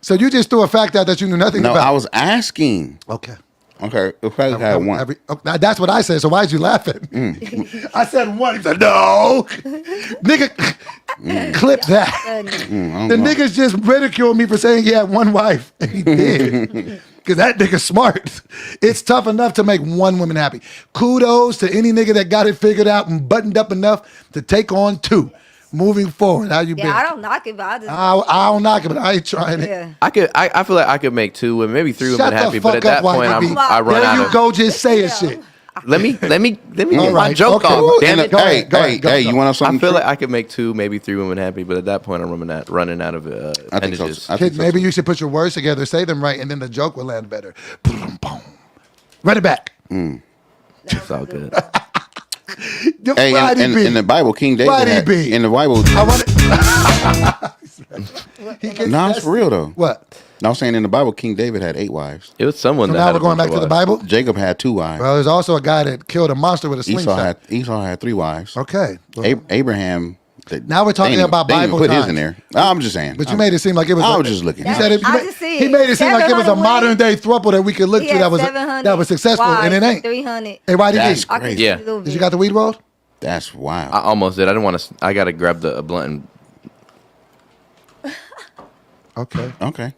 Speaker 3: So you just threw a fact out that you knew nothing
Speaker 2: No,
Speaker 3: about.
Speaker 2: I was asking.
Speaker 3: Okay.
Speaker 2: Okay, if I had one.
Speaker 3: That's what I said. So why did you laughing? I said one. He said no. Nigga, clip that. The niggas just ridiculed me for saying he had one wife. And he did. Because that nigga's smart. It's tough enough to make one woman happy. Kudos to any nigga that got it figured out and buttoned up enough to take on two. Moving forward, how you been?
Speaker 10: I don't knock it, but I just.
Speaker 3: I don't knock it, but I ain't trying it.
Speaker 10: Yeah.
Speaker 4: I feel like I could make 2 women, maybe 3
Speaker 3: Shut
Speaker 4: women
Speaker 3: the
Speaker 4: happy, but
Speaker 3: fuck
Speaker 4: at that
Speaker 3: up, white
Speaker 4: point
Speaker 3: baby.
Speaker 4: I run
Speaker 3: There
Speaker 4: out
Speaker 3: you
Speaker 4: of.
Speaker 3: go, just saying shit.
Speaker 4: Let me get
Speaker 3: All
Speaker 4: my
Speaker 3: right,
Speaker 4: joke
Speaker 3: okay.
Speaker 4: off. Damn
Speaker 2: And
Speaker 4: it.
Speaker 3: Go ahead, go ahead,
Speaker 2: hey, you want to know
Speaker 4: I
Speaker 2: something?
Speaker 4: feel
Speaker 2: true?
Speaker 4: like I could make 2, maybe 3 women happy, but at that point I'm running out of
Speaker 2: I think so.
Speaker 4: appendages.
Speaker 2: I think
Speaker 3: Kid,
Speaker 2: so.
Speaker 3: maybe you should put your words together, say them right, and then the joke will land better. Boom, boom. Run it back.
Speaker 4: It's all good.
Speaker 2: Hey, in the Bible, King David had,
Speaker 3: Whydbee.
Speaker 2: in the Bible.
Speaker 3: I want
Speaker 2: No, it's for real though.
Speaker 3: What?
Speaker 2: No, I'm saying in the Bible, King David had 8 wives.
Speaker 4: It was someone
Speaker 3: So
Speaker 4: that
Speaker 3: now
Speaker 4: had
Speaker 3: we're
Speaker 4: a
Speaker 3: going
Speaker 4: bunch
Speaker 3: back
Speaker 4: of
Speaker 3: to the
Speaker 4: wives.
Speaker 3: Bible?
Speaker 2: Jacob had 2 wives.
Speaker 3: Well, there's also a guy that killed a monster with a slingshot.
Speaker 2: Esau had 3 wives.
Speaker 3: Okay. Well,
Speaker 2: Abraham.
Speaker 3: Now we're talking
Speaker 2: they
Speaker 3: about
Speaker 2: they didn't
Speaker 3: Bible
Speaker 2: put his
Speaker 3: times.
Speaker 2: in there. I'm just saying.
Speaker 3: But you made it seem like it was.
Speaker 2: I was just looking.
Speaker 3: You said it,
Speaker 10: I just see
Speaker 3: he
Speaker 10: it.
Speaker 3: made it seem like it was a
Speaker 10: 700
Speaker 3: modern day throuple that we could look
Speaker 10: He
Speaker 3: to
Speaker 10: had
Speaker 3: that was
Speaker 10: 700
Speaker 3: successful, and it
Speaker 10: wives,
Speaker 3: ain't.
Speaker 10: 300.
Speaker 3: Hey, why did
Speaker 2: That's
Speaker 3: you?
Speaker 10: I could
Speaker 2: crazy.
Speaker 10: see
Speaker 4: Yeah.
Speaker 10: a little
Speaker 3: Did
Speaker 10: bit.
Speaker 3: you got the weed rolled?
Speaker 2: That's wild.
Speaker 4: I almost did. I didn't want to. I got to grab a blunt.
Speaker 3: Okay.
Speaker 2: Okay.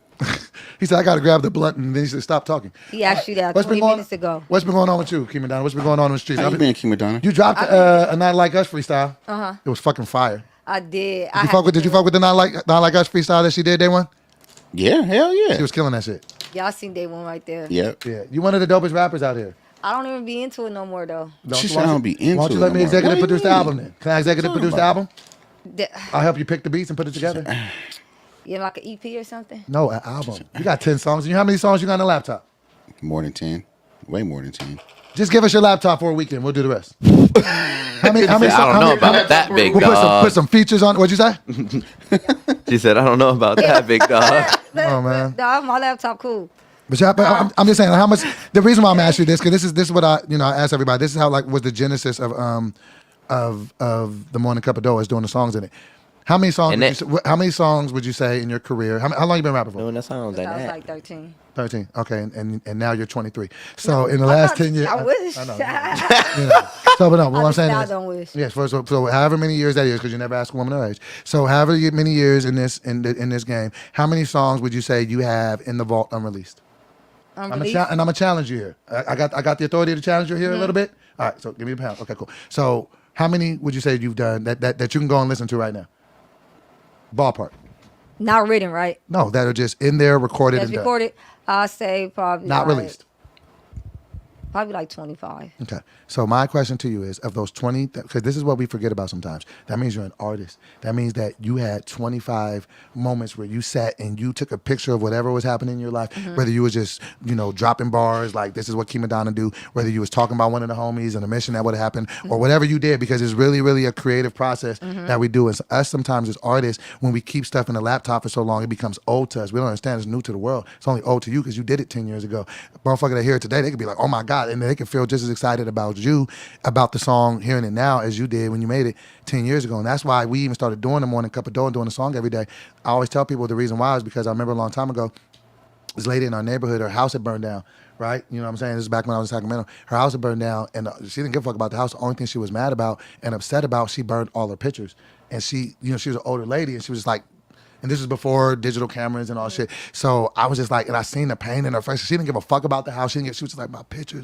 Speaker 3: He said, I got to grab the blunt, and then he said, stop talking.
Speaker 10: He asked you that
Speaker 3: What's
Speaker 10: 20
Speaker 3: been going,
Speaker 10: minutes ago.
Speaker 3: What's been going on with you, Kima Donna? What's been going on in the streets?
Speaker 2: How you been, Kima Donna?
Speaker 3: You dropped a Not Like Us freestyle.
Speaker 10: Uh-huh.
Speaker 3: It was fucking fire.
Speaker 10: I did.
Speaker 3: Did you fuck with the Not Like Us freestyle that she did, Day One?
Speaker 2: Yeah, hell yeah.
Speaker 3: She was killing that shit.
Speaker 10: Y'all seen Dae One right there.
Speaker 2: Yeah.
Speaker 3: Yeah. You one of the dopest rappers out here.
Speaker 10: I don't even be into it no more though.
Speaker 2: She said I don't be into
Speaker 3: Why don't you
Speaker 2: it
Speaker 3: let
Speaker 2: no
Speaker 3: me
Speaker 2: more.
Speaker 3: executive
Speaker 2: What do you
Speaker 3: produce the
Speaker 2: mean?
Speaker 3: album then? Can I executive produce the album?
Speaker 10: The-
Speaker 3: I'll help you pick the beats and put it together.
Speaker 10: You know, like an EP or something?
Speaker 3: No, an album. You got 10 songs. You know how many songs you got on the laptop?
Speaker 2: More than 10. Way more than 10.
Speaker 3: Just give us your laptop for a weekend. We'll do the rest. How many
Speaker 4: I don't know about that, big
Speaker 3: We'll
Speaker 4: dog.
Speaker 3: put some features on. What'd you say?
Speaker 4: She said, I don't know about that, big dog.
Speaker 3: Oh, man.
Speaker 10: Dog, my laptop cool.
Speaker 3: But I'm just saying how much. The reason why I'm asking you this, because this is what I ask everybody. This is how was the genesis of the Morning Cup of Dough is doing the songs in it. How many songs would you say in your career? How long you been rapping for?
Speaker 4: Doing that sounds like
Speaker 10: I was
Speaker 4: that.
Speaker 10: like 13.
Speaker 3: 13. Okay, and now you're 23. So in the last 10 years,
Speaker 10: I wish.
Speaker 3: I know. You know. So, but no, what I'm saying
Speaker 10: I
Speaker 3: is,
Speaker 10: don't wish.
Speaker 3: yes. So however many years that is, because you never ask a woman her age. So however many years in this game, how many songs would you say you have in the vault unreleased? I'm gonna challenge you here. I got the authority to challenge you here a little bit. All right, so give me a pound. Okay, cool. So how many would you say you've done that you can go and listen to right now? Ballpark.
Speaker 10: Not written, right?
Speaker 3: No, that are just in there, recorded
Speaker 10: That's
Speaker 3: and done.
Speaker 10: recorded. I'll say probably
Speaker 3: Not
Speaker 10: like,
Speaker 3: released.
Speaker 10: Probably like 25.
Speaker 3: Okay. So my question to you is, of those 20, because this is what we forget about sometimes. That means you're an artist. That means that you had 25 moments where you sat and you took a picture of whatever was happening in your life, whether you was just, dropping bars, like this is what Kima Donna do, whether you was talking about one of the homies and a mission that would have happened, or whatever you did, because it's really, really a creative process that we do. And us sometimes as artists, when we keep stuff in the laptop for so long, it becomes old to us. We don't understand it's new to the world. It's only old to you because you did it 10 years ago. Motherfucker that hear it today, they could be like, oh my God, and they can feel just as excited about you, about the song, hearing it now as you did when you made it 10 years ago. And that's why we even started doing the Morning Cup of Dough and doing the song every day. I always tell people the reason why is because I remember a long time ago, this lady in our neighborhood, her house had burned down, right? You know what I'm saying? This is back when I was in Sacramento. Her house had burned down, and she didn't give a fuck about the house. The only thing she was mad about and upset about, she burned all her pictures. And she was an older lady, and she was just like, and this was before digital cameras and all shit. So I was just like, and I seen the pain in her face. She didn't give a fuck about the house. she was just like, my pictures.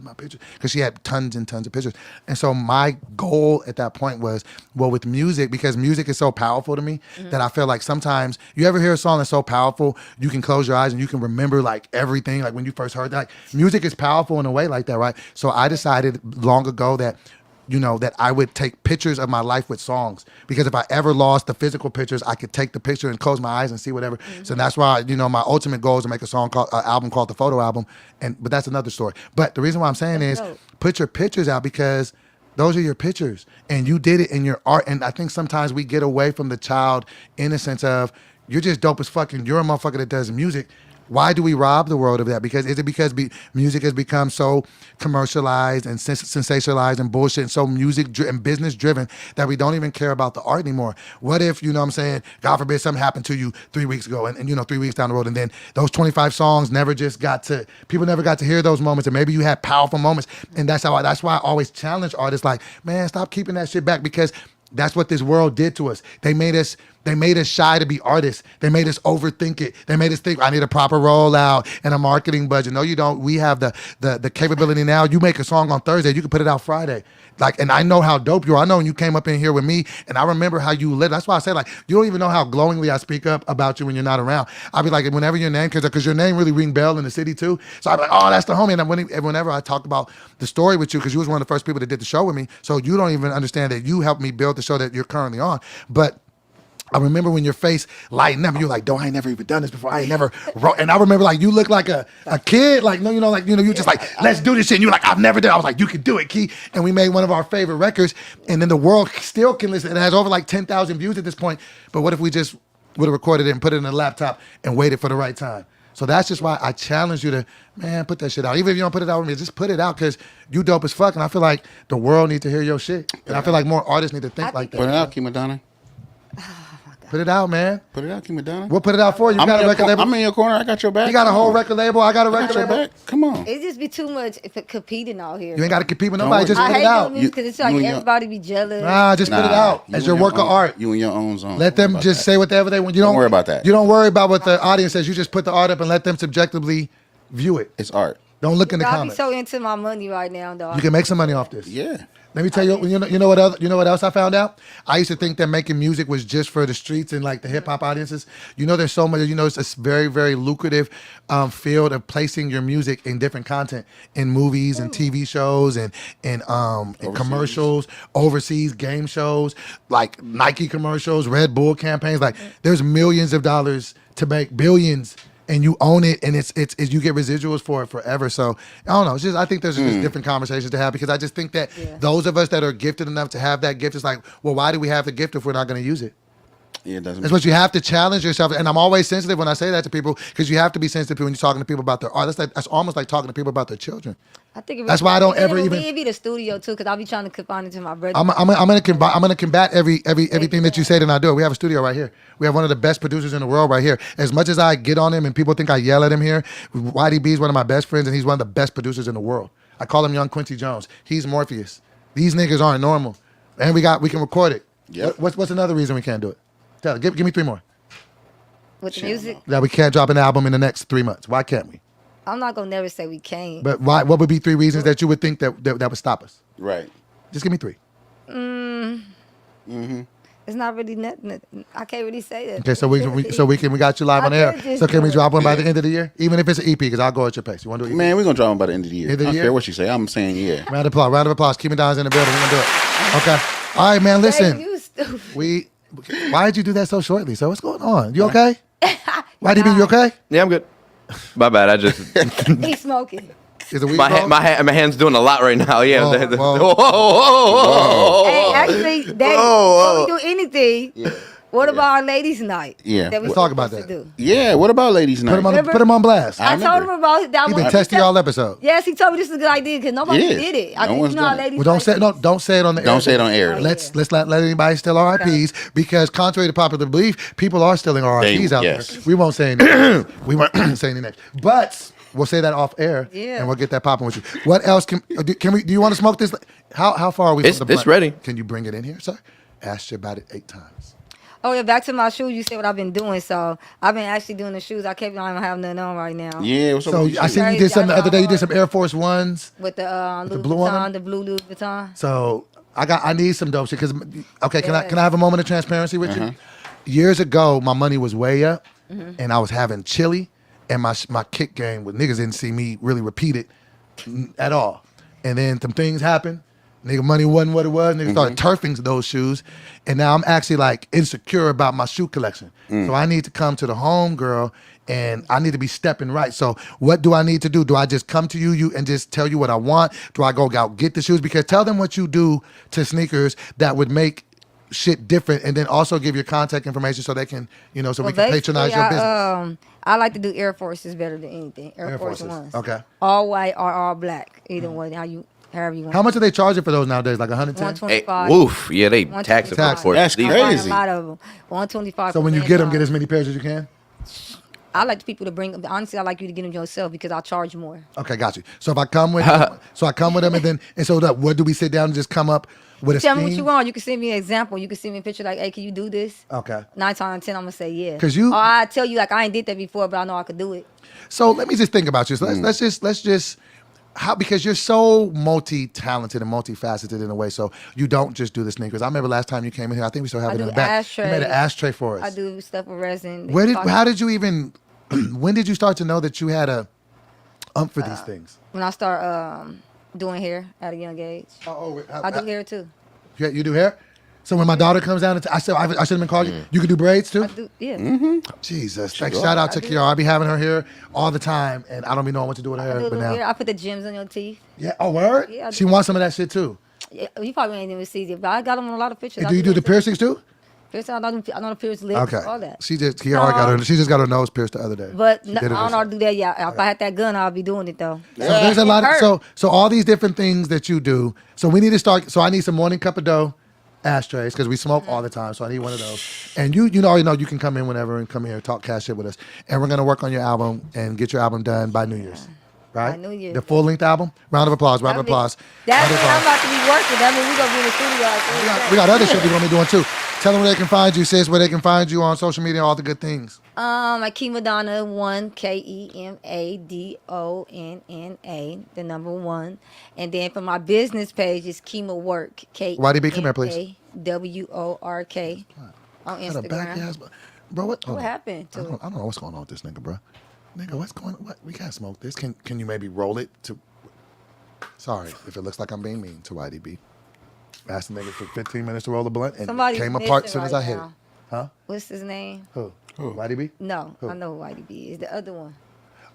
Speaker 3: Because she had tons and tons of pictures. And so my goal at that point was, well, with music, because music is so powerful to me, that I feel like sometimes, you ever hear a song that's so powerful, you can close your eyes and you can remember like everything, like when you first heard that. Like, music is powerful in a way like that, right? So I decided long ago that that I would take pictures of my life with songs, because if I ever lost the physical pictures, I could take the picture and close my eyes and see whatever. So that's why, my ultimate goal is to make a album called the Photo Album. But that's another story. But the reason why I'm saying is put your pictures out, because those are your pictures and you did it in your art. And I think sometimes we get away from the child innocence of, you're just dope as fuck and you're a motherfucker that does music. Why do we rob the world of that? Because is it because music has become so commercialized and sensationalized and bullshit and so and business driven that we don't even care about the art anymore? What if, God forbid something happened to you 3 weeks ago and 3 weeks down the road, and then those 25 songs never got to hear those moments, and maybe you had powerful moments. And that's why I always challenge artists, like, man, stop keeping that shit back, because that's what this world did to us. They made us shy to be artists. They made us overthink it. They made us think, I need a proper rollout and a marketing budget. No, you don't. We have the capability now. You make a song on Thursday, you can put it out Friday. And I know how dope you are. I know when you came up in here with me, and I remember how you lived. That's why I say, you don't even know how glowingly I speak up about you when you're not around. I'll be like, whenever your name, because your name really ring bell in the city too. So I'll be like, oh, that's the homie. And whenever I talk about the story with you, because you was one of the first people that did the show with me, so you don't even understand that you helped me build the show that you're currently on. But I remember when your face lightened up, and you're like, "Doe, I ain't never even done this before. I ain't never wrote." And I remember, you look like a kid, you just like, let's do this shit. And you're like, I've never done it. I was like, you can do it, Key. And we made one of our favorite records, and then the world still can listen. It has over 10,000 views at this point. But what if we just would have recorded it and put it in a laptop and waited for the right time? So that's just why I challenge you to, man, put that shit out. Even if you don't put it out with me, just put it out, because you dope as fuck. And I feel like the world needs to hear your shit. And I feel like more artists need to think like that.
Speaker 2: Put it out, Key Madonna.
Speaker 3: Put it out, man.
Speaker 2: Put it out, Key Madonna.
Speaker 3: We'll put it out for you. You got a record label.
Speaker 2: I'm in your corner. I got your back.
Speaker 3: You got a whole record label. I got a record label.
Speaker 2: Come on.
Speaker 10: It just be too much competing out here.
Speaker 3: You ain't got to compete with nobody. Just put it out.
Speaker 10: Because it's like everybody be jealous.
Speaker 3: Nah, just put it out as your work of art.
Speaker 2: You in your own zone.
Speaker 3: Let them just say whatever they want. You
Speaker 2: don't worry about that.
Speaker 3: You don't worry about what the audience says. You just put the art up and let them subjectively view it.
Speaker 2: It's art.
Speaker 3: Don't look in the
Speaker 10: I
Speaker 3: comments.
Speaker 10: be so into my money right now, though.
Speaker 3: You can make some money off this.
Speaker 2: Yeah.
Speaker 3: Let me tell you, you know what else I found out? I used to think that making music was just for the streets and the hip hop audiences. There's so much. It's a very, very lucrative field of placing your music in different content, in movies and TV shows and in commercials, overseas game shows, like Nike commercials, Red Bull campaigns. There's millions of dollars to make, billions. And you own it, and it's you get residuals for it forever. So I don't know. I think there's just different conversations to have, because I just think that those of us that are gifted enough to have that gift, it's like, well, why do we have the gift if we're not going to use it?
Speaker 2: Yeah, it doesn't.
Speaker 3: That's what you have to challenge yourself. And I'm always sensitive when I say that to people, because you have to be sensitive when you're talking to people about their art. That's almost like talking to people about their children.
Speaker 10: I think
Speaker 3: that's why I don't ever even.
Speaker 10: Maybe the studio too, because I'll be trying to confine it to my brother.
Speaker 3: I'm gonna combat everything that you said, and I do it. We have a studio right here. We have one of the best producers in the world right here. As much as I get on him and people think I yell at him here, Whydbee is one of my best friends, and he's one of the best producers in the world. I call him Young Quincy Jones. He's Morpheus. These niggas aren't normal, and we can record it.
Speaker 2: Yep.
Speaker 3: What's another reason we can't do it? Tell it. Give me 3 more.
Speaker 10: With the music?
Speaker 3: That we can't drop an album in the next 3 months. Why can't we?
Speaker 10: I'm not gonna never say we can't.
Speaker 3: But why? What would be 3 reasons that you would think that would stop us?
Speaker 2: Right.
Speaker 3: Just give me 3.
Speaker 10: It's not really nothing. I can't really say that.
Speaker 3: Okay, so we got you live on air. So can we drop one by the end of the year, even if it's an EP? Because I'll go at your pace. You want to do it?
Speaker 2: Man, we're gonna drop one by the end of the year.
Speaker 3: End of the
Speaker 2: I don't
Speaker 3: year?
Speaker 2: care what you say. I'm saying yeah.
Speaker 3: Round of applause. Keep me down in the building. We're gonna do it. Okay. All right, man. Listen.
Speaker 10: You stupid.
Speaker 3: Why did you do that so shortly? So what's going on? You okay? Whydbee, you okay?
Speaker 4: Yeah, I'm good. My bad. I just
Speaker 10: He's smoking.
Speaker 3: Is it weed
Speaker 4: my hand's doing a lot right now. Yeah.
Speaker 3: Whoa.
Speaker 10: Hey, actually, before we do anything, what about our ladies' night?
Speaker 2: Yeah.
Speaker 10: That we
Speaker 3: Let's talk about
Speaker 10: supposed
Speaker 3: that.
Speaker 10: to do?
Speaker 2: Yeah. What about ladies' night?
Speaker 3: Put him on blast.
Speaker 10: I told him about that.
Speaker 3: He been testing y'all episode.
Speaker 10: Yes, he told me this is a good idea because nobody did it. I think
Speaker 2: done it.
Speaker 10: ladies.
Speaker 3: Well, don't say it on the air.
Speaker 2: Don't say it on air.
Speaker 3: Let's not let anybody steal our IPs, because contrary to popular belief, people are stealing our IPs out there. We won't say any names. We won't say any names. But we'll say that off air, and we'll get that popping with you. What else can we? Do you want to smoke this? How far are we from the blunt?
Speaker 4: It's ready.
Speaker 3: Can you bring it in here, sir? Asked you about it 8 times.
Speaker 10: Oh yeah, back to my shoes. You said what I've been doing. So I've been actually doing the shoes. I kept on have nothing on right now.
Speaker 2: Yeah. What's up
Speaker 3: So
Speaker 2: with you?
Speaker 3: I seen you did something the other day. You did some Air Force Ones
Speaker 10: with the Louis
Speaker 3: blue on
Speaker 10: Vuitton,
Speaker 3: them?
Speaker 10: the blue Louis Vuitton.
Speaker 3: So I need some dope shit. Can I have a moment of transparency with you? Years ago, my money was way up, and I was having chili, and my kick game with niggas didn't see me really repeat it at all. And then some things happened, Nigga, money wasn't what it was. Nigga started turfing those shoes. And now I'm actually like insecure about my shoe collection. So I need to come to the home girl and I need to be stepping right. So what do I need to do? Do I just come to you and just tell you what I want? Do I go out get the shoes? Because tell them what you do to sneakers that would make shit different, and then also give your contact information so they can, so we can patronize your business.
Speaker 10: I like to do Air Forces better than anything. Air Force Ones.
Speaker 3: Okay.
Speaker 10: All white or all black. Either one. However you want.
Speaker 3: How much are they charging for those nowadays? Like 110?
Speaker 10: 125.
Speaker 4: Woof. Yeah, they tax it for
Speaker 2: That's
Speaker 4: steep.
Speaker 2: crazy.
Speaker 10: A lot of them. 125.
Speaker 3: So when you get them, get as many pairs as you can?
Speaker 10: I like the people to bring them. Honestly, I like you to get them yourself because I'll charge more.
Speaker 3: Okay, got you. So if I come with them and so what do we sit down and just come up with a
Speaker 10: Tell
Speaker 3: scheme?
Speaker 10: me what you want. You can send me an example. You can send me a picture like, hey, can you do this?
Speaker 3: Okay.
Speaker 10: 9 times out of 10, I'm gonna say yeah.
Speaker 3: Or
Speaker 10: I tell you like I ain't did that before, but I know I could do it.
Speaker 3: So let me just think about you. So let's just because you're so multi-talented and multifaceted in a way. So you don't just do the sneakers. I remember last time you came in here. I think we still have it in the back.
Speaker 10: Ashtrays.
Speaker 3: You made an ashtray for us.
Speaker 10: I do stuff with resin.
Speaker 3: How did you even? When did you start to know that you had a for these things?
Speaker 10: When I start doing hair at a young age. I do hair too.
Speaker 3: You do hair? So when my daughter comes down, I should have been calling you. You can do braids too?
Speaker 10: I do, yeah.
Speaker 3: Jesus. Shout out to Kiara. I be having her here all the time, and I don't be knowing what to do with her hair. But now,
Speaker 10: I put the gems on your teeth.
Speaker 3: Yeah. Oh, word?
Speaker 10: Yeah,
Speaker 3: she wants some of that shit too.
Speaker 10: Yeah, you probably ain't even see it, but I got them on a lot of pictures.
Speaker 3: And do you do the piercings too?
Speaker 10: Piercing, I know the pierced lips, all that.
Speaker 3: She just got her nose pierced the other day.
Speaker 10: But I don't know how to do that yet. If I had that gun, I'll be doing it though.
Speaker 3: So there's a lot of so all these different things that you do. So we need to start. So I need some morning cup of dough ashtrays because we smoke all the time. So I need one of those. And you already know you can come in whenever and come here and talk cash shit with us. And we're gonna work on your album and get your album done by New Year's. Right?
Speaker 10: By New Year's.
Speaker 3: The full length album. Round of applause. Round of applause.
Speaker 10: That's when I'm about to be working. That means we gonna be in the studio.
Speaker 3: We got other shit we're gonna be doing too. Tell them where they can find you, sis. Where they can find you on social media, all the good things.
Speaker 10: At Kemadonna 1 KEMADONNA, the number 1, and then for my business page is Kema Work
Speaker 3: Whydbee, come here, please.
Speaker 10: WORK on Instagram.
Speaker 3: Bro, what
Speaker 10: happened to it?
Speaker 3: I don't know what's going on with this nigga, bro. Nigga, what's going on? What? We can't smoke this. Can you maybe roll it to? Sorry if it looks like I'm being mean to Whydbee. Asked the nigga for 15 minutes to roll the blunt and
Speaker 10: Somebody's
Speaker 3: came apart as soon
Speaker 10: missing
Speaker 3: as
Speaker 10: right
Speaker 3: I hit it.
Speaker 10: now.
Speaker 3: Huh?
Speaker 10: What's his name?
Speaker 3: Who? Whydbee?
Speaker 10: No,
Speaker 3: Who?
Speaker 10: I know who Whydbee is. The other one.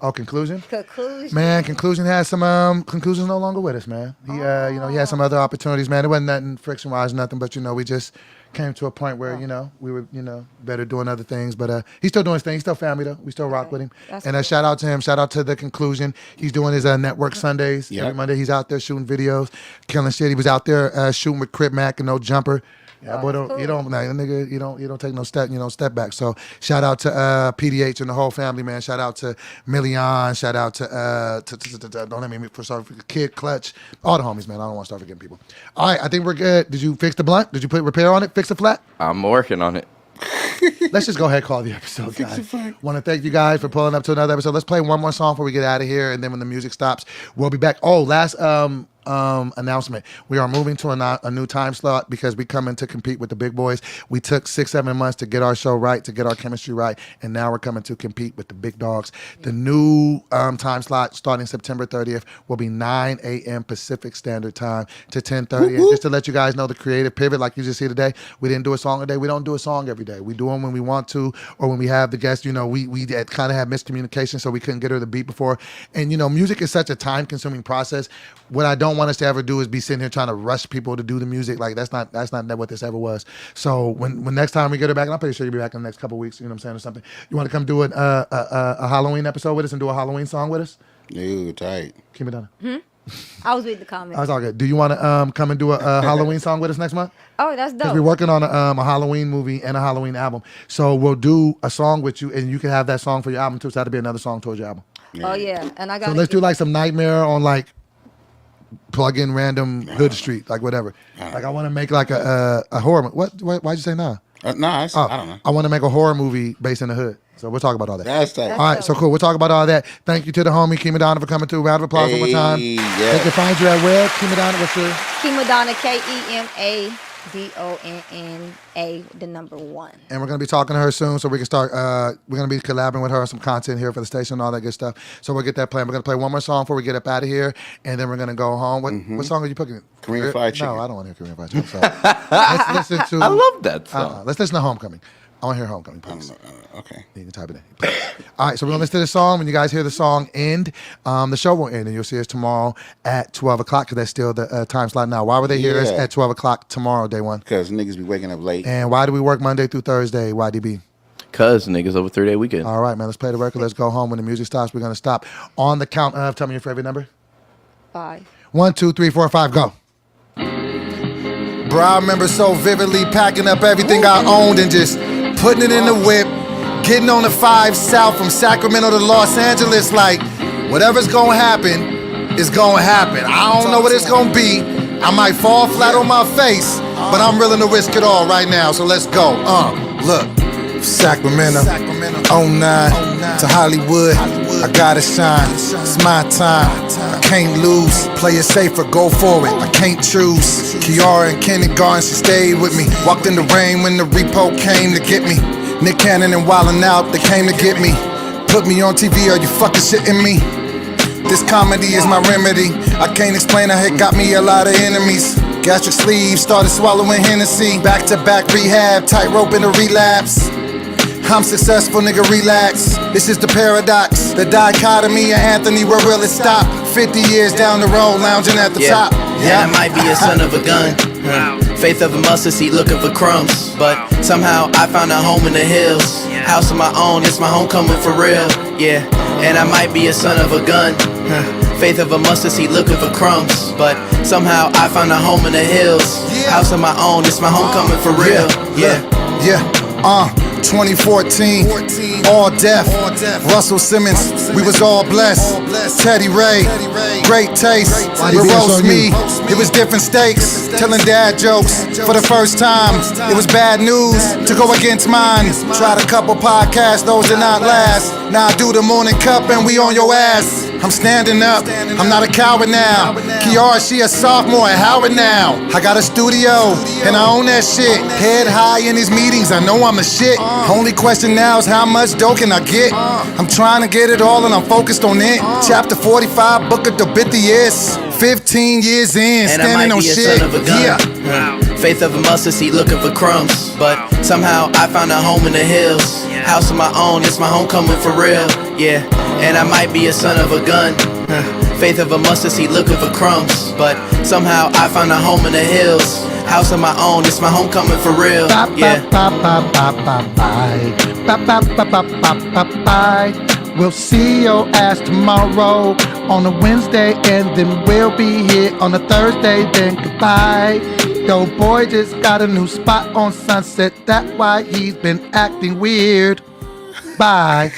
Speaker 3: Oh, Conclusion?
Speaker 10: Conclusion.
Speaker 3: Man, Conclusion has some Conclusion's no longer with us, man. He he had some other opportunities, man. It wasn't nothing friction wise, nothing, but we just came to a point where, we were, better doing other things. But he's still doing his thing. He's still family though. We still rock with him.
Speaker 10: That's
Speaker 3: and
Speaker 10: cool.
Speaker 3: Shout out to him. Shout out to the Conclusion. He's doing his network Sundays.
Speaker 2: Yep.
Speaker 3: Every Monday he's out there shooting videos, killing shit. He was out there shooting with Crip Mac and No Jumper. Yeah, boy, you don't take no step back. So shout out to PDH and the whole family, man. Shout out to Million. Shout out to don't let me start Kid Clutch, all the homies, man. I don't want to start forgetting people. All right, I think we're good. Did you fix the blunt? Did you put repair on it? Fix the flat?
Speaker 4: I'm working on it.
Speaker 3: Let's just go ahead and call the episode, guys. Want to thank you guys for pulling up to another episode. Let's play one more song before we get out of here, and then when the music stops, we'll be back. Oh, last announcement. We are moving to a new time slot because we come in to compete with the big boys. We took 6-7 months to get our show right, to get our chemistry right, and now we're coming to compete with the big dogs. The new time slot starting September 30th will be 9 a.m. Pacific Standard Time to 10:30. And just to let you guys know, the creative pivot, like you just see today, we didn't do a song a day. We don't do a song every day. We do them when we want to or when we have the guests. We kind of had miscommunication, so we couldn't get her the beat before. And, music is such a time-consuming process. What I don't want us to ever do is be sitting here trying to rush people to do the music. Like that's not what this ever was. So when next time we get her back, and I'm pretty sure you'll be back in the next couple of weeks, you know what I'm saying, or something. You want to come do a Halloween episode with us and do a Halloween song with us?
Speaker 2: Dude, tight.
Speaker 3: Keep it done.
Speaker 10: I was reading the comments.
Speaker 3: I was all good. Do you want to come and do a Halloween song with us next month?
Speaker 10: Oh, that's dope.
Speaker 3: Because we're working on a Halloween movie and a Halloween album. So we'll do a song with you, and you can have that song for your album too. So that'll be another song towards your album.
Speaker 10: Oh yeah, and I got.
Speaker 3: So let's do like some Nightmare on like plug in random Hood Street, like whatever. Like I want to make like a horror. Why'd you say nah?
Speaker 2: I don't know.
Speaker 3: I want to make a horror movie based in the hood. So we'll talk about all that.
Speaker 2: That's tight.
Speaker 3: All right, so cool. We'll talk about all that. Thank you to the homie Kemadonna for coming through. Round of applause one more time.
Speaker 2: Yeah.
Speaker 3: They can find you at where? Kemadonna, what's your?
Speaker 10: Kemadonna DONNA, the number 1.
Speaker 3: And we're going to be talking to her soon, so we can start. We're going to be collaborating with her on some content here for the station and all that good stuff. So we'll get that playing. We're going to play one more song before we get up out of here, and then we're going to go home. What song are you picking?
Speaker 2: Korean Fried Chicken.
Speaker 3: No, I don't want to hear Korean Fried Chicken. So let's listen to.
Speaker 4: I love that song.
Speaker 3: Let's listen to Homecoming. I want to hear Homecoming, please.
Speaker 2: Okay.
Speaker 3: You can type it in. All right, so we're going to listen to the song. When you guys hear the song end, the show will end, and you'll see us tomorrow at 12 o'clock, because that's still the time slot now. Why would they hear us at 12 o'clock tomorrow, Day One?
Speaker 2: Because niggas be waking up late.
Speaker 3: And why do we work Monday through Thursday, YDB?
Speaker 4: Because niggas over 3-day weekend.
Speaker 3: All right, man, let's play the record. Let's go home. When the music stops, we're going to stop on the count of, tell me your favorite number.
Speaker 10: 5.
Speaker 3: 1, 2, 3, 4, 5, go.
Speaker 6: Bro, I remember so vividly packing up everything I owned and just putting it in the whip, getting on the 5 South from Sacramento to Los Angeles. Like, whatever's gonna happen is gonna happen. I don't know what it's gonna be. I might fall flat on my face, but I'm willing to risk it all right now. So let's go. Look, Sacramento, 09 to Hollywood. I gotta shine. It's my time. I can't lose. Play it safer, go for it. I can't choose. Kiara in kindergarten, she stayed with me. Walked in the rain when the repo came to get me. Nick Cannon and Wildin' Out, they came to get me. Put me on TV, are you fucking shitting me? This comedy is my remedy. I can't explain how it got me a lot of enemies. Gastric sleeve, started swallowing Hennessy. Back to back rehab, tightrope in a relapse. I'm successful, nigga, relax. This is the paradox, the dichotomy of Anthony, where will it stop? 50 years down the road, lounging at the top.
Speaker 9: Yeah, I might be a son of a gun. Faith of a mustard seed looking for crumbs. But somehow I found a home in the hills. House of my own, it's my homecoming for real. Yeah, and I might be a son of a gun. Faith of a mustard seed looking for crumbs. But somehow I found a home in the hills. House of my own, it's my homecoming for real. Yeah.
Speaker 6: 2014, all deaf. Russell Simmons, we was all blessed. Teddy Ray, great taste. With roast me, it was different stakes. Telling dad jokes for the first time. It was bad news to go against mine. Tried a couple podcasts, those did not last. Now I do the morning cup and we on your ass. I'm standing up, I'm not a coward now. Kiara, she a sophomore at Howard now. I got a studio, and I own that shit. Head high in these meetings, I know I'm a shit. Only question now is how much dough can I get? I'm trying to get it all and I'm focused on it. Chapter 45, book of Dobithius. 15 years in,
Speaker 9: and
Speaker 6: standing on shit.
Speaker 9: Son of a gun. Faith of a mustard seed looking for crumbs. But somehow I found a home in the hills. House of my own, it's my homecoming for real. Yeah, and I might be a son of a gun. Faith of a mustard seed looking for crumbs. But somehow I found a home in the hills. House of my own, it's my homecoming for real. Yeah.
Speaker 3: We'll see your ass tomorrow on a Wednesday, and then we'll be here on a Thursday. Then goodbye. Doboy just got a new spot on Sunset. That's why he's been acting weird. Bye.